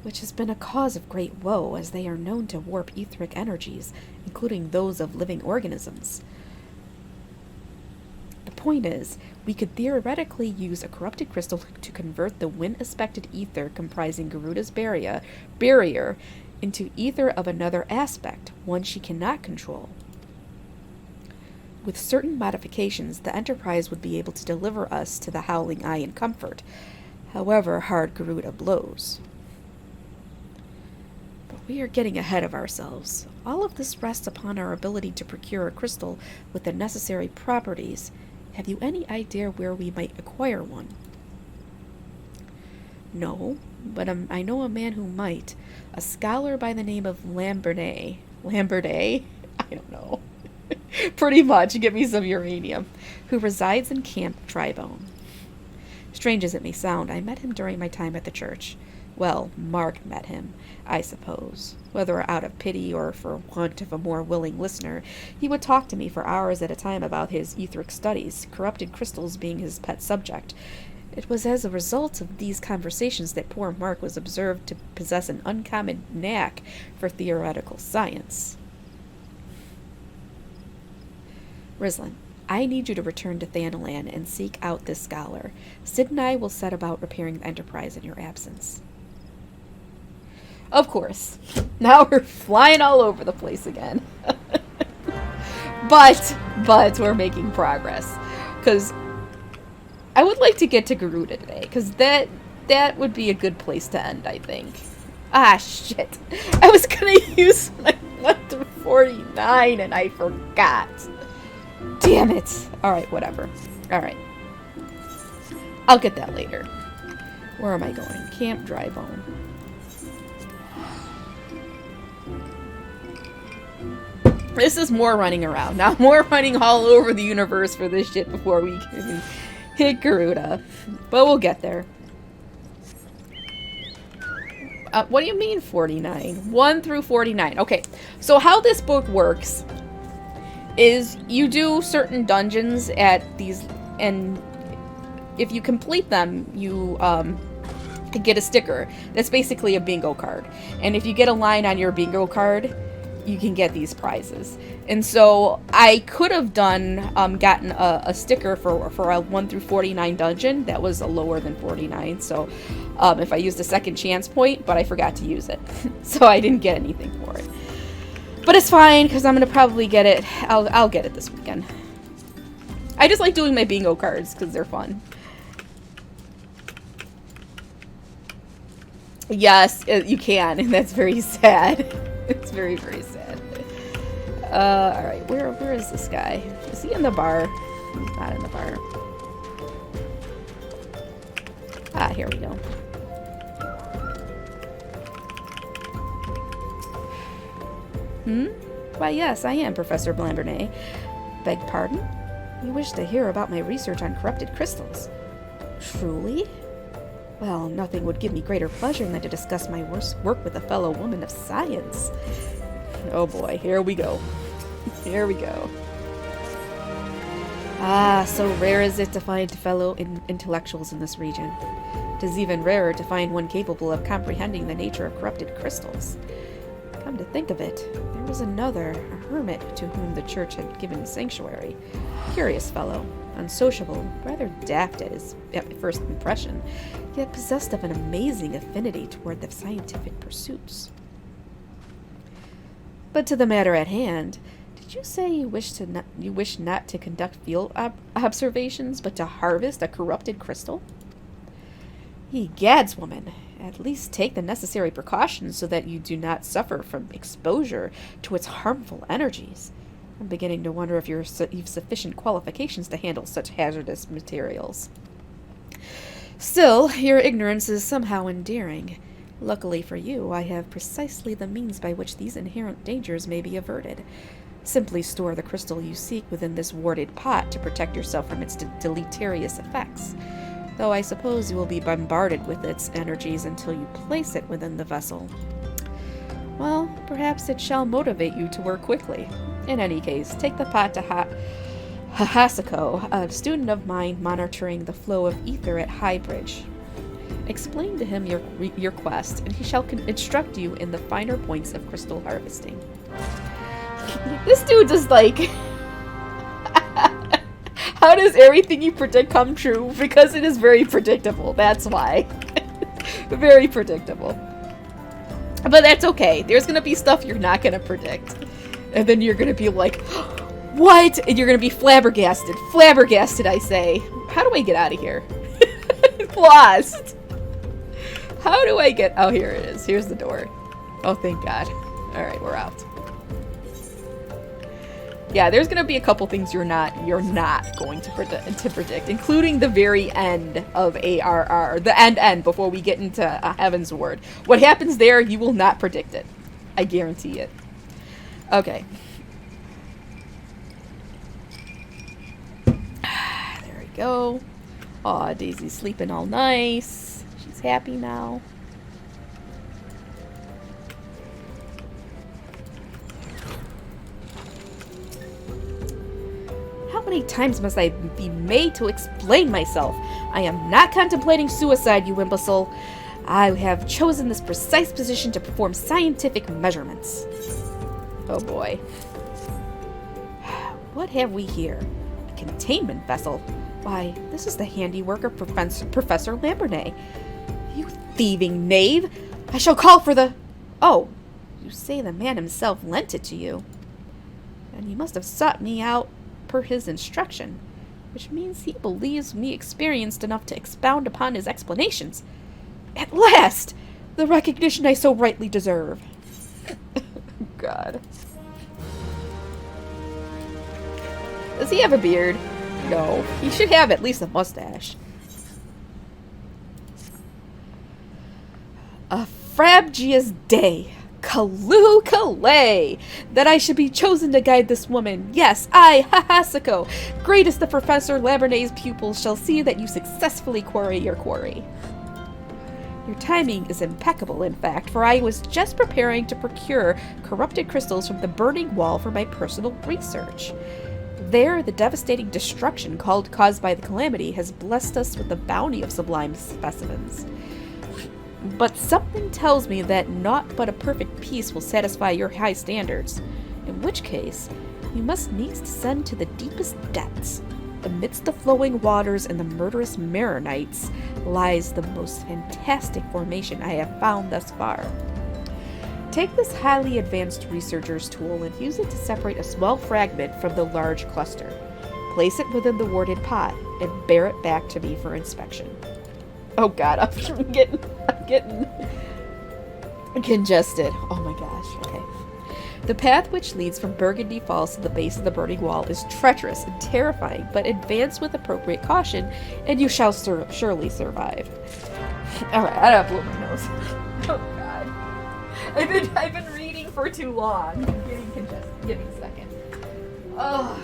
which has been a cause of great woe, as they are known to warp etheric energies, including those of living organisms. The point is, we could theoretically use a corrupted crystal to convert the wind-aspected ether comprising Garuda's barrier into ether of another aspect, one she cannot control. With certain modifications, the Enterprise would be able to deliver us to the Howling Eye in comfort, however hard Garuda blows. But we are getting ahead of ourselves. All of this rests upon our ability to procure a crystal with the necessary properties. Have you any idea where we might acquire one? No, but I know a man who might. A scholar by the name of Lamberdet? I don't know. Pretty much, give me some uranium. Who resides in Camp Tribone. Strange as it may sound, I met him during my time at the church. Well, Mark met him, I suppose. Whether out of pity or for want of a more willing listener, he would talk to me for hours at a time about his etheric studies, corrupted crystals being his pet subject. It was as a result of these conversations that poor Mark was observed to possess an uncommon knack for theoretical science. Rislin, I need you to return to Thanalan and seek out this scholar. Sid and I will set about repairing the Enterprise in your absence. Of course. Now we're flying all over the place again. But we're making progress. Because I would like to get to Garuda today, because that would be a good place to end, I think. Ah, shit. I was going to use my 1 through 49, and I forgot. Damn it. Alright, whatever. Alright. I'll get that later. Where am I going? Camp Drybone. This is more running around. Now more running all over the universe for this shit before we can hit Garuda. But we'll get there. What do you mean 49? 1 through 49. Okay, so how this book works is you do certain dungeons at these, and if you complete them, you get a sticker. That's basically a bingo card. And if you get a line on your bingo card, you can get these prizes. And so I could have gotten a sticker for a 1 through 49 dungeon that was a lower than 49. So if I used a second chance point, but I forgot to use it. So I didn't get anything for it. But it's fine, because I'm going to probably get it. I'll get it this weekend. I just like doing my bingo cards, because they're fun. Yes, you can, and that's very sad. It's very, very sad. Alright, where is this guy? Is he in the bar? He's not in the bar. Ah, here we go. Why, yes, I am Professor Blambernet. Beg pardon? You wish to hear about my research on corrupted crystals? Truly? Well, nothing would give me greater pleasure than to discuss my work with a fellow woman of science. Oh boy, here we go. Here we go. Ah, so rare is it to find fellow intellectuals in this region. It is even rarer to find one capable of comprehending the nature of corrupted crystals. Come to think of it, there was another, a hermit, to whom the church had given sanctuary. Curious fellow, unsociable, rather daft at first impression, yet possessed of an amazing affinity toward the scientific pursuits. But to the matter at hand, did you say you wish not to conduct field observations, but to harvest a corrupted crystal? Egads, woman, at least take the necessary precautions so that you do not suffer from exposure to its harmful energies. I'm beginning to wonder if you've sufficient qualifications to handle such hazardous materials. Still, your ignorance is somehow endearing. Luckily for you, I have precisely the means by which these inherent dangers may be averted. Simply store the crystal you seek within this warded pot to protect yourself from its deleterious effects. Though I suppose you will be bombarded with its energies until you place it within the vessel. Well, perhaps it shall motivate you to work quickly. In any case, take the pot to Hasako, a student of mine monitoring the flow of ether at Highbridge. Explain to him your quest, and he shall instruct you in the finer points of crystal harvesting. This dude just like... How does everything you predict come true? Because it is very predictable, that's why. Very predictable. But that's okay. There's gonna be stuff you're not gonna predict. And then you're gonna be like, what? And you're gonna be flabbergasted. Flabbergasted, I say. How do I get out of here? Lost. How do I get... Oh, here it is. Here's the door. Oh, thank God. Alright, we're out. Yeah, there's gonna be a couple things you're not going to predict, including the very end of ARR, the end before we get into Heaven's Word. What happens there, you will not predict it. I guarantee it. Okay. There we go. Aw, Daisy's sleeping all nice. She's happy now. How many times must I be made to explain myself? I am not contemplating suicide, you imbecile. I have chosen this precise position to perform scientific measurements. Oh boy. What have we here? A containment vessel. Why, this is the handiwork of Professor Lambernet. You thieving knave! I shall call for the... Oh, you say the man himself lent it to you. And he must have sought me out per his instruction, which means he believes me experienced enough to expound upon his explanations. At last! The recognition I so rightly deserve. God. Does he have a beard? No. He should have at least a mustache. A frabjous day. Kalu Kalay! That I should be chosen to guide this woman. Yes, I, Hasako, greatest of Professor Lambernet's pupils, shall see that you successfully quarry your quarry. Your timing is impeccable, in fact, for I was just preparing to procure corrupted crystals from the burning wall for my personal research. There, the devastating destruction caused by the calamity has blessed us with the bounty of sublime specimens. But something tells me that naught but a perfect peace will satisfy your high standards, in which case, you must needs descend to the deepest depths. Amidst the flowing waters and the murderous Maronites lies the most fantastic formation I have found thus far. Take this highly advanced researcher's tool and use it to separate a small fragment from the large cluster. Place it within the warded pot and bear it back to me for inspection. Oh God, I'm getting congested. Oh my gosh, okay. The path which leads from Burgundy Falls to the base of the burning wall is treacherous and terrifying, but advance with appropriate caution, and you shall surely survive. Alright, I don't have to blow my nose. Oh god. I've been reading for too long. I'm getting congested. Give me a second. Ugh.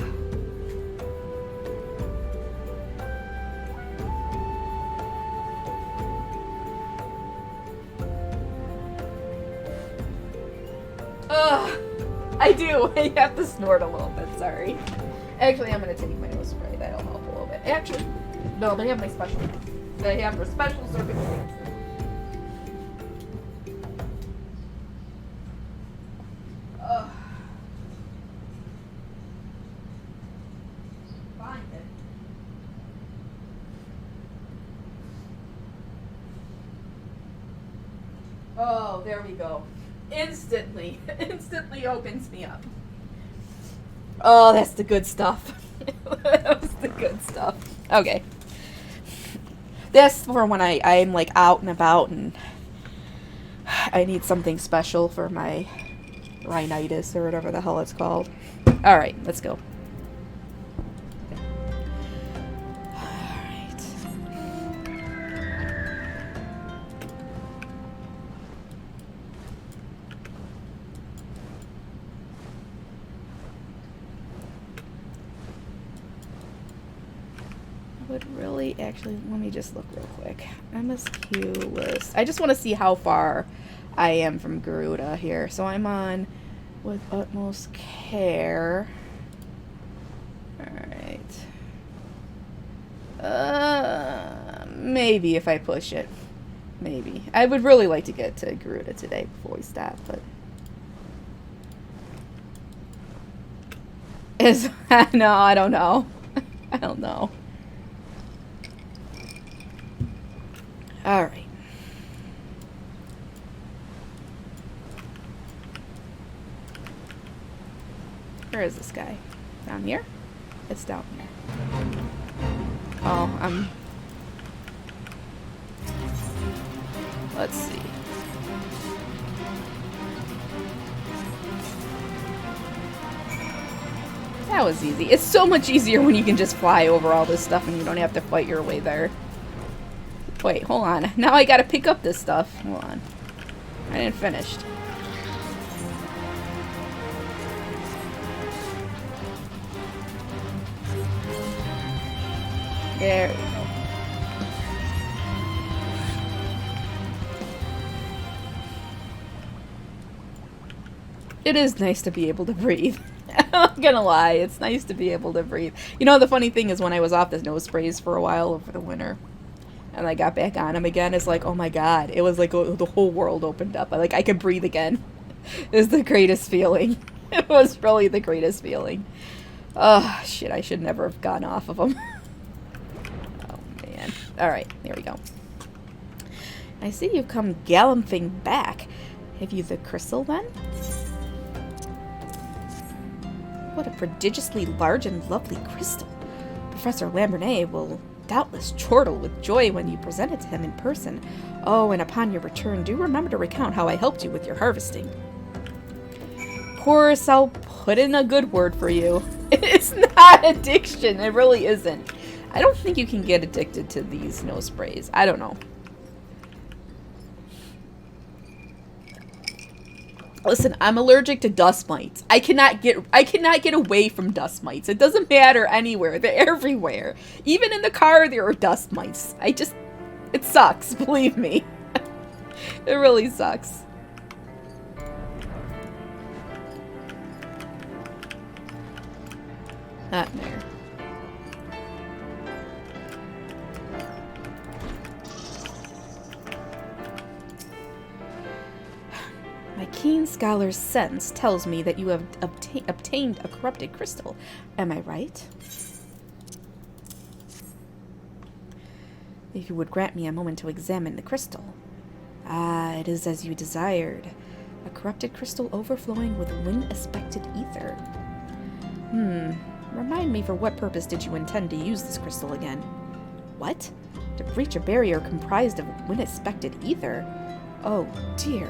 Ugh. I do. I have to snort a little bit, sorry. Actually, I'm going to take my nose spray. That'll help a little bit. Actually, no, they have my special. They have their special circumstances. Ugh. Find it. Oh, there we go. Instantly opens me up. Oh, that's the good stuff. That was the good stuff. Okay. That's for when I'm like out and about and I need something special for my rhinitis or whatever the hell it's called. Alright, let's go. Actually, let me just look real quick. MSQ list. I just want to see how far I am from Garuda here. So I'm on with utmost care. Alright. Maybe if I push it. Maybe. I would really like to get to Garuda today before we stop, but... No, I don't know. I don't know. Alright. Where is this guy? Down here? It's down here. Oh, let's see. That was easy. It's so much easier when you can just fly over all this stuff and you don't have to fight your way there. Wait, hold on. Now I gotta pick up this stuff. Hold on. I didn't finish. There we go. It is nice to be able to breathe. I'm not gonna lie, it's nice to be able to breathe. You know, the funny thing is when I was off the nose sprays for a while over the winter, and I got back on them again, it's like, oh my god, it was like the whole world opened up. I could breathe again. It was the greatest feeling. It was really the greatest feeling. Oh, shit, I should never have gone off of them. Oh, man. Alright, here we go. I see you've come galloping back. Have you the crystal, then? What a prodigiously large and lovely crystal. Professor Lambernet will doubtless chortle with joy when you present it to him in person. Oh, and upon your return, do remember to recount how I helped you with your harvesting. Of course, I'll put in a good word for you. It's not addiction. It really isn't. I don't think you can get addicted to these nose sprays. I don't know. Listen, I'm allergic to dust mites. I cannot get away from dust mites. It doesn't matter anywhere. They're everywhere. Even in the car, there are dust mites. It sucks, believe me. It really sucks. Not there. My keen scholar's sense tells me that you have obtained a corrupted crystal. Am I right? If you would grant me a moment to examine the crystal. Ah, it is as you desired. A corrupted crystal overflowing with wind-aspected ether. Remind me, for what purpose did you intend to use this crystal again? What? To breach a barrier comprised of wind-aspected ether? Oh, dear.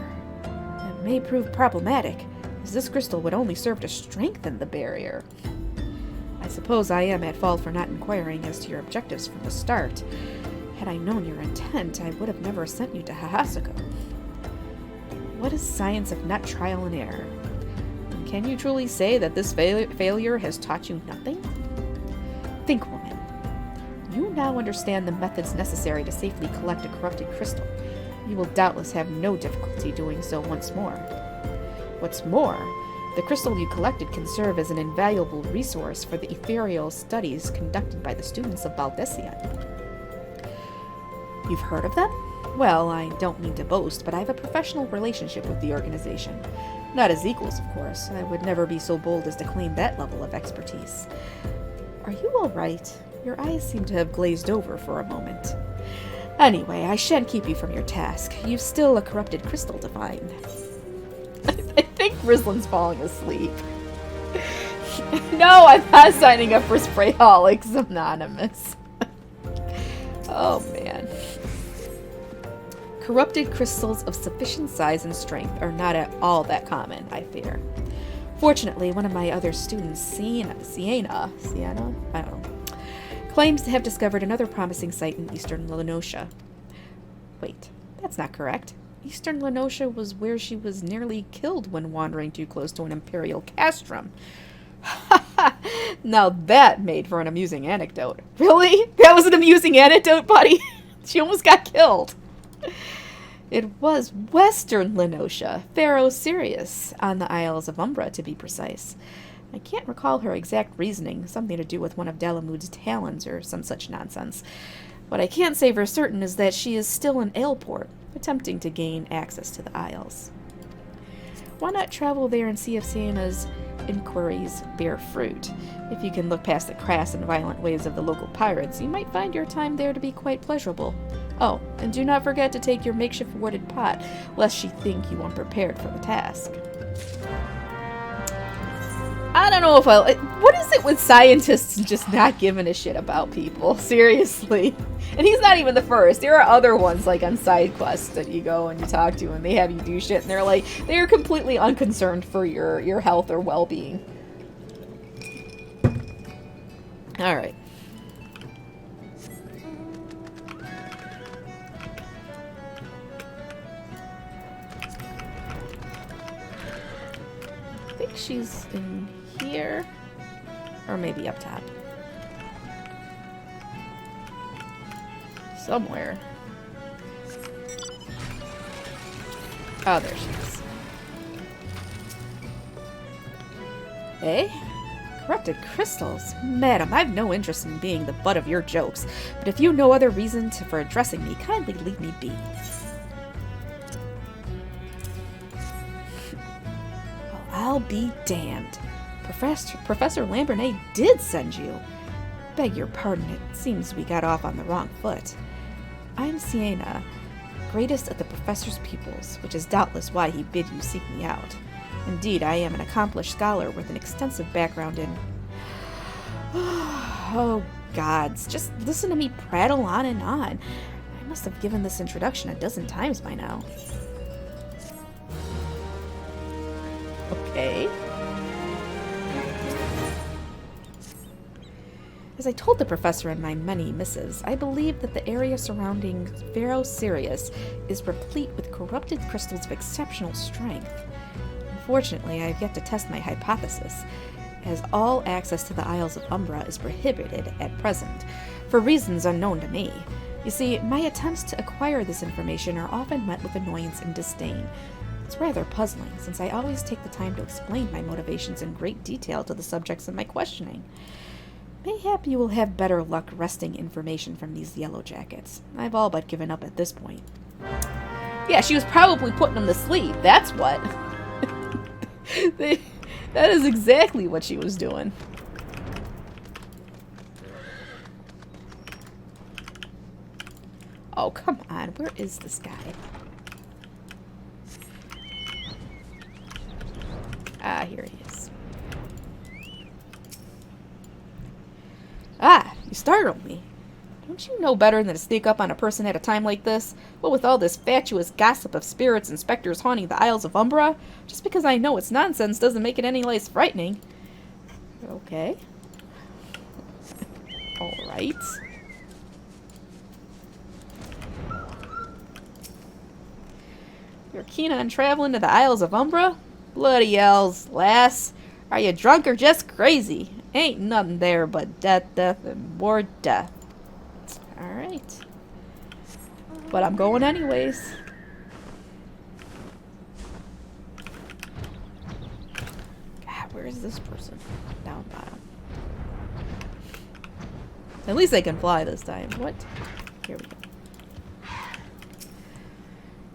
May prove problematic. as this crystal would only serve to strengthen the barrier. I suppose I am at fault for not inquiring as to your objectives from the start. Had I known your intent, I would have never sent you to Hahasuko. What is science if not trial and error? And can you truly say that this failure has taught you nothing? Think, woman. You now understand the methods necessary to safely collect a corrupted crystal. You will doubtless have no difficulty doing so once more. What's more, the crystal you collected can serve as an invaluable resource for the ethereal studies conducted by the students of Baldesion. You've heard of them? Well, I don't mean to boast, but I have a professional relationship with the organization. Not as equals, of course. I would never be so bold as to claim that level of expertise. Are you all right? Your eyes seem to have glazed over for a moment. Anyway, I shan't keep you from your task. You've still a corrupted crystal to find. I think Rislin's falling asleep. No, I'm not signing up for Sprayholics Anonymous. Oh, man. Corrupted crystals of sufficient size and strength are not at all that common, I fear. Fortunately, one of my other students, Sienna? I don't know, claims to have discovered another promising site in eastern Lenosha. Wait, that's not correct. Eastern Lenosha was where she was nearly killed when wandering too close to an imperial castrum. Now that made for an amusing anecdote. Really? That was an amusing anecdote, buddy? She almost got killed. It was Western Lenosha, Pharaoh Sirius, on the Isles of Umbra, to be precise. I can't recall her exact reasoning, something to do with one of Dalamud's talons or some such nonsense. What I can say for certain is that she is still in Aleport, attempting to gain access to the Isles. Why not travel there and see if Sienna's inquiries bear fruit? If you can look past the crass and violent ways of the local pirates, you might find your time there to be quite pleasurable. Oh, and do not forget to take your makeshift warded pot, lest she think you unprepared for the task. I don't know if what is it with scientists just not giving a shit about people? Seriously. And he's not even the first. There are other ones, like on side quests, that you go and you talk to and they have you do shit and they're completely unconcerned for your health or well-being. Alright. I think she's in here. Or maybe up top. Somewhere. Oh, there she is. Eh? Corrupted crystals? Madam, I've no interest in being the butt of your jokes, but if you know other reason for addressing me, kindly leave me be. Well, I'll be damned. Professor Lambernet did send you. Beg your pardon, it seems we got off on the wrong foot. I'm Sienna, greatest of the professor's pupils, which is doubtless why he bid you seek me out. Indeed, I am an accomplished scholar with an extensive background in... Oh, gods, just listen to me prattle on and on. I must have given this introduction a dozen times by now. Okay. As I told the professor in my many missives, I believe that the area surrounding Pharaoh Sirius is replete with corrupted crystals of exceptional strength. Unfortunately, I have yet to test my hypothesis, as all access to the Isles of Umbra is prohibited at present, for reasons unknown to me. You see, my attempts to acquire this information are often met with annoyance and disdain. It's rather puzzling, since I always take the time to explain my motivations in great detail to the subjects of my questioning. Mayhap you will have better luck wresting information from these yellow jackets. I've all but given up at this point. Yeah, she was probably putting them to sleep, that's what. That is exactly what she was doing. Oh, come on. Where is this guy? Ah, here he is. Ah, you startled me. Don't Don't you know better than to sneak up on a person at a time like this? What with all this fatuous gossip of spirits and specters haunting the Isles of Umbra? Just because I know it's nonsense doesn't make it any less frightening. Okay. Alright. You're keen on traveling to the Isles of Umbra? Bloody hells, lass. Are you drunk or just crazy? Ain't nothing there but death, death, and more death. Alright. But I'm going anyways. God, where is this person? Down bottom. At least they can fly this time. What? Here we go.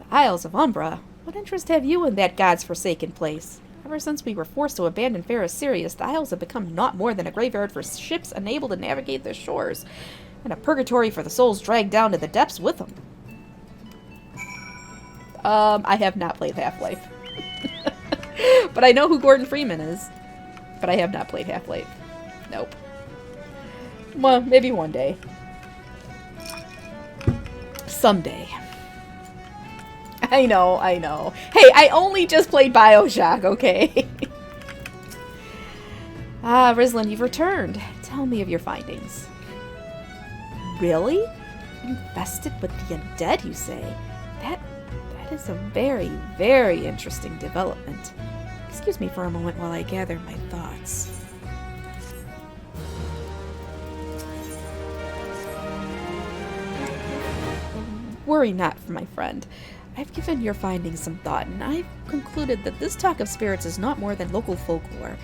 The Isles of Umbra? What interest have you in that god's forsaken place? Ever since we were forced to abandon Fair Sirius, the Isles have become naught more than a graveyard for ships unable to navigate their shores, and a purgatory for the souls dragged down to the depths with them. I have not played Half-Life. But I know who Gordon Freeman is. But I have not played Half-Life. Nope. Well, maybe one day. Someday. I know. Hey, I only just played BioShock, okay? Ah, Rizlin, you've returned. Tell me of your findings. Really? Infested with the undead, you say? That is a very, very interesting development. Excuse me for a moment while I gather my thoughts. Worry not, my friend. I've given your findings some thought, and I've concluded that this talk of spirits is not more than local folklore.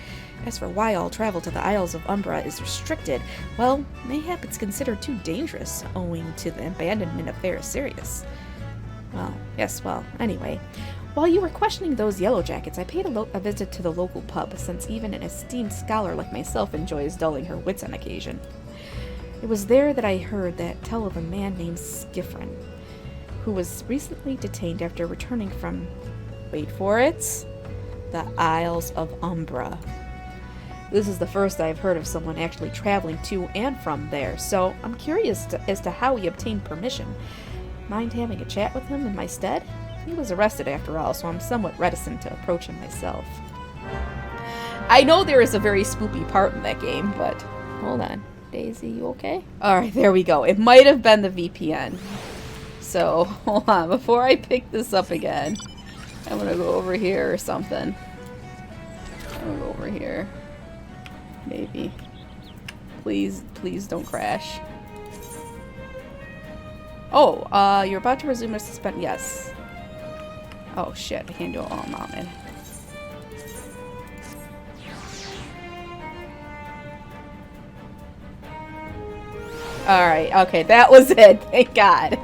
As for why all travel to the Isles of Umbra is restricted, well, mayhap it's considered too dangerous, owing to the abandonment of Fair Sirius. Anyway. While you were questioning those yellow jackets, I paid a visit to the local pub, since even an esteemed scholar like myself enjoys dulling her wits on occasion. It was there that I heard that tell of a man named Skiffrin, who was recently detained after returning from, wait for it, the Isles of Umbra. This is the first I've heard of someone actually traveling to and from there, so I'm curious as to how he obtained permission. Mind having a chat with him in my stead? He was arrested after all, so I'm somewhat reticent to approach him myself. I know there is a very spoopy part in that game, but hold on. Daisy, you okay? Alright, there we go. It might have been the VPN. So, hold on. Before I pick this up again, I'm gonna go over here or something. I'm gonna go over here. Maybe. Please don't crash. Oh, you're about to resume a suspend. Yes. Oh shit, I can't do it while I'm mounted. Alright, okay, that was it. Thank God.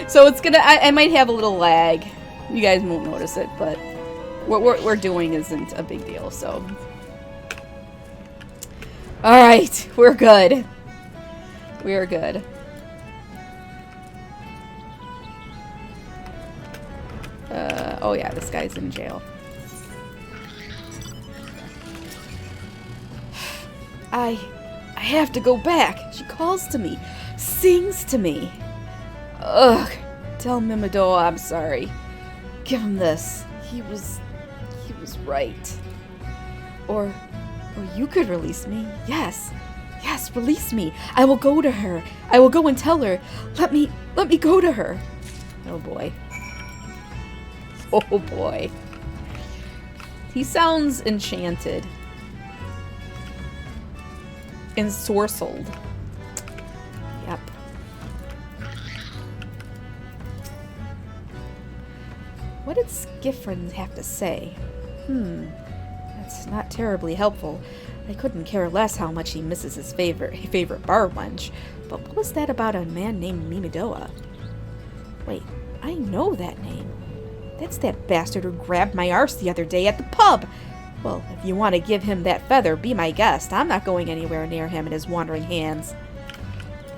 So it's gonna, I might have a little lag. You guys won't notice it, but what we're doing isn't a big deal, so. Alright, we're good. We're good. Oh yeah, this guy's in jail. I have to go back. She calls to me, sings to me. Ugh. Tell Mimidoa I'm sorry. Give him this. He was right. Or you could release me. Yes, release me. I will go to her. I will go and tell her. Let me go to her. Oh boy. Oh boy. He sounds enchanted. Ensorcelled. Yep. What did Skiffrin have to say? That's not terribly helpful. I couldn't care less how much he misses his favorite bar wench. But what was that about a man named Mimidoa? Wait, I know that name. That's that bastard who grabbed my arse the other day at the pub. Well, if you want to give him that feather, be my guest. I'm not going anywhere near him and his wandering hands.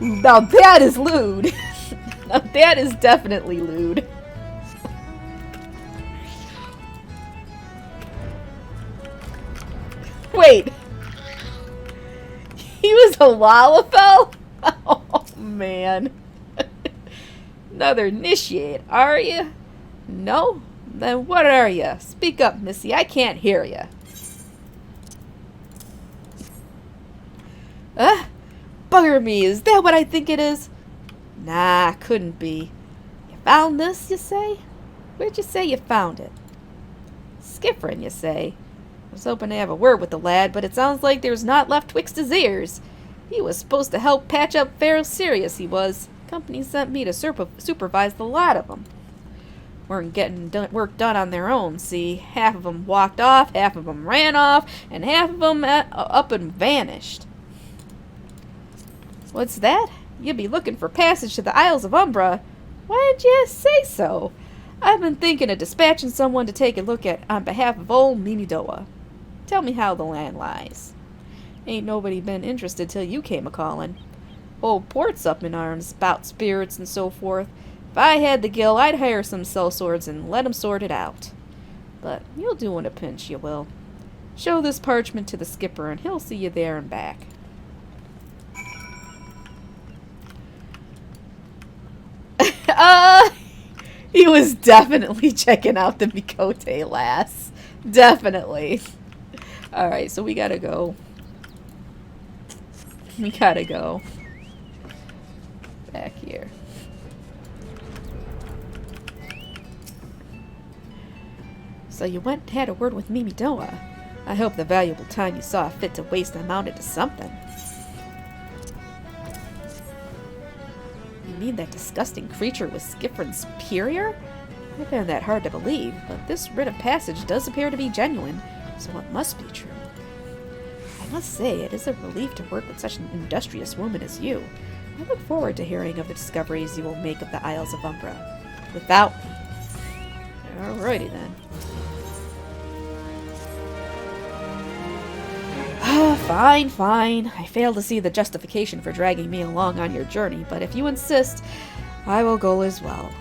Now that is lewd. Now that is definitely lewd. Wait. He was a Lalafell? Oh, man. Another initiate, are you? No? Then what are you? Speak up, Missy. I can't hear you. Bugger me. Is that what I think it is? Nah, couldn't be. You found this, you say? Where'd you say you found it? Skiffrin, you say? I was hoping to have a word with the lad, but it sounds like there's naught left twixt his ears. He was supposed to help patch up Pharaoh Sirius, he was. Company sent me to supervise the lot of them. Weren't getting work done on their own, see? Half of them walked off, half of them ran off, and half of them up and vanished. What's that? You'll be looking for passage to the Isles of Umbra. Why'd you say so? I've been thinking of dispatching someone to take a look at on behalf of old Mimidoa. Tell me how the land lies. Ain't nobody been interested till you came a-calling. Old Port's up in arms about spirits and so forth. If I had the gil, I'd hire some sellswords and let 'em sort it out. But you'll do in a pinch, you will. Show this parchment to the skipper and he'll see you there and back. He was definitely checking out the Mikote lass. Definitely. Alright, so we gotta go. We gotta go. Back here. So you went and had a word with Mimidoa. I hope the valuable time you saw fit to waste amounted to something. You mean that disgusting creature was Skiffrin's superior? I found that hard to believe, but this writ of passage does appear to be genuine, so it must be true. I must say, it is a relief to work with such an industrious woman as you. I look forward to hearing of the discoveries you will make of the Isles of Umbra. Without me. Alrighty then. Fine, fine. I fail to see the justification for dragging me along on your journey, but if you insist, I will go as well.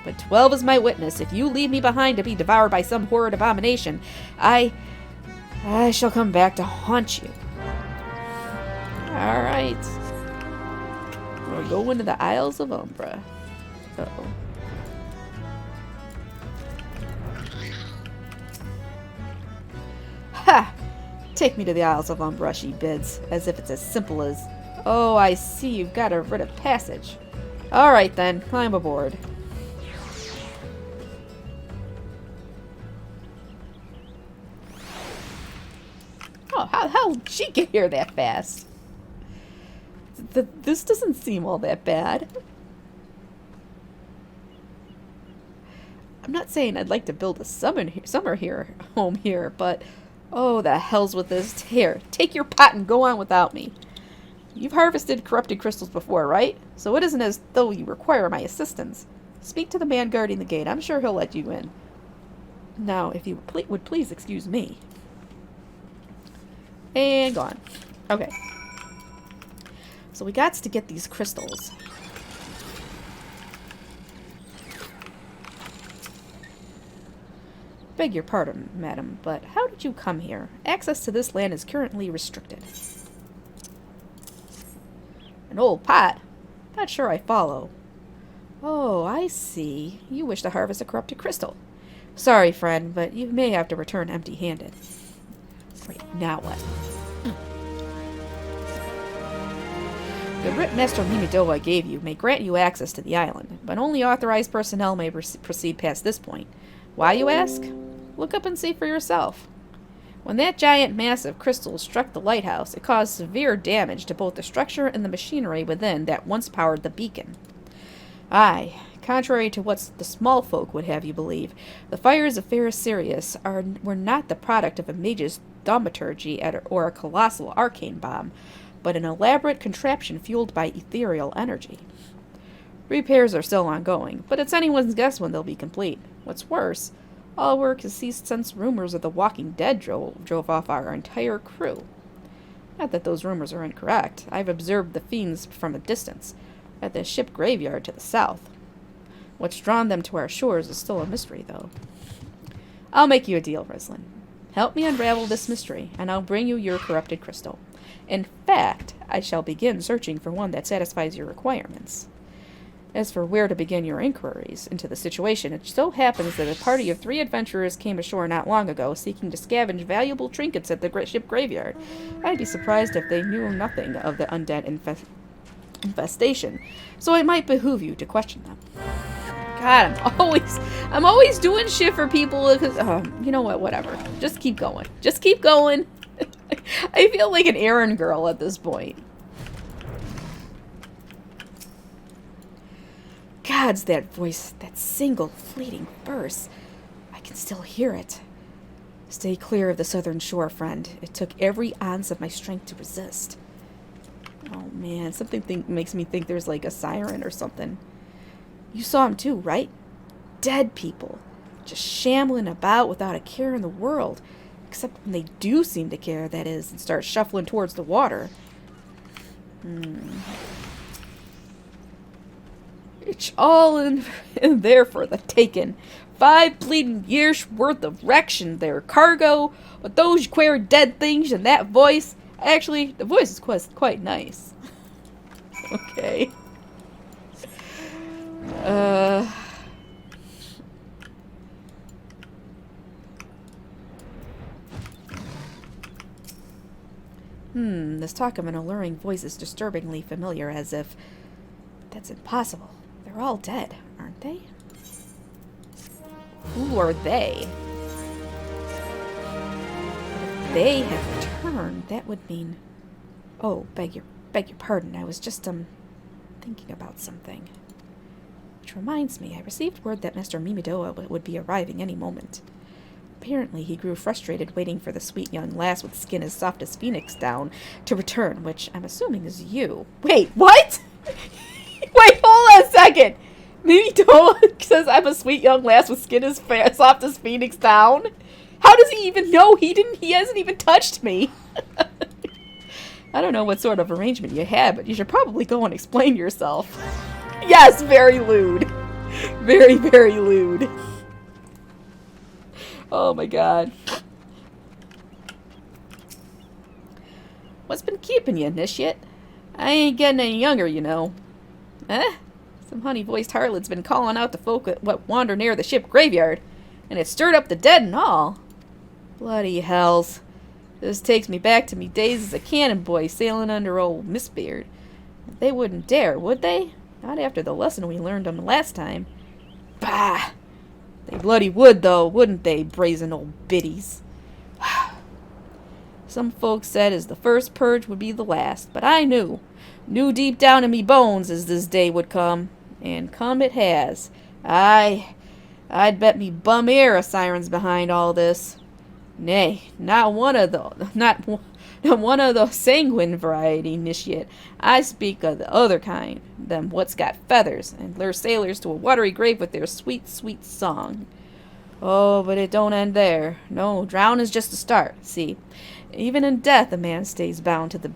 But 12 is my witness. If you leave me behind to be devoured by some horrid abomination, I shall come back to haunt you. Alright. We're going to the Isles of Umbra. Uh-oh. Ha! Take me to the Isles of Umbra, she bids, as if it's as simple as, oh, I see you've got a writ of passage. Alright then, climb aboard. Oh, how'd she get here that fast? This doesn't seem all that bad. I'm not saying I'd like to build a summer home here, but oh, the hell's with this. Here, take your pot and go on without me. You've harvested corrupted crystals before, right? So it isn't as though you require my assistance. Speak to the man guarding the gate. I'm sure he'll let you in. Now, if you would please excuse me. And gone. Okay. So we got to get these crystals. Beg your pardon, madam, but how did you come here? Access to this land is currently restricted. An old pot? Not sure I follow. Oh, I see. You wish to harvest a corrupted crystal. Sorry, friend, but you may have to return empty-handed. Great, now what? The writ Master Mimidoa gave you may grant you access to the island, but only authorized personnel may proceed past this point. Why, you ask? Look up and see for yourself. When that giant mass of crystals struck the lighthouse, it caused severe damage to both the structure and the machinery within that once powered the beacon. Aye, contrary to what the small folk would have you believe, the fires of Pharaoh Sirius were not the product of a mage's thaumaturgy or a colossal arcane bomb, but an elaborate contraption fueled by ethereal energy. Repairs are still ongoing, but it's anyone's guess when they'll be complete. What's worse, all work has ceased since rumors of the Walking Dead drove off our entire crew. Not that those rumors are incorrect. I've observed the fiends from a distance, at the ship graveyard to the south. What's drawn them to our shores is still a mystery, though. I'll make you a deal, Rislin. Help me unravel this mystery, and I'll bring you your corrupted crystal. In fact, I shall begin searching for one that satisfies your requirements. As for where to begin your inquiries into the situation, it so happens that a party of 3 adventurers came ashore not long ago, seeking to scavenge valuable trinkets at the ship graveyard. I'd be surprised if they knew nothing of the undead infestation, so it might behoove you to question them. God, I'm always doing shit for people because, you know what, whatever. Just keep going. Just keep going. I feel like an errand girl at this point. God's that voice, that single fleeting verse. I can still hear it. Stay clear of the southern shore, friend. It took every ounce of my strength to resist. Oh man, something makes me think there's like a siren or something. You saw him too, right? Dead people. Just shambling about without a care in the world. Except when they do seem to care, that is, and start shuffling towards the water. It's all in there for the taking. 5 bleeding years worth of wrecks and their cargo, with those queer dead things and that voice. Actually, the voice is quite nice. Okay. This talk of an alluring voice is disturbingly familiar, as if... That's impossible. They're all dead, aren't they? Who are they? If they have returned, that would mean... Oh, beg your pardon. I was just, thinking about something. Which reminds me, I received word that Mr. Mimidoa would be arriving any moment. Apparently, he grew frustrated waiting for the sweet young lass with skin as soft as phoenix down to return, which I'm assuming is you. Wait, what? Wait, hold on a second. Mimidoa says I'm a sweet young lass with skin as soft as phoenix down? How does he even know? He hasn't even touched me. I don't know what sort of arrangement you had, but you should probably go and explain yourself. Yes, very lewd. Very, very lewd. Oh my god. What's been keeping you, initiate? I ain't getting any younger, you know. Eh? Some honey-voiced harlot's been calling out to folk what wander near the ship graveyard, and it stirred up the dead and all. Bloody hells. This takes me back to me days as a cannon boy sailing under old Mistbeard. They wouldn't dare, would they? Not after the lesson we learned them last time. Bah! They bloody would, though, wouldn't they, brazen old biddies? Some folks said as the first purge would be the last, but I knew deep down in me bones as this day would come. And come it has. I'd bet me bum ear a siren's behind all this. Nay, not one of the sanguine variety, initiate. I speak of the other kind, them what's got feathers, and lure sailors to a watery grave with their sweet, sweet song. Oh, but it don't end there. No, drown is just a start. See, even in death, a man stays bound to the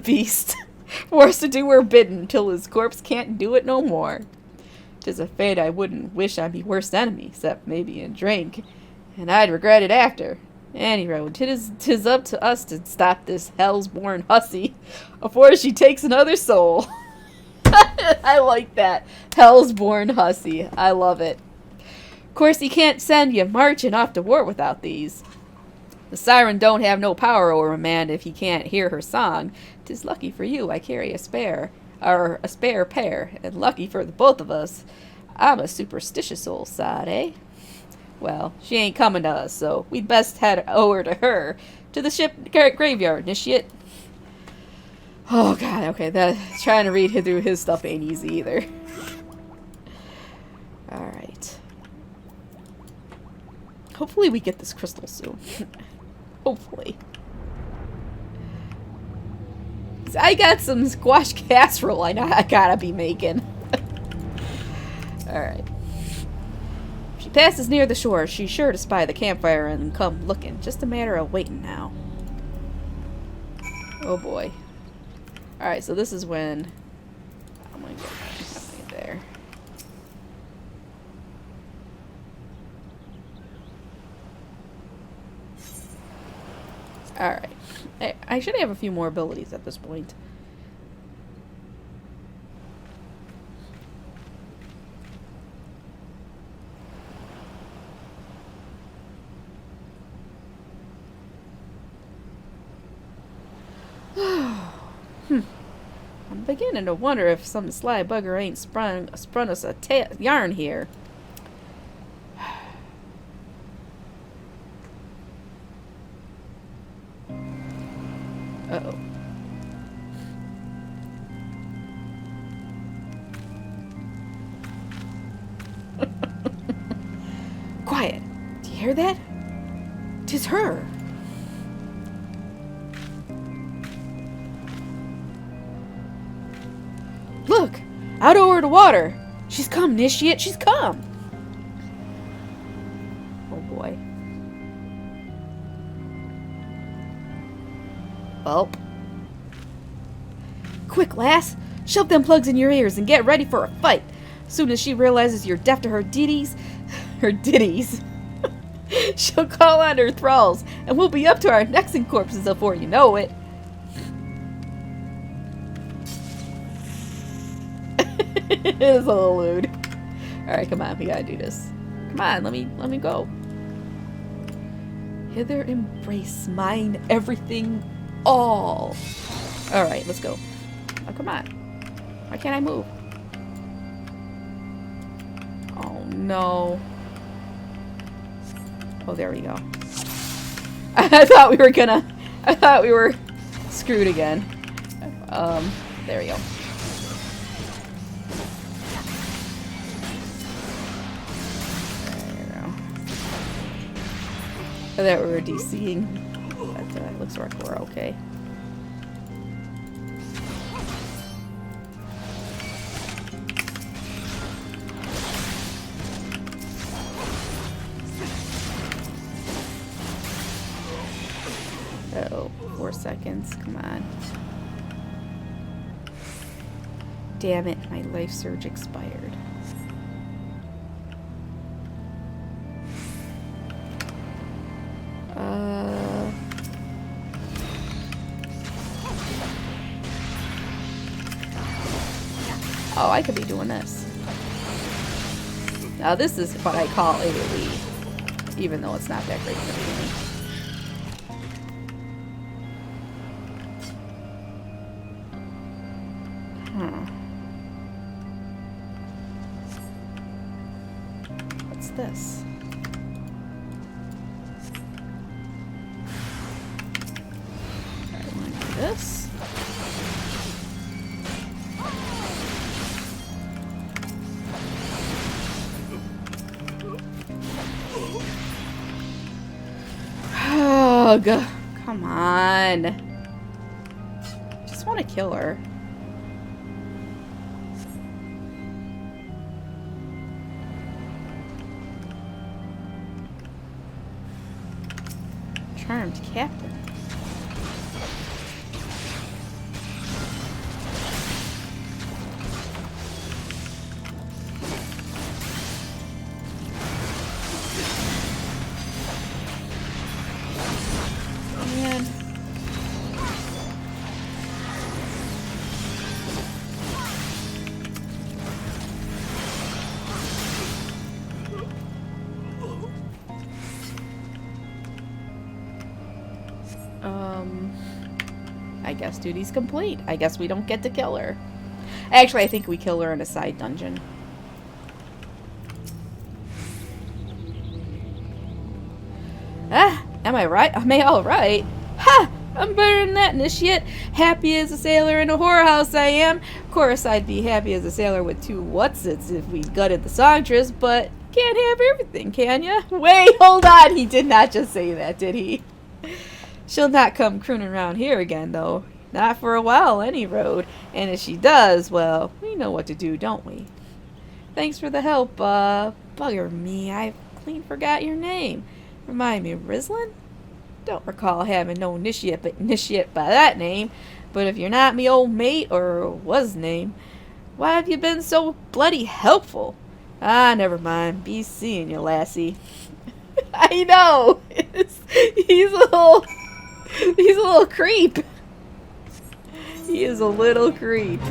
beast, forced to do her bidden till his corpse can't do it no more. 'Tis a fate I wouldn't wish on me worst enemy, except maybe in drink. And I'd regret it after. Anyway, 'tis up to us to stop this hell's-born hussy afore she takes another soul. I like that. Hell's-born hussy. I love it. Of course, he can't send you marching off to war without these. The siren don't have no power over a man if he can't hear her song. 'Tis lucky for you I carry a spare pair, and lucky for the both of us. I'm a superstitious old sod, eh? Well, she ain't coming to us, so we'd best head over to her, to the ship graveyard, initiate. Oh god, okay, trying to read through his stuff ain't easy either. Alright. Hopefully we get this crystal soon. Hopefully. I got some squash casserole I gotta be making. Alright. If she passes near the shore, she's sure to spy the campfire and come looking. Just a matter of waiting now. Oh boy. Alright, so this is when... I'm gonna get there. Alright. I should have a few more abilities at this point. I'm beginning to wonder if some sly bugger ain't sprung us a yarn here. Uh-oh. Quiet. Do you hear that? 'Tis her. Look! Out over the water! She's come, Initiate! She's come! Oh boy. Welp. Quick, lass! Shove them plugs in your ears and get ready for a fight! Soon as she realizes you're deaf to her ditties, she'll call on her thralls, and we'll be up to our necks in corpses before you know it. It is a little lewd. Alright, come on, we gotta do this. Come on, let me go. Hither embrace mine everything all. Alright, let's go. Oh, come on. Why can't I move? Oh no. Oh, there we go. I thought we were screwed again. There we go. I thought we were DCing, but it looks like we're okay. Uh-oh, 4 seconds, come on. Damn it, my life surge expired. Oh, I could be doing this. Now this is what I call AoE, even though it's not that great for me. What's this? I want to do this. Ugh, come on. Just want to kill her. Charmed captain. I guess duty's complete. I guess we don't get to kill her. Actually, I think we kill her in a side dungeon. Ah, am I right? Am I alright? Ha! I'm better than that, Initiate. Happy as a sailor in a whorehouse I am. Of course, I'd be happy as a sailor with 2 whatsits if we gutted the songstress, but can't have everything, can ya? Wait, hold on. He did not just say that, did he? She'll not come crooning around here again, though. Not for a while, any road. And if she does, well, we know what to do, don't we? Thanks for the help, bugger me. I clean forgot your name. Remind me, Rislin? Don't recall having no initiate by that name. But if you're not me old mate, or was name, why have you been so bloody helpful? Ah, never mind. Be seeing you, lassie. I know. He's a little... He's a little creep. He is a little creep.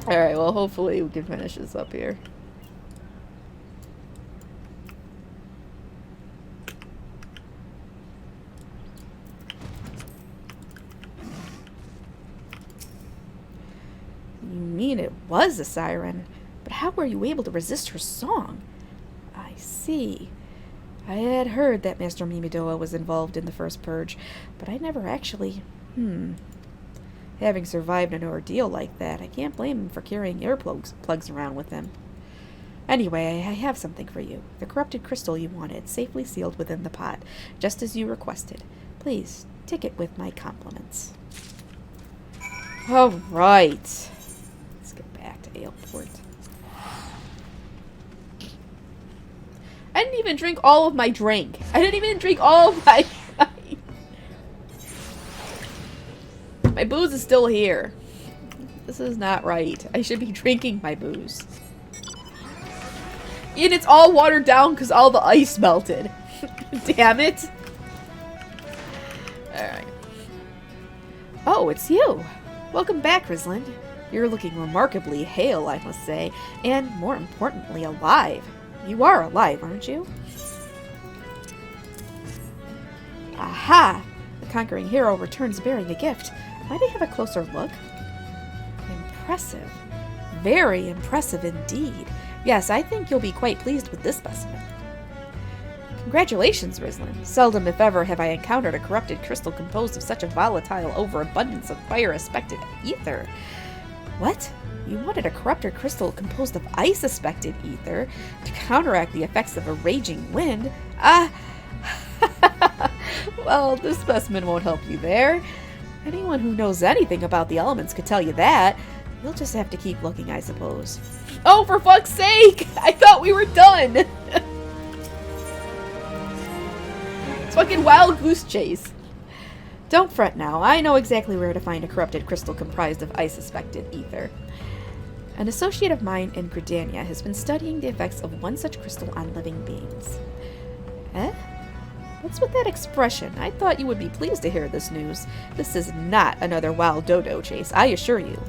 Alright, well, hopefully we can finish this up here. You mean it was a siren? But how were you able to resist her song? I see. I had heard that Master Mimidoa was involved in the first purge, but I never actually... Having survived an ordeal like that, I can't blame him for carrying earplugs around with him. Anyway, I have something for you. The corrupted crystal you wanted, safely sealed within the pot, just as you requested. Please, take it with my compliments. Alright. Let's get back to Aleport. I didn't even drink all of my drink. I didn't even drink all of my... My booze is still here. This is not right. I should be drinking my booze. And it's all watered down because all the ice melted. Damn it. Alright. Oh, it's you. Welcome back, Risland. You're looking remarkably hale, I must say. And, more importantly, alive. You are alive, aren't you? Aha! The conquering hero returns bearing a gift. Might I have a closer look? Impressive. Very impressive indeed. Yes, I think you'll be quite pleased with this specimen. Congratulations, Risland. Seldom, if ever, have I encountered a corrupted crystal composed of such a volatile overabundance of fire-aspected ether. What? You wanted a corrupted crystal composed of ice-aspected ether to counteract the effects of a raging wind? Well, this specimen won't help you there. Anyone who knows anything about the elements could tell you that. You'll just have to keep looking, I suppose. Oh, for fuck's sake! I thought we were done! It's fucking wild goose chase. Don't fret now. I know exactly where to find a corrupted crystal comprised of ice-aspected ether. An associate of mine in Gridania has been studying the effects of one such crystal on living beings. Eh? What's with that expression? I thought you would be pleased to hear this news. This is not another wild dodo chase, I assure you.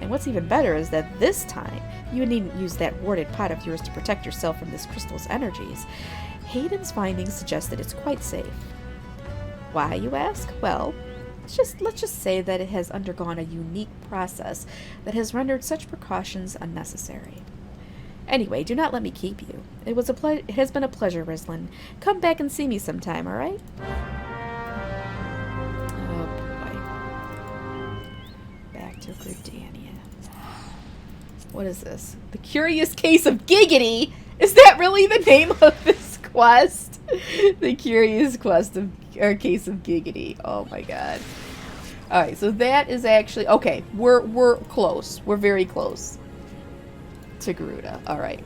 And what's even better is that this time, you needn't use that warded pot of yours to protect yourself from this crystal's energies. Hayden's findings suggest that it's quite safe. Why, you ask? Well, let's just say that it has undergone a unique process that has rendered such precautions unnecessary. Anyway, do not let me keep you. It has been a pleasure, Risland. Come back and see me sometime, alright? Oh boy. Back to Gridania. What is this? The Curious Case of Giggity? Is that really the name of this quest? The Curious Case of Giggity. Oh my god. Alright, so that is actually... Okay, we're close. We're very close to Garuda. Alright.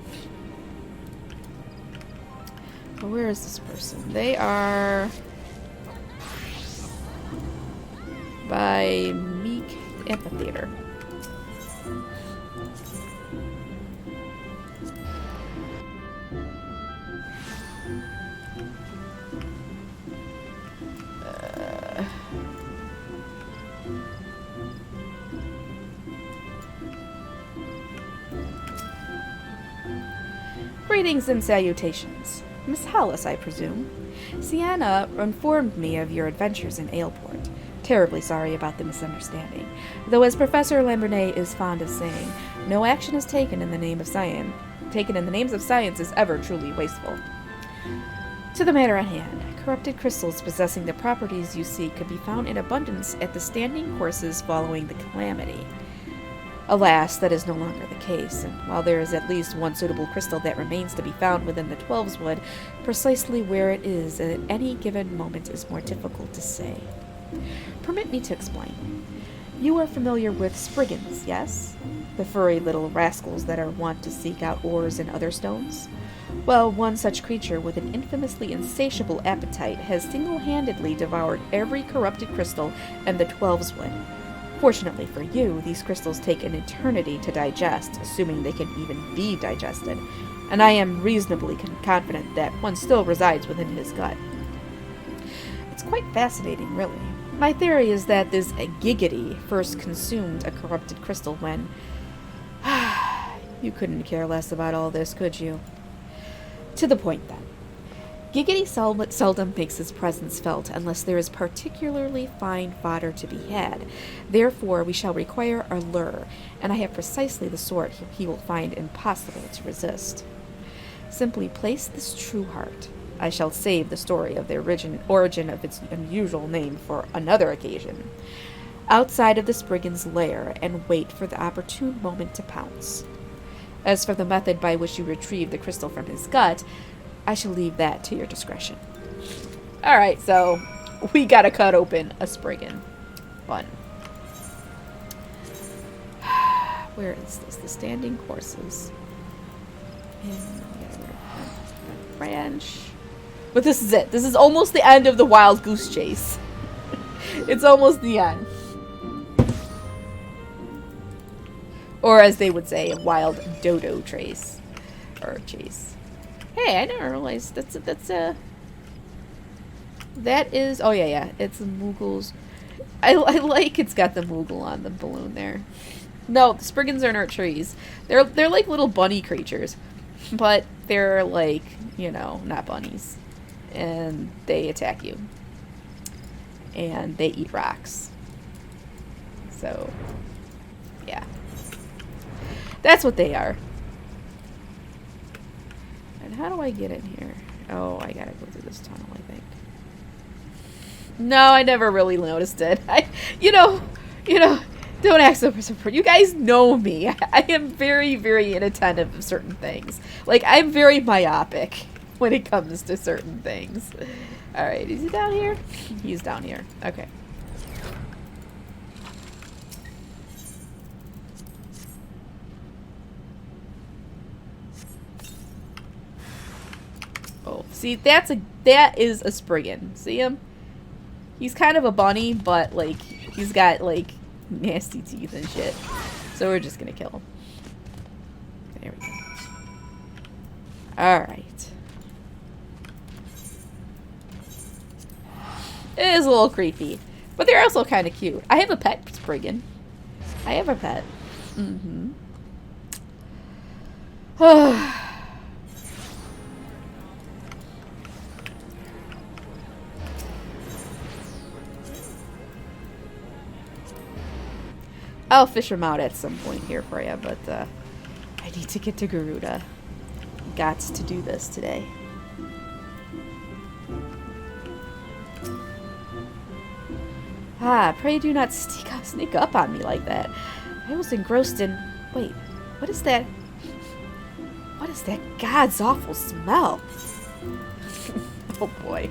Well, where is this person? They are by Meek Amphitheater. Greetings and salutations. Miss Hollis, I presume. Sienna informed me of your adventures in Aleport. Terribly sorry about the misunderstanding. Though, as Professor Lambernet is fond of saying, no action is taken in the name of science. Taken in the names of science is ever truly wasteful. To the matter at hand, corrupted crystals possessing the properties you seek could be found in abundance at the standing courses following the calamity. Alas, that is no longer the case, and while there is at least one suitable crystal that remains to be found within the Twelveswood, precisely where it is at any given moment is more difficult to say. Permit me to explain. You are familiar with Spriggans, yes? The furry little rascals that are wont to seek out ores and other stones? Well, one such creature with an infamously insatiable appetite has single-handedly devoured every corrupted crystal in the Twelveswood. Fortunately for you, these crystals take an eternity to digest, assuming they can even be digested, and I am reasonably confident that one still resides within his gut. It's quite fascinating, really. My theory is that this giggity first consumed a corrupted crystal when... You couldn't care less about all this, could you? To the point, then. Giggity seldom makes his presence felt unless there is particularly fine fodder to be had. Therefore, we shall require a lure, and I have precisely the sort he will find impossible to resist. Simply place this true heart. I shall save the story of the origin of its unusual name for another occasion. Outside of this brigand's lair, and wait for the opportune moment to pounce. As for the method by which you retrieve the crystal from his gut, I shall leave that to your discretion. Alright, so we gotta cut open a Spriggan. Fun. Where is this? The standing courses. Branch. But this is it. This is almost the end of the wild goose chase. It's almost the end. Or as they would say, a wild dodo trace. Or chase. Hey, I never realized that is, oh yeah, it's a Moogle's. I like it's got the Moogle on the balloon there. No, the Spriggans are not trees. They're like little bunny creatures. But they're like, you know, not bunnies. And they attack you. And they eat rocks. So, yeah. That's what they are. And how do I get in here? Oh, I gotta go through this tunnel, I think. No, I never really noticed it. You know, don't act so surprised. You guys know me. I am very, very inattentive of certain things. Like, I'm very myopic when it comes to certain things. Alright, is he down here? He's down here. Okay. Oh, see, that is a Spriggan. See him? He's kind of a bunny, but, like, he's got, like, nasty teeth and shit. So we're just gonna kill him. There we go. Alright. It is a little creepy. But they're also kind of cute. I have a pet Spriggan. I have a pet. Mm-hmm. I'll fish them out at some point here for you, but I need to get to Garuda. Gots to do this today. Ah, pray do not sneak up on me like that. I was engrossed in... Wait, what is that? What is that God's awful smell? Oh boy.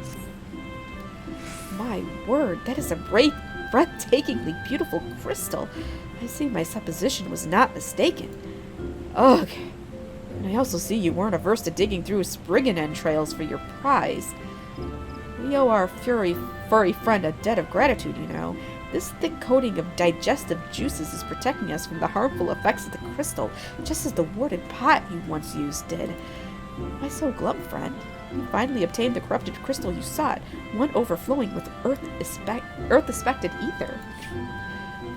My word, that is a breathtakingly beautiful crystal. I see my supposition was not mistaken. Ugh. And I also see you weren't averse to digging through Spriggan entrails for your prize. We owe our furry friend a debt of gratitude, you know. This thick coating of digestive juices is protecting us from the harmful effects of the crystal, just as the warded pot you once used did. Why so glum, friend? You finally obtained the corrupted crystal you sought, one overflowing with earth-aspected ether.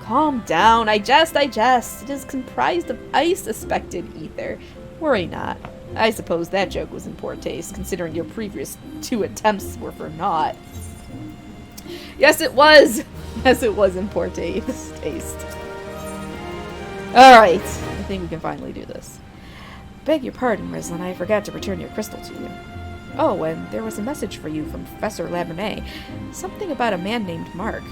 Calm down. I jest. It is comprised of ice-aspected ether. Worry not. I suppose that joke was in poor taste, considering your previous 2 attempts were for naught. Yes, it was. Yes, it was in poor taste. Alright. I think we can finally do this. Beg your pardon, Rislin. I forgot to return your crystal to you. Oh, and there was a message for you from Professor Lavernet. Something about a man named Mark.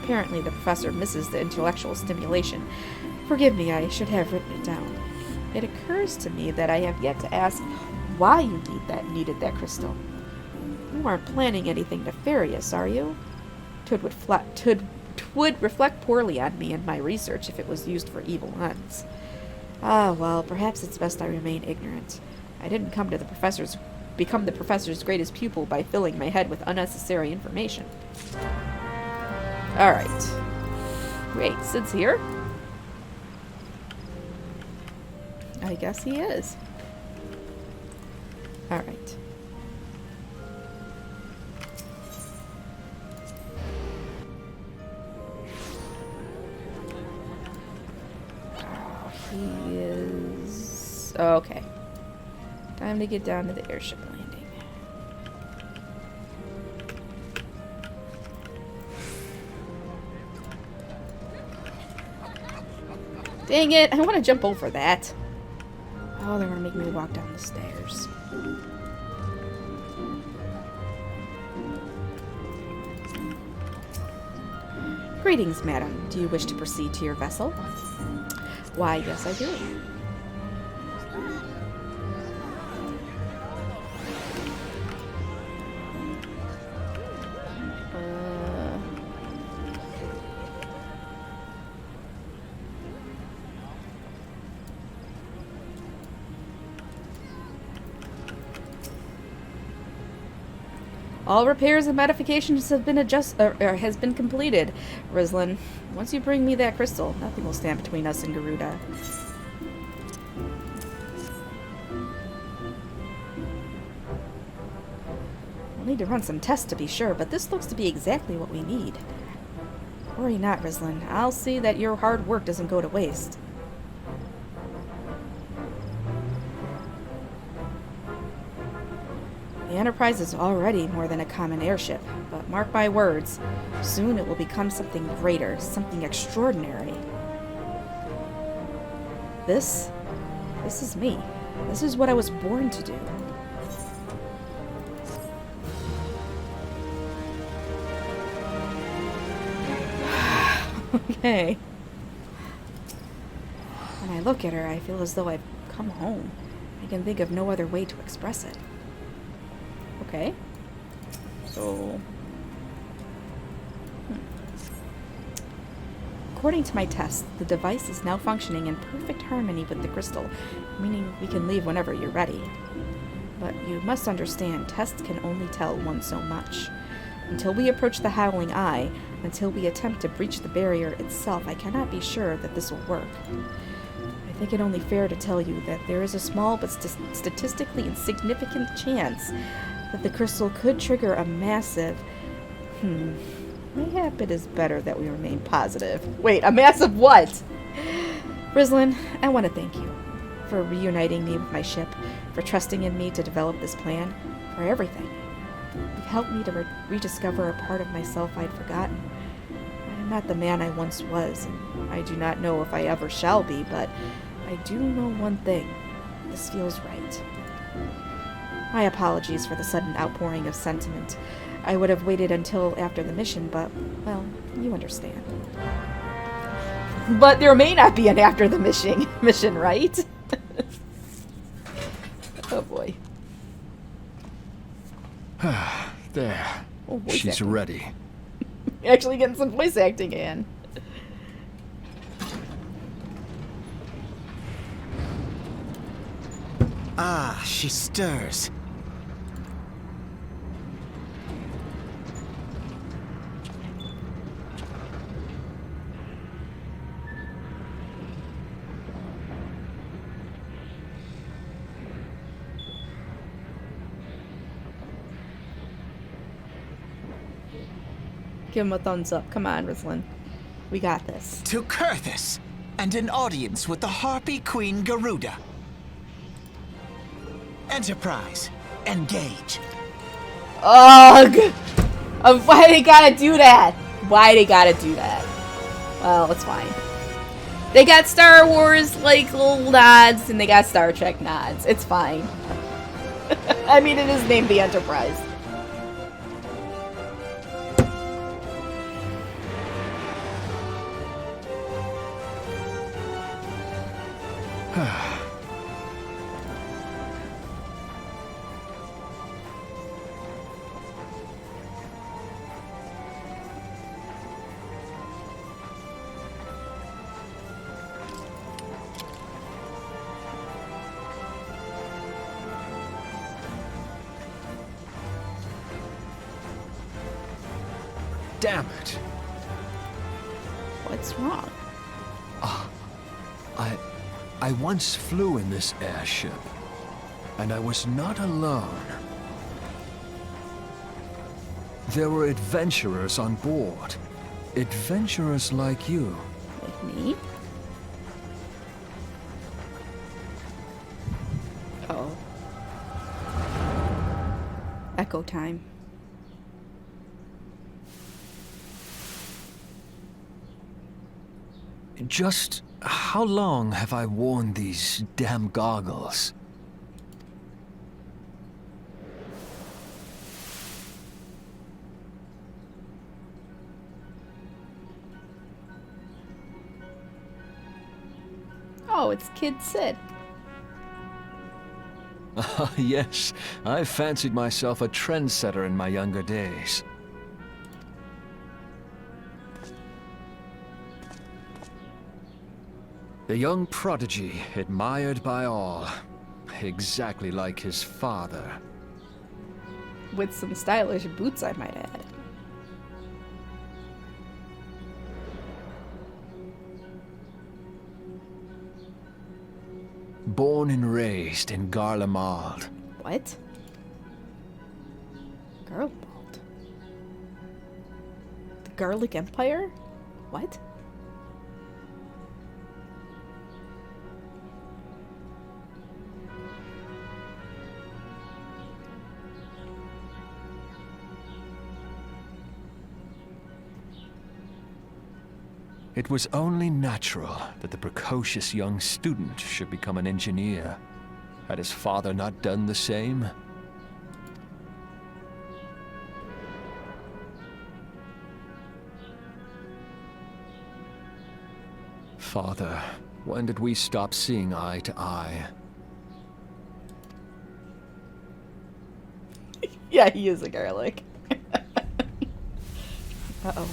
Apparently the professor misses the intellectual stimulation. Forgive me, I should have written it down. It occurs to me that I have yet to ask why you needed that crystal. You aren't planning anything nefarious, are you? Twould reflect poorly on me and my research if it was used for evil ends. Ah, well, perhaps it's best I remain ignorant. I didn't come to become the professor's greatest pupil by filling my head with unnecessary information. Alright. Wait, Sid's here? I guess he is. Alright. He is... Oh, okay. Time to get down to the airship landing. Dang it! I want to jump over that. Oh, they're gonna make me walk down the stairs. Greetings, madam. Do you wish to proceed to your vessel? Why, yes, I do. All repairs and modifications have been has been completed, Rizlin. Once you bring me that crystal, nothing will stand between us and Garuda. We'll need to run some tests to be sure, but this looks to be exactly what we need. Worry not, Rizlin. I'll see that your hard work doesn't go to waste. The Enterprise is already more than a common airship, but mark my words, soon it will become something greater, something extraordinary. This is me. This is what I was born to do. Okay. When I look at her, I feel as though I've come home. I can think of no other way to express it. Okay. So... According to my tests, the device is now functioning in perfect harmony with the crystal, meaning we can leave whenever you're ready. But you must understand, tests can only tell one so much. Until we approach the Howling Eye, until we attempt to breach the barrier itself, I cannot be sure that this will work. I think it only fair to tell you that there is a small but statistically insignificant chance that the crystal could trigger a massive... Mayhap it is better that we remain positive. Wait, a massive what? Rizlin, I want to thank you for reuniting me with my ship, for trusting in me to develop this plan, for everything. You've helped me to rediscover a part of myself I'd forgotten. I am not the man I once was, and I do not know if I ever shall be, but I do know one thing. This feels right. My apologies for the sudden outpouring of sentiment. I would have waited until after the mission, but, well, you understand. But there may not be an after the mission, right? Oh boy. There. Oh, she's acting. ready. Actually getting some voice acting in. Ah, she stirs. Give him a thumbs up. Come on, Rizlin. We got this. To Kurthus, and an audience with the Harpy Queen Garuda. Enterprise, engage. Ugh! Why they gotta do that? Why they gotta do that? Well, it's fine. They got Star Wars, like, little nods, and they got Star Trek nods. It's fine. I mean, it is named the Enterprise. Damn it. What's wrong? I once flew in this airship, and I was not alone. There were adventurers on board. Adventurers like you. Like me? echo time. Just how long have I worn these damn goggles? Oh, it's Kid Sid. Ah, yes. I fancied myself a trendsetter in my younger days. The young prodigy, admired by all. Exactly like his father. With some stylish boots, I might add. Born and raised in Garlemald. What? Garlemald? The Garlic Empire? What? It was only natural that the precocious young student should become an engineer. Had his father not done the same? Father, when did we stop seeing eye to eye? Yeah, he is a garlic. Uh-oh.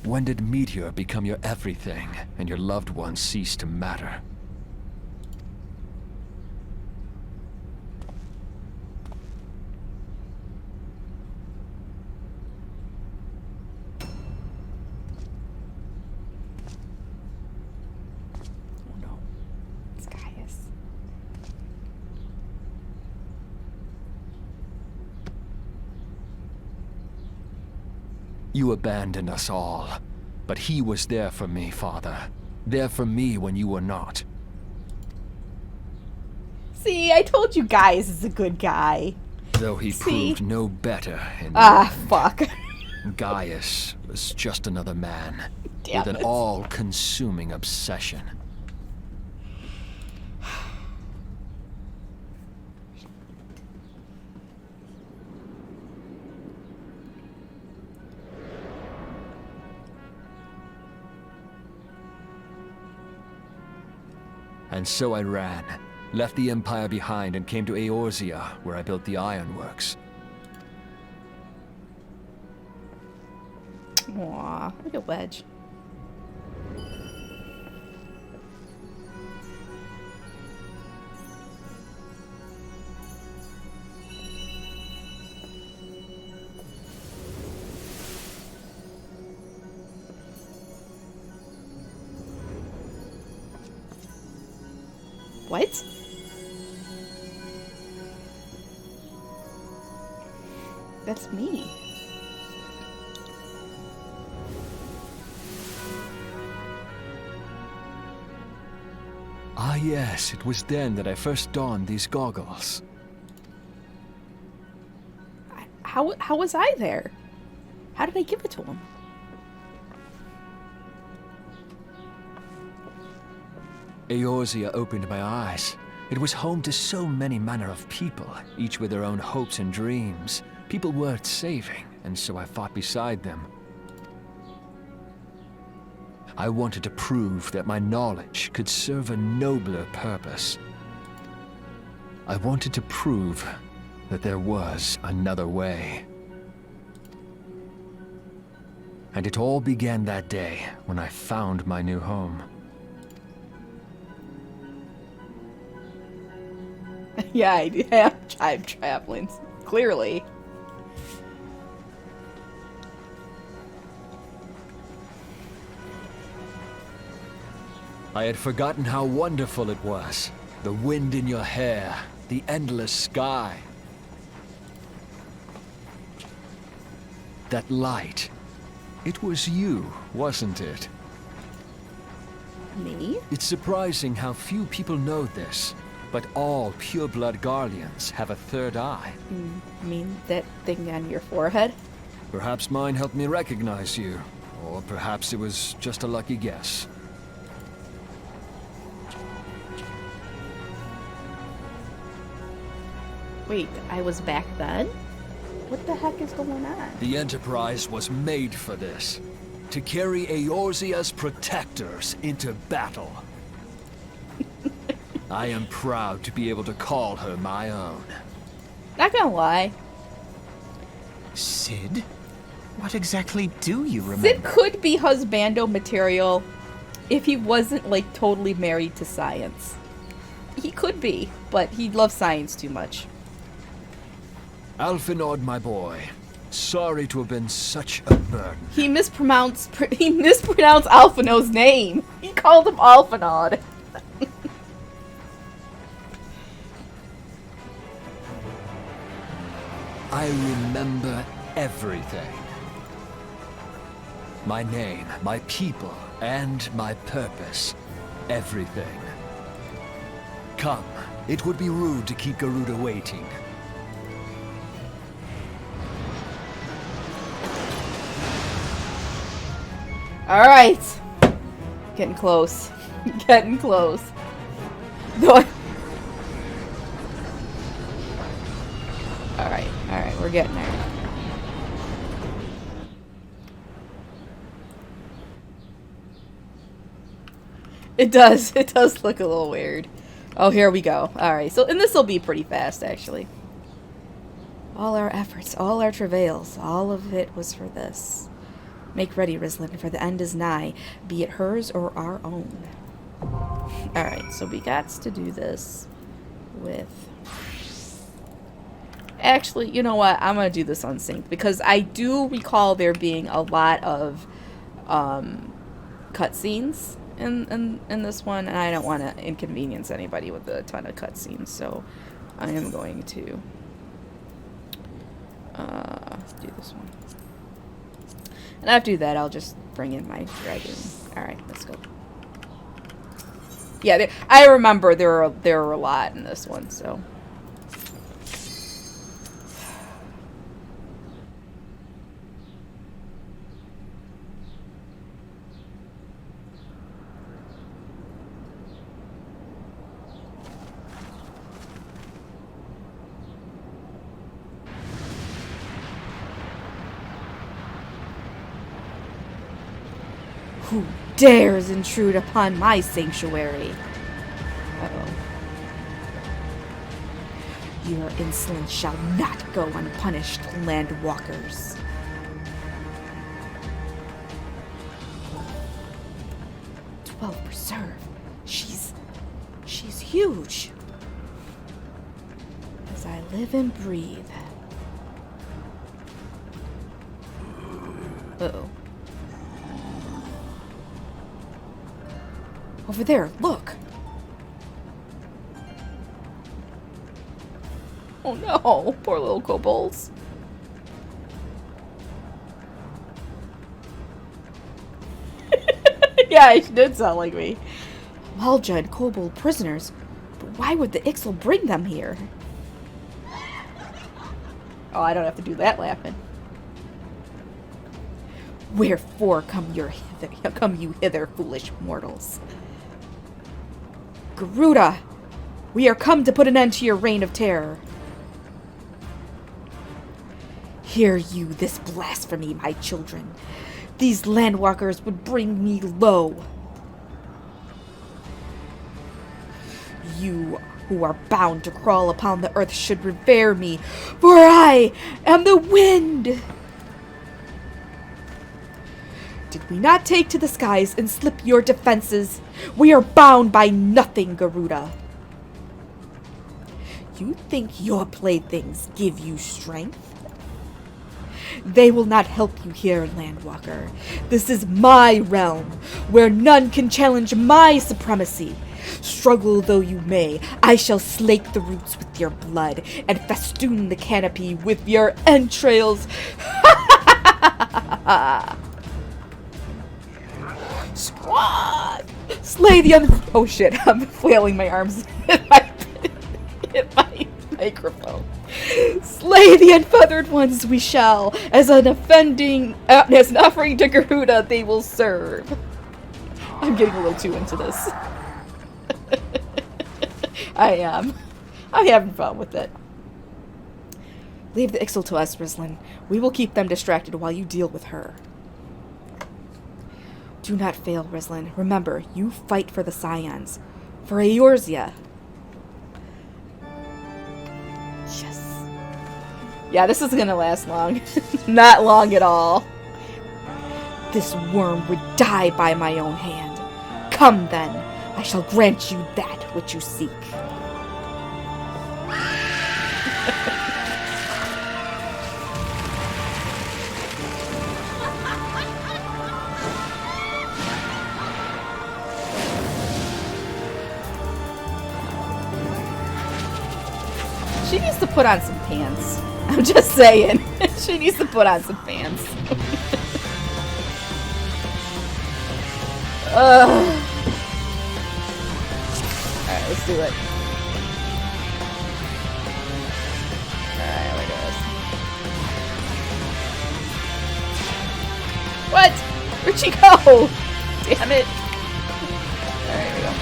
When did Meteor become your everything, and your loved ones cease to matter? Oh no. It's Gaius. You abandoned us all, but he was there for me, Father. There for me when you were not. See, I told you Gaius is a good guy. Though he See? proved no better in the Ah, end. fuck. Gaius was just another man, Damn with it. an all-consuming obsession. And so I ran, left the Empire behind and came to Eorzea, where I built the ironworks. Aw, look at Wedge. What? That's me. Ah yes, it was then that I first donned these goggles. How was I there? How did I give it to him? Eorzea opened my eyes. It was home to so many manner of people, each with their own hopes and dreams. People worth saving, and so I fought beside them. I wanted to prove that my knowledge could serve a nobler purpose. I wanted to prove that there was another way. And it all began that day when I found my new home. Yeah, I have time traveling. Clearly. I had forgotten how wonderful it was. The wind in your hair, the endless sky. That light. It was you, wasn't it? Me? It's surprising how few people know this, But all pureblood Garleans have a third eye. You mean that thing on your forehead? Perhaps mine helped me recognize you, or perhaps it was just a lucky guess. Wait, I was back then? What the heck is going on? The Enterprise was made for this. To carry Eorzea's protectors into battle. I am proud to be able to call her my own. Not gonna lie. Sid? What exactly do you remember? Sid could be husbando material if he wasn't, like, totally married to science. He could be, but he loves science too much. Alphinaud, my boy. Sorry to have been such a burden. He mispronounced Alphinaud's name. He called him Alphinaud. I remember everything. My name, my people, and my purpose. Everything. Come, it would be rude to keep Garuda waiting. Alright. Getting close. Getting close. Alright, we're getting there. It does look a little weird. Oh, here we go. Alright, so, and this will be pretty fast, actually. All our efforts, all our travails, all of it was for this. Make ready, Rislin, for the end is nigh, be it hers or our own. Alright, so we got to do this with... Actually, you know what? I'm going to do this unsynced, because I do recall there being a lot of cutscenes in this one, and I don't want to inconvenience anybody with a ton of cutscenes, so I am going to do this one. And after that, I'll just bring in my dragon. Alright, let's go. Yeah, I remember there were a lot in this one, so... Who dares intrude upon my sanctuary? Uh-oh. Your insolence shall not go unpunished, landwalkers. "12 Preserve. She's huge. As I live and breathe." Uh-oh. Over there, look! Oh no, poor little kobolds. Yeah, she did sound like me. Malja and kobold prisoners, but why would the Ixal bring them here? Oh, I don't have to do that laughing. Wherefore come you hither, foolish mortals? Garuda, we are come to put an end to your reign of terror. Hear you this blasphemy, my children. These landwalkers would bring me low. You who are bound to crawl upon the earth should revere me, for I am the wind. Did we not take to the skies and slip your defenses? We are bound by nothing, Garuda. You think your playthings give you strength? They will not help you here, Landwalker. This is my realm, where none can challenge my supremacy. Struggle though you may, I shall slake the roots with your blood and festoon the canopy with your entrails. Squad! Slay the oh shit, I'm flailing my arms in my hit my microphone. Slay the unfeathered ones we shall, as an offering to Garuda they will serve. I'm getting a little too into this. I am. I'm having fun with it. Leave the Ixal to us, Rislin. We will keep them distracted while you deal with her. Do not fail, Rislin. Remember, you fight for the Scions. For Eorzea. Yes. Yeah, this isn't gonna last long. Not long at all. This worm would die by my own hand. Come then. I shall grant you that which you seek. She needs to put on some pants. I'm just saying. She needs to put on some pants. Alright, let's do it. Alright, here we go. What? Where'd she go? Damn it. Alright, here we go.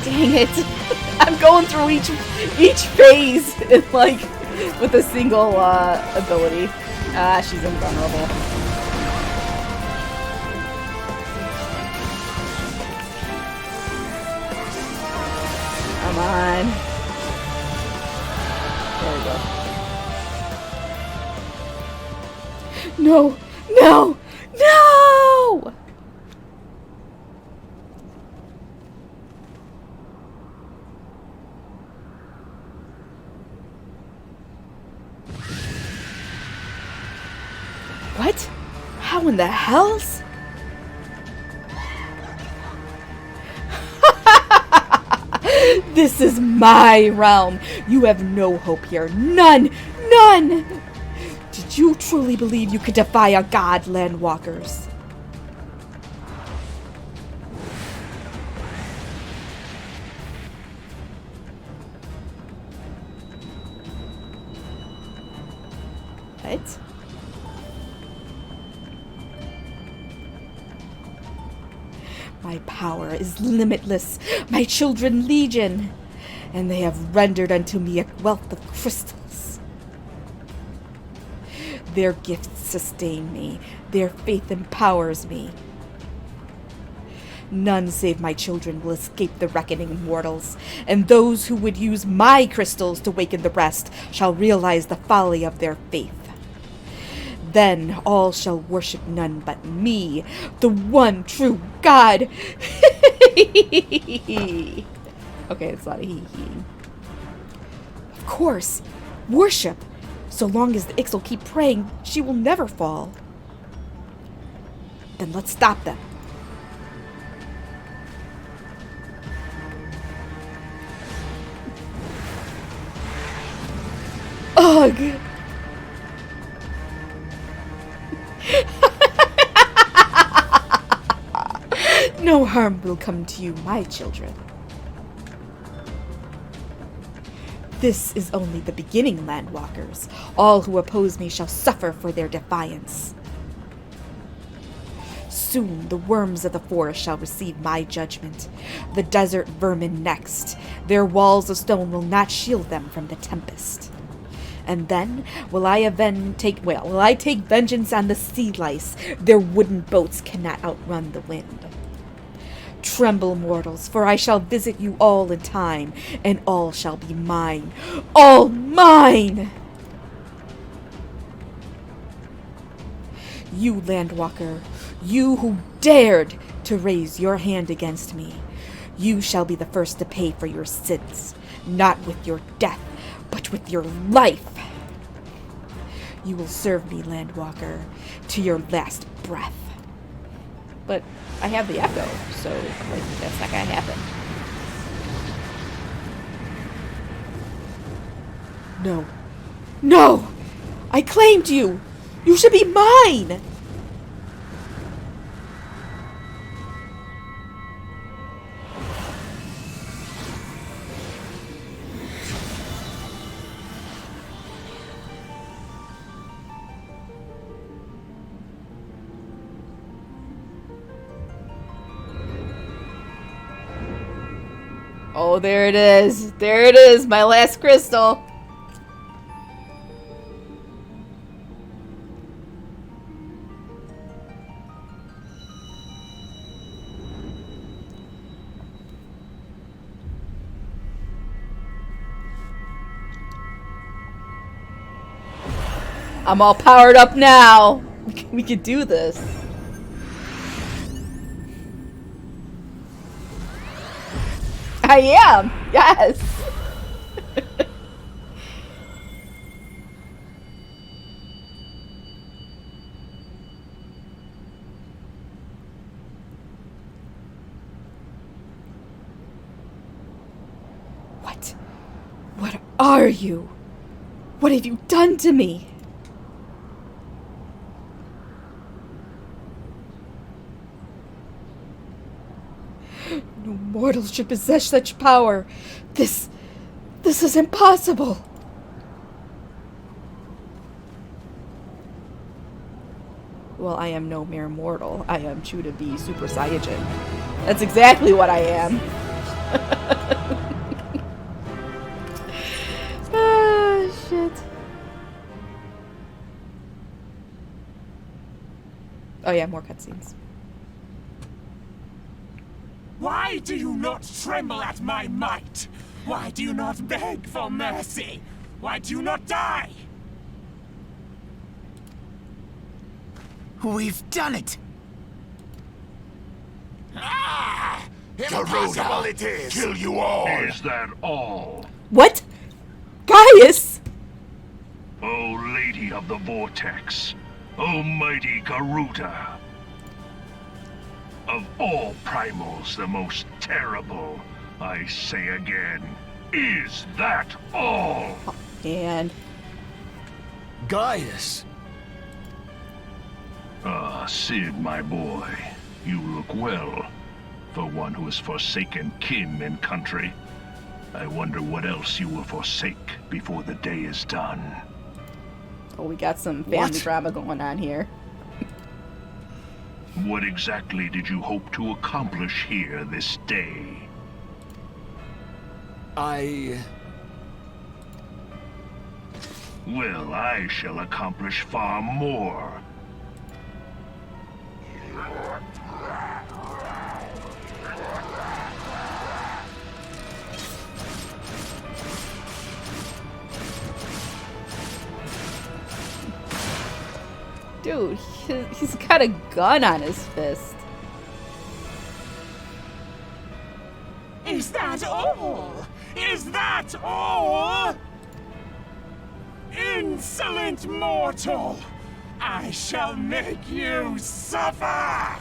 Dang it. I'm going through each phase in, like, with a single ability. Ah, she's invulnerable. Come on. There we go. No! No! No! What? How in the hells? This is my realm. You have no hope here. None! None! Did you truly believe you could defy a god, Landwalkers? What? My power is limitless, my children legion, and they have rendered unto me a wealth of crystals. Their gifts sustain me, their faith empowers me. None save my children will escape the reckoning of mortals, and those who would use my crystals to waken the rest shall realize the folly of their faith. Then all shall worship none but me, the one true God. Okay, it's not a hee-hee. Of course, worship. So long as the Ixal keep praying, she will never fall. Then let's stop them. Ugh! No harm will come to you, my children. This is only the beginning, Landwalkers. All who oppose me shall suffer for their defiance. Soon the worms of the forest shall receive my judgment. The desert vermin next. Their walls of stone will not shield them from the tempest. And then will I take vengeance on the sea lice. Their wooden boats cannot outrun the wind. Tremble, mortals, for I shall visit you all in time, and all shall be mine. All mine! You, Landwalker, you who dared to raise your hand against me, you shall be the first to pay for your sins, not with your death, but with your life. You will serve me, Landwalker, to your last breath. But I have the echo, so like, that's not gonna happen. No. No! I claimed you! You should be mine! Oh, there it is. There it is, my last crystal. I'm all powered up now. We can do this. I am. Yes. What? What are you? What have you done to me? No mortal should possess such power. This is impossible. Well, I am no mere mortal. I am true to be Super Saiyajin. That's exactly what I am. Ah, shit. Oh yeah, more cutscenes. Why do you not tremble at my might? Why do you not beg for mercy? Why do you not die? We've done it! Ah! Impossible it is! Kill you all! Is that all? What? Gaius! O Lady of the Vortex, O mighty Garuda. Of all primals, the most terrible, I say again, is that all? And Gaius! Ah, Sid, my boy, you look well. For one who has forsaken kin and country. I wonder what else you will forsake before the day is done. oh, we got some family drama going on here. What exactly did you hope to accomplish here this day? Well, I shall accomplish far more. Dude, he's got a gun on his fist. Is that all? Is that all? Insolent mortal! I shall make you suffer!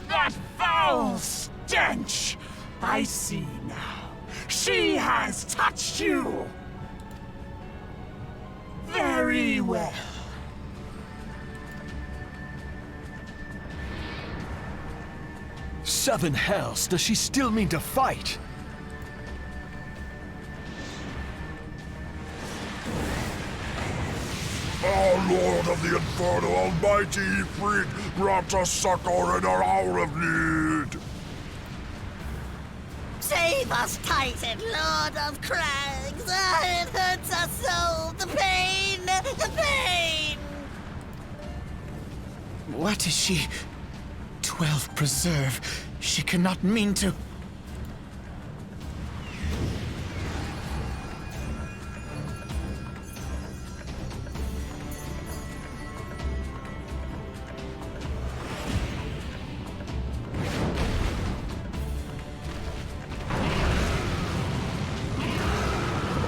That foul stench! I see now. She has touched you! Very well. Seven hells, does she still mean to fight? Our Lord of the Inferno, Almighty Ifrit, brought us succor in our hour of need. Save us, Titan, Lord of Crags! Ah, it hurts us so! The pain! The pain! What is she? 12 preserve. She cannot mean to.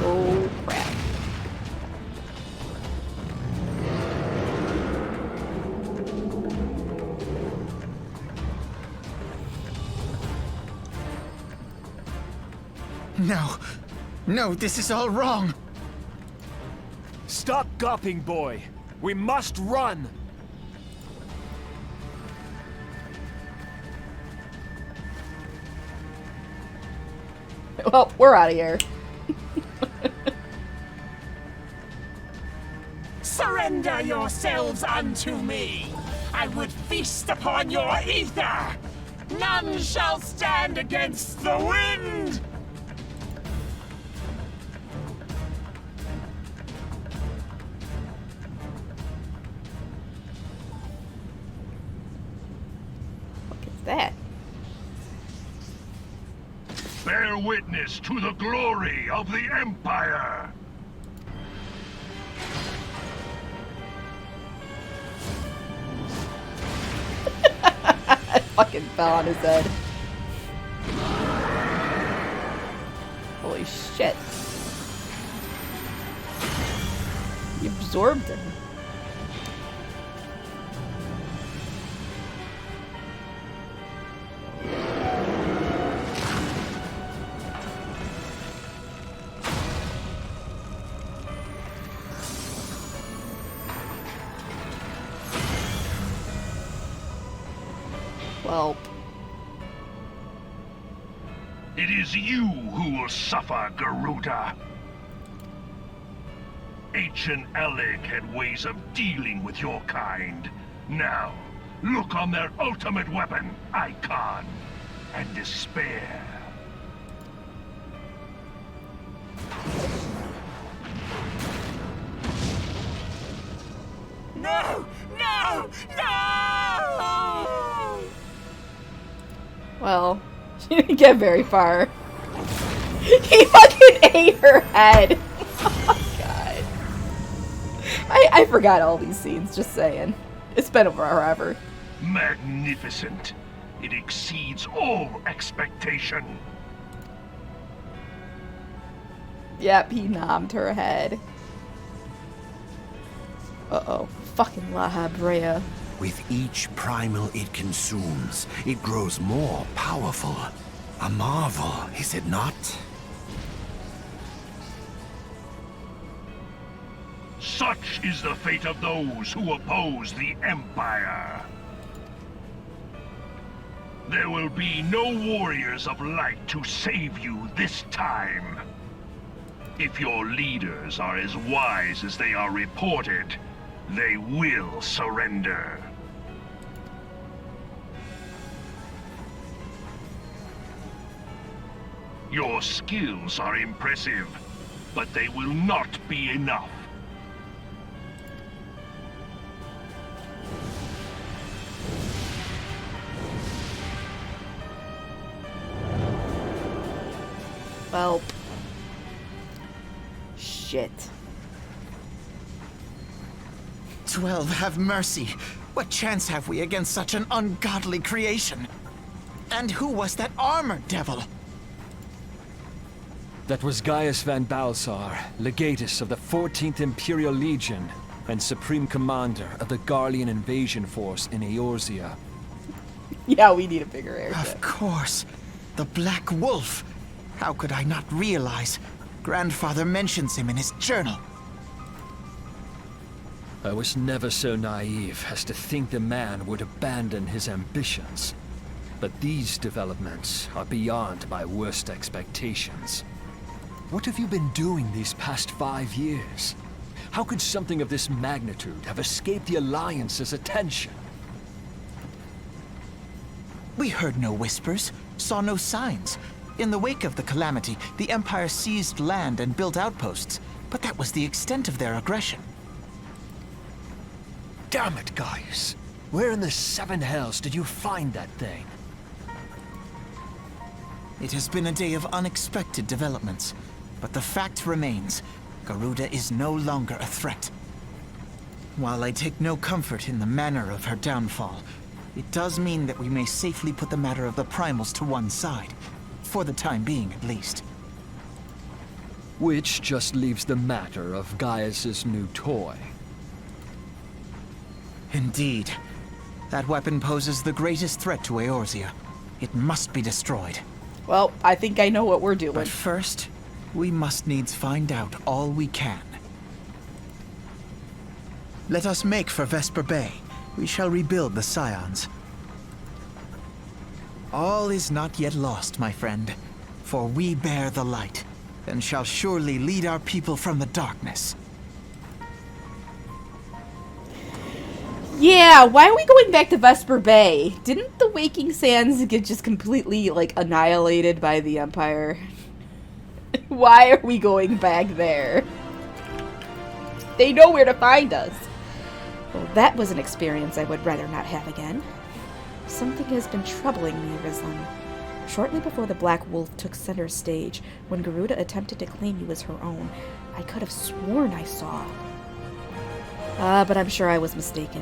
Oh, crap. No. No, this is all wrong. Stop gawping, boy. We must run. Well, we're out of here. Surrender yourselves unto me! I would feast upon your ether! None shall stand against the wind! that? Bear witness to the glory of the Empire! I fucking fell on his head. Holy shit. You absorbed him. Well, It is you who will suffer, Garuda. Ancient Alec had ways of dealing with your kind. Now, look on their ultimate weapon, Icon, and despair. No! No! No! well, she didn't get very far. He fucking ate her head. Oh, God. I forgot all these scenes, just saying. It's been forever. Magnificent. It exceeds all expectation. Yep, he nommed her head. Uh-oh. Fucking La Habrea. With each primal it consumes, it grows more powerful. A marvel, is it not? Such is the fate of those who oppose the Empire. There will be no warriors of light to save you this time. If your leaders are as wise as they are reported, they will surrender. Your skills are impressive, but they will not be enough. Well. Shit. 12, have mercy. What chance have we against such an ungodly creation? And who was that armored devil? That was Gaius van Balsar, legatus of the 14th Imperial Legion and Supreme Commander of the Garlean invasion force in Eorzea. Yeah, we need a bigger airship. Of course. The Black Wolf. How could I not realize? Grandfather mentions him in his journal. I was never so naive as to think the man would abandon his ambitions. But these developments are beyond my worst expectations. What have you been doing these past 5 years? How could something of this magnitude have escaped the Alliance's attention? We heard no whispers, saw no signs. In the wake of the calamity, the Empire seized land and built outposts, but that was the extent of their aggression. Damn it, Gaius! Where in the 7 hells did you find that thing? It has been a day of unexpected developments, but the fact remains, Garuda is no longer a threat. While I take no comfort in the manner of her downfall, it does mean that we may safely put the matter of the primals to one side. For the time being, at least. Which just leaves the matter of Gaius's new toy. Indeed. That weapon poses the greatest threat to Eorzea. It must be destroyed. Well, I think I know what we're doing. But first, we must needs find out all we can. Let us make for Vesper Bay. We shall rebuild the Scions. All is not yet lost, my friend, for we bear the light, and shall surely lead our people from the darkness. Yeah, why are we going back to Vesper Bay? Didn't the Waking Sands get just completely, like, annihilated by the Empire? Why are we going back there? They know where to find us. Well, that was an experience I would rather not have again. Something has been troubling me, Rizlan. Shortly before the Black Wolf took center stage, when Garuda attempted to claim you as her own, I could have sworn I saw. But I'm sure I was mistaken.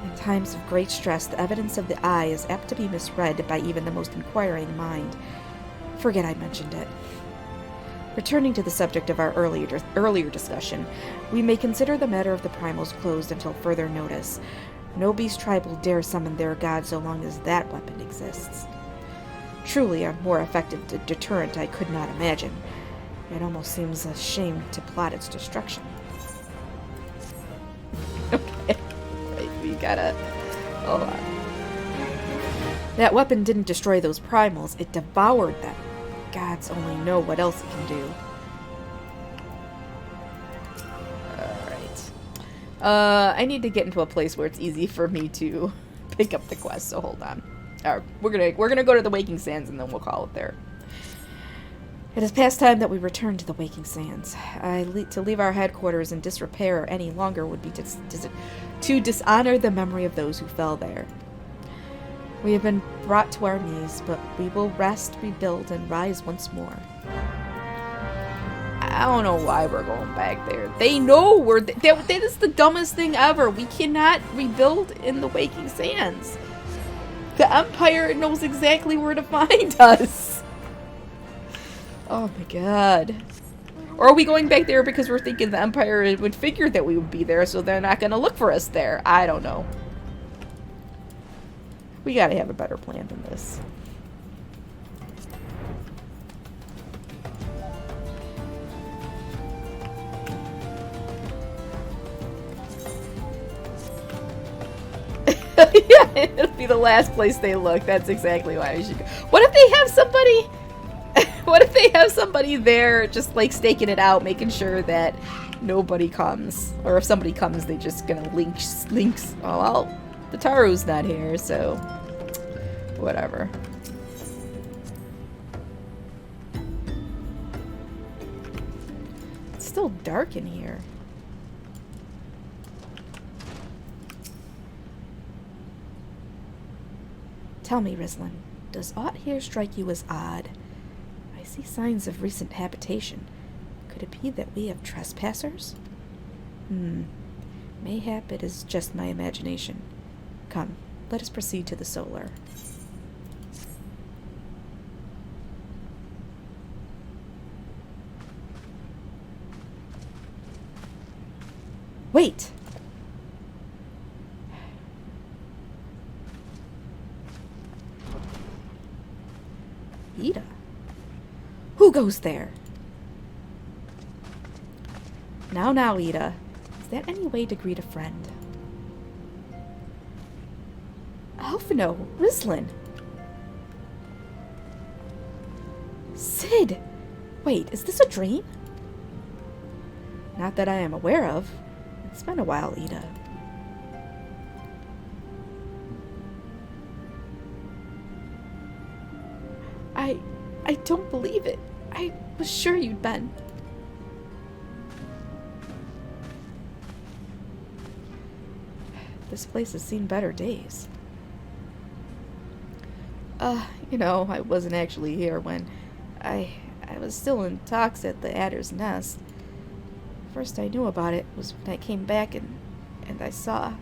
In times of great stress, the evidence of the eye is apt to be misread by even the most inquiring mind. Forget I mentioned it. Returning to the subject of our earlier discussion, we may consider the matter of the primals closed until further notice. No beast tribe will dare summon their god so long as that weapon exists. Truly a more effective deterrent I could not imagine. It almost seems a shame to plot its destruction. Okay, right, we gotta... Hold on. That weapon didn't destroy those primals, it devoured them. Gods only know what else it can do. Alright. I need to get into a place where it's easy for me to pick up the quest, so hold on. Alright, we're gonna go to the Waking Sands and then we'll call it there. It is past time that we return to the Waking Sands. To leave our headquarters in disrepair any longer would be to dishonor the memory of those who fell there. We have been brought to our knees, but we will rest, rebuild, and rise once more. I don't know why we're going back there. They know we're... That is the dumbest thing ever. We cannot rebuild in the Waking Sands. The Empire knows exactly where to find us. Oh my god. Or are we going back there because we're thinking the Empire would figure that we would be there, so they're not going to look for us there? I don't know. We gotta have a better plan than this. Yeah, it'll be the last place they look. That's exactly why we should go. What if they have somebody... What if they have somebody there just like staking it out, making sure that nobody comes? Or if somebody comes, they just gonna links. Oh, well, the Taru's not here, so... Whatever. It's still dark in here. Tell me, Rizlan, does aught here strike you as odd? I see signs of recent habitation. Could it be that we have trespassers? Mayhap it is just my imagination. Come, let us proceed to the solar. Wait! Ida? Who goes there? Now, Ida. Is that any way to greet a friend? Alphino, Rizlan. Sid! Wait, is this a dream? Not that I am aware of. It's been a while, Ida. I don't believe it. I was sure you'd been. This place has seen better days. You know, I wasn't actually here when I was still in talks at the Adder's Nest. First I knew about it was when I came back and I saw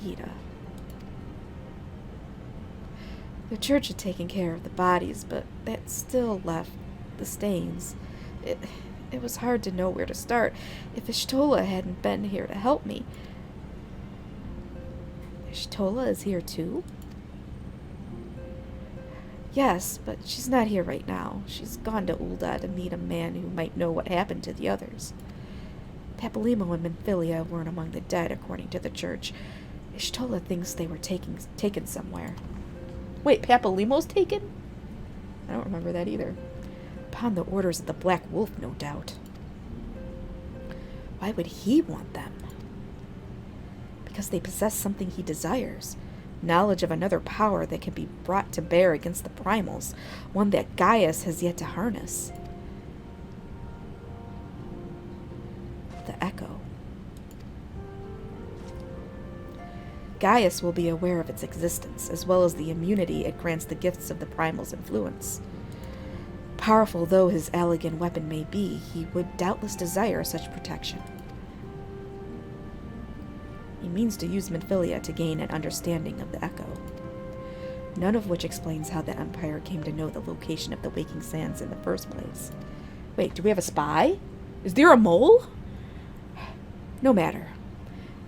Ida. The church had taken care of the bodies, but that still left the stains. It was hard to know where to start if Ishtola hadn't been here to help me. Ishtola is here too? Yes, but she's not here right now. She's gone to Ul'dah to meet a man who might know what happened to the others. Papalymo and Menphilia weren't among the dead, according to the church. Ishtola thinks they were taken somewhere. Wait, Papalymo's taken? I don't remember that either. Upon the orders of the Black Wolf, no doubt. Why would he want them? Because they possess something he desires. Knowledge of another power that can be brought to bear against the primals. One that Gaius has yet to harness. The Echo. Gaius will be aware of its existence, as well as the immunity it grants the gifts of the Primal's influence. Powerful though his elegant weapon may be, he would doubtless desire such protection. He means to use Minfilia to gain an understanding of the Echo, none of which explains how the Empire came to know the location of the Waking Sands in the first place. Wait, do we have a spy? Is there a mole? No matter.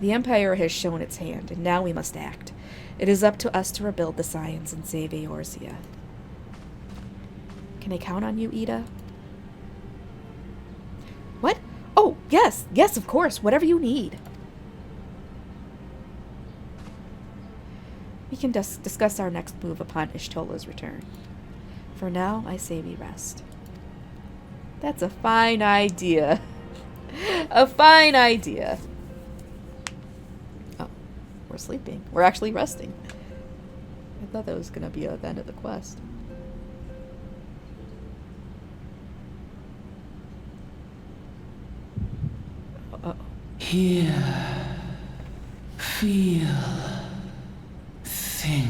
The Empire has shown its hand, and now we must act. It is up to us to rebuild the science and save Eorzea. Can I count on you, Ida? What? Oh, yes, yes, of course, whatever you need. We can discuss our next move upon Ishtola's return. For now, I say we rest. That's a fine idea. A fine idea. Oh, we're sleeping. We're actually resting. I thought that was going to be the end of the quest. Uh-oh. Hear, feel, think.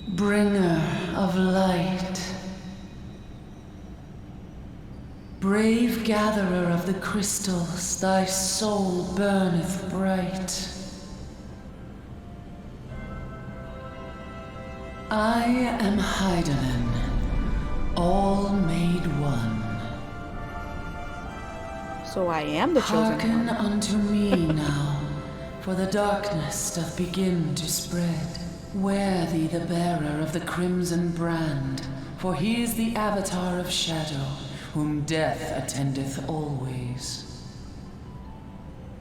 Bringer of light, brave gatherer of the crystals, thy soul burneth bright. I am Hydaelyn, all made one. So I am the chosen Hearken one. unto me now, for the darkness doth begin to spread. Wear thee the bearer of the crimson brand, for he is the avatar of shadow, whom death attendeth always.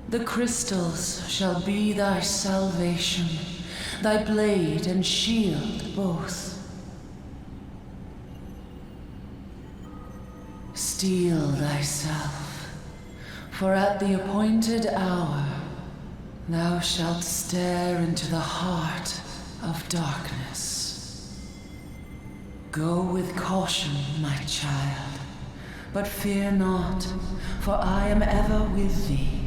The crystals shall be thy salvation, thy blade and shield both. Steel thyself, for at the appointed hour thou shalt stare into the heart of darkness. Go with caution, my child, but fear not, for I am ever with thee.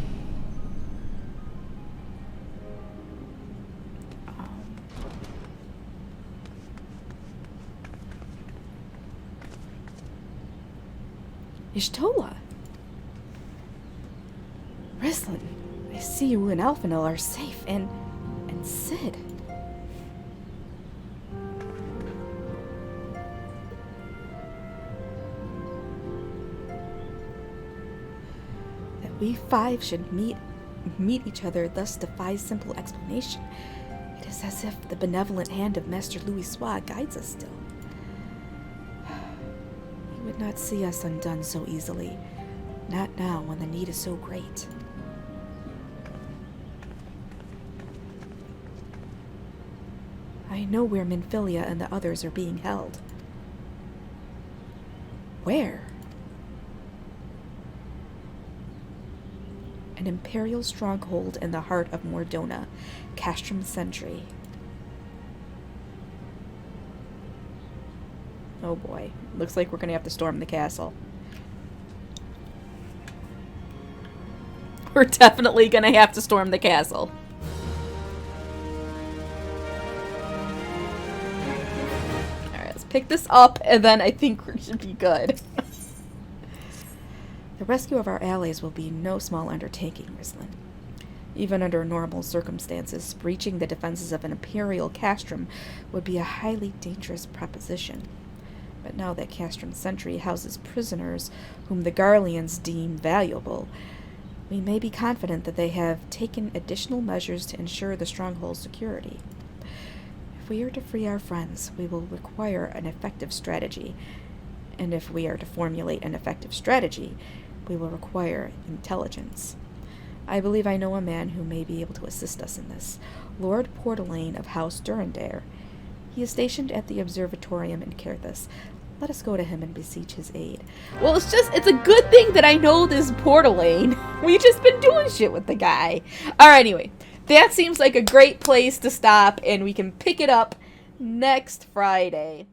Y'shtola! Rislin, I see you and Elfinil are safe, and Sid. We five should meet each other thus defies simple explanation. It is as if the benevolent hand of Master Louisoix guides us still. He would not see us undone so easily, not now when the need is so great. I know where Minfilia and the others are being held. Where? An imperial stronghold in the heart of Mordona, Castrum Sentry. Oh boy, looks like we're gonna have to storm the castle. We're definitely gonna have to storm the castle. Alright, let's pick this up, and then I think we should be good. The rescue of our allies will be no small undertaking, Rislin. Even under normal circumstances, breaching the defenses of an Imperial castrum would be a highly dangerous proposition. But now that Castrum Sentry houses prisoners whom the Garleans deem valuable, we may be confident that they have taken additional measures to ensure the stronghold's security. If we are to free our friends, we will require an effective strategy. And if we are to formulate an effective strategy, We will require intelligence. I believe I know a man who may be able to assist us in this. Lord Portelaine of House Durandare. He is stationed at the observatorium in Kerthus. Let us go to him and beseech his aid. Well, it's a good thing that I know this Portelaine. We've just been doing shit with the guy. Alright, anyway. That seems like a great place to stop, and we can pick it up next Friday.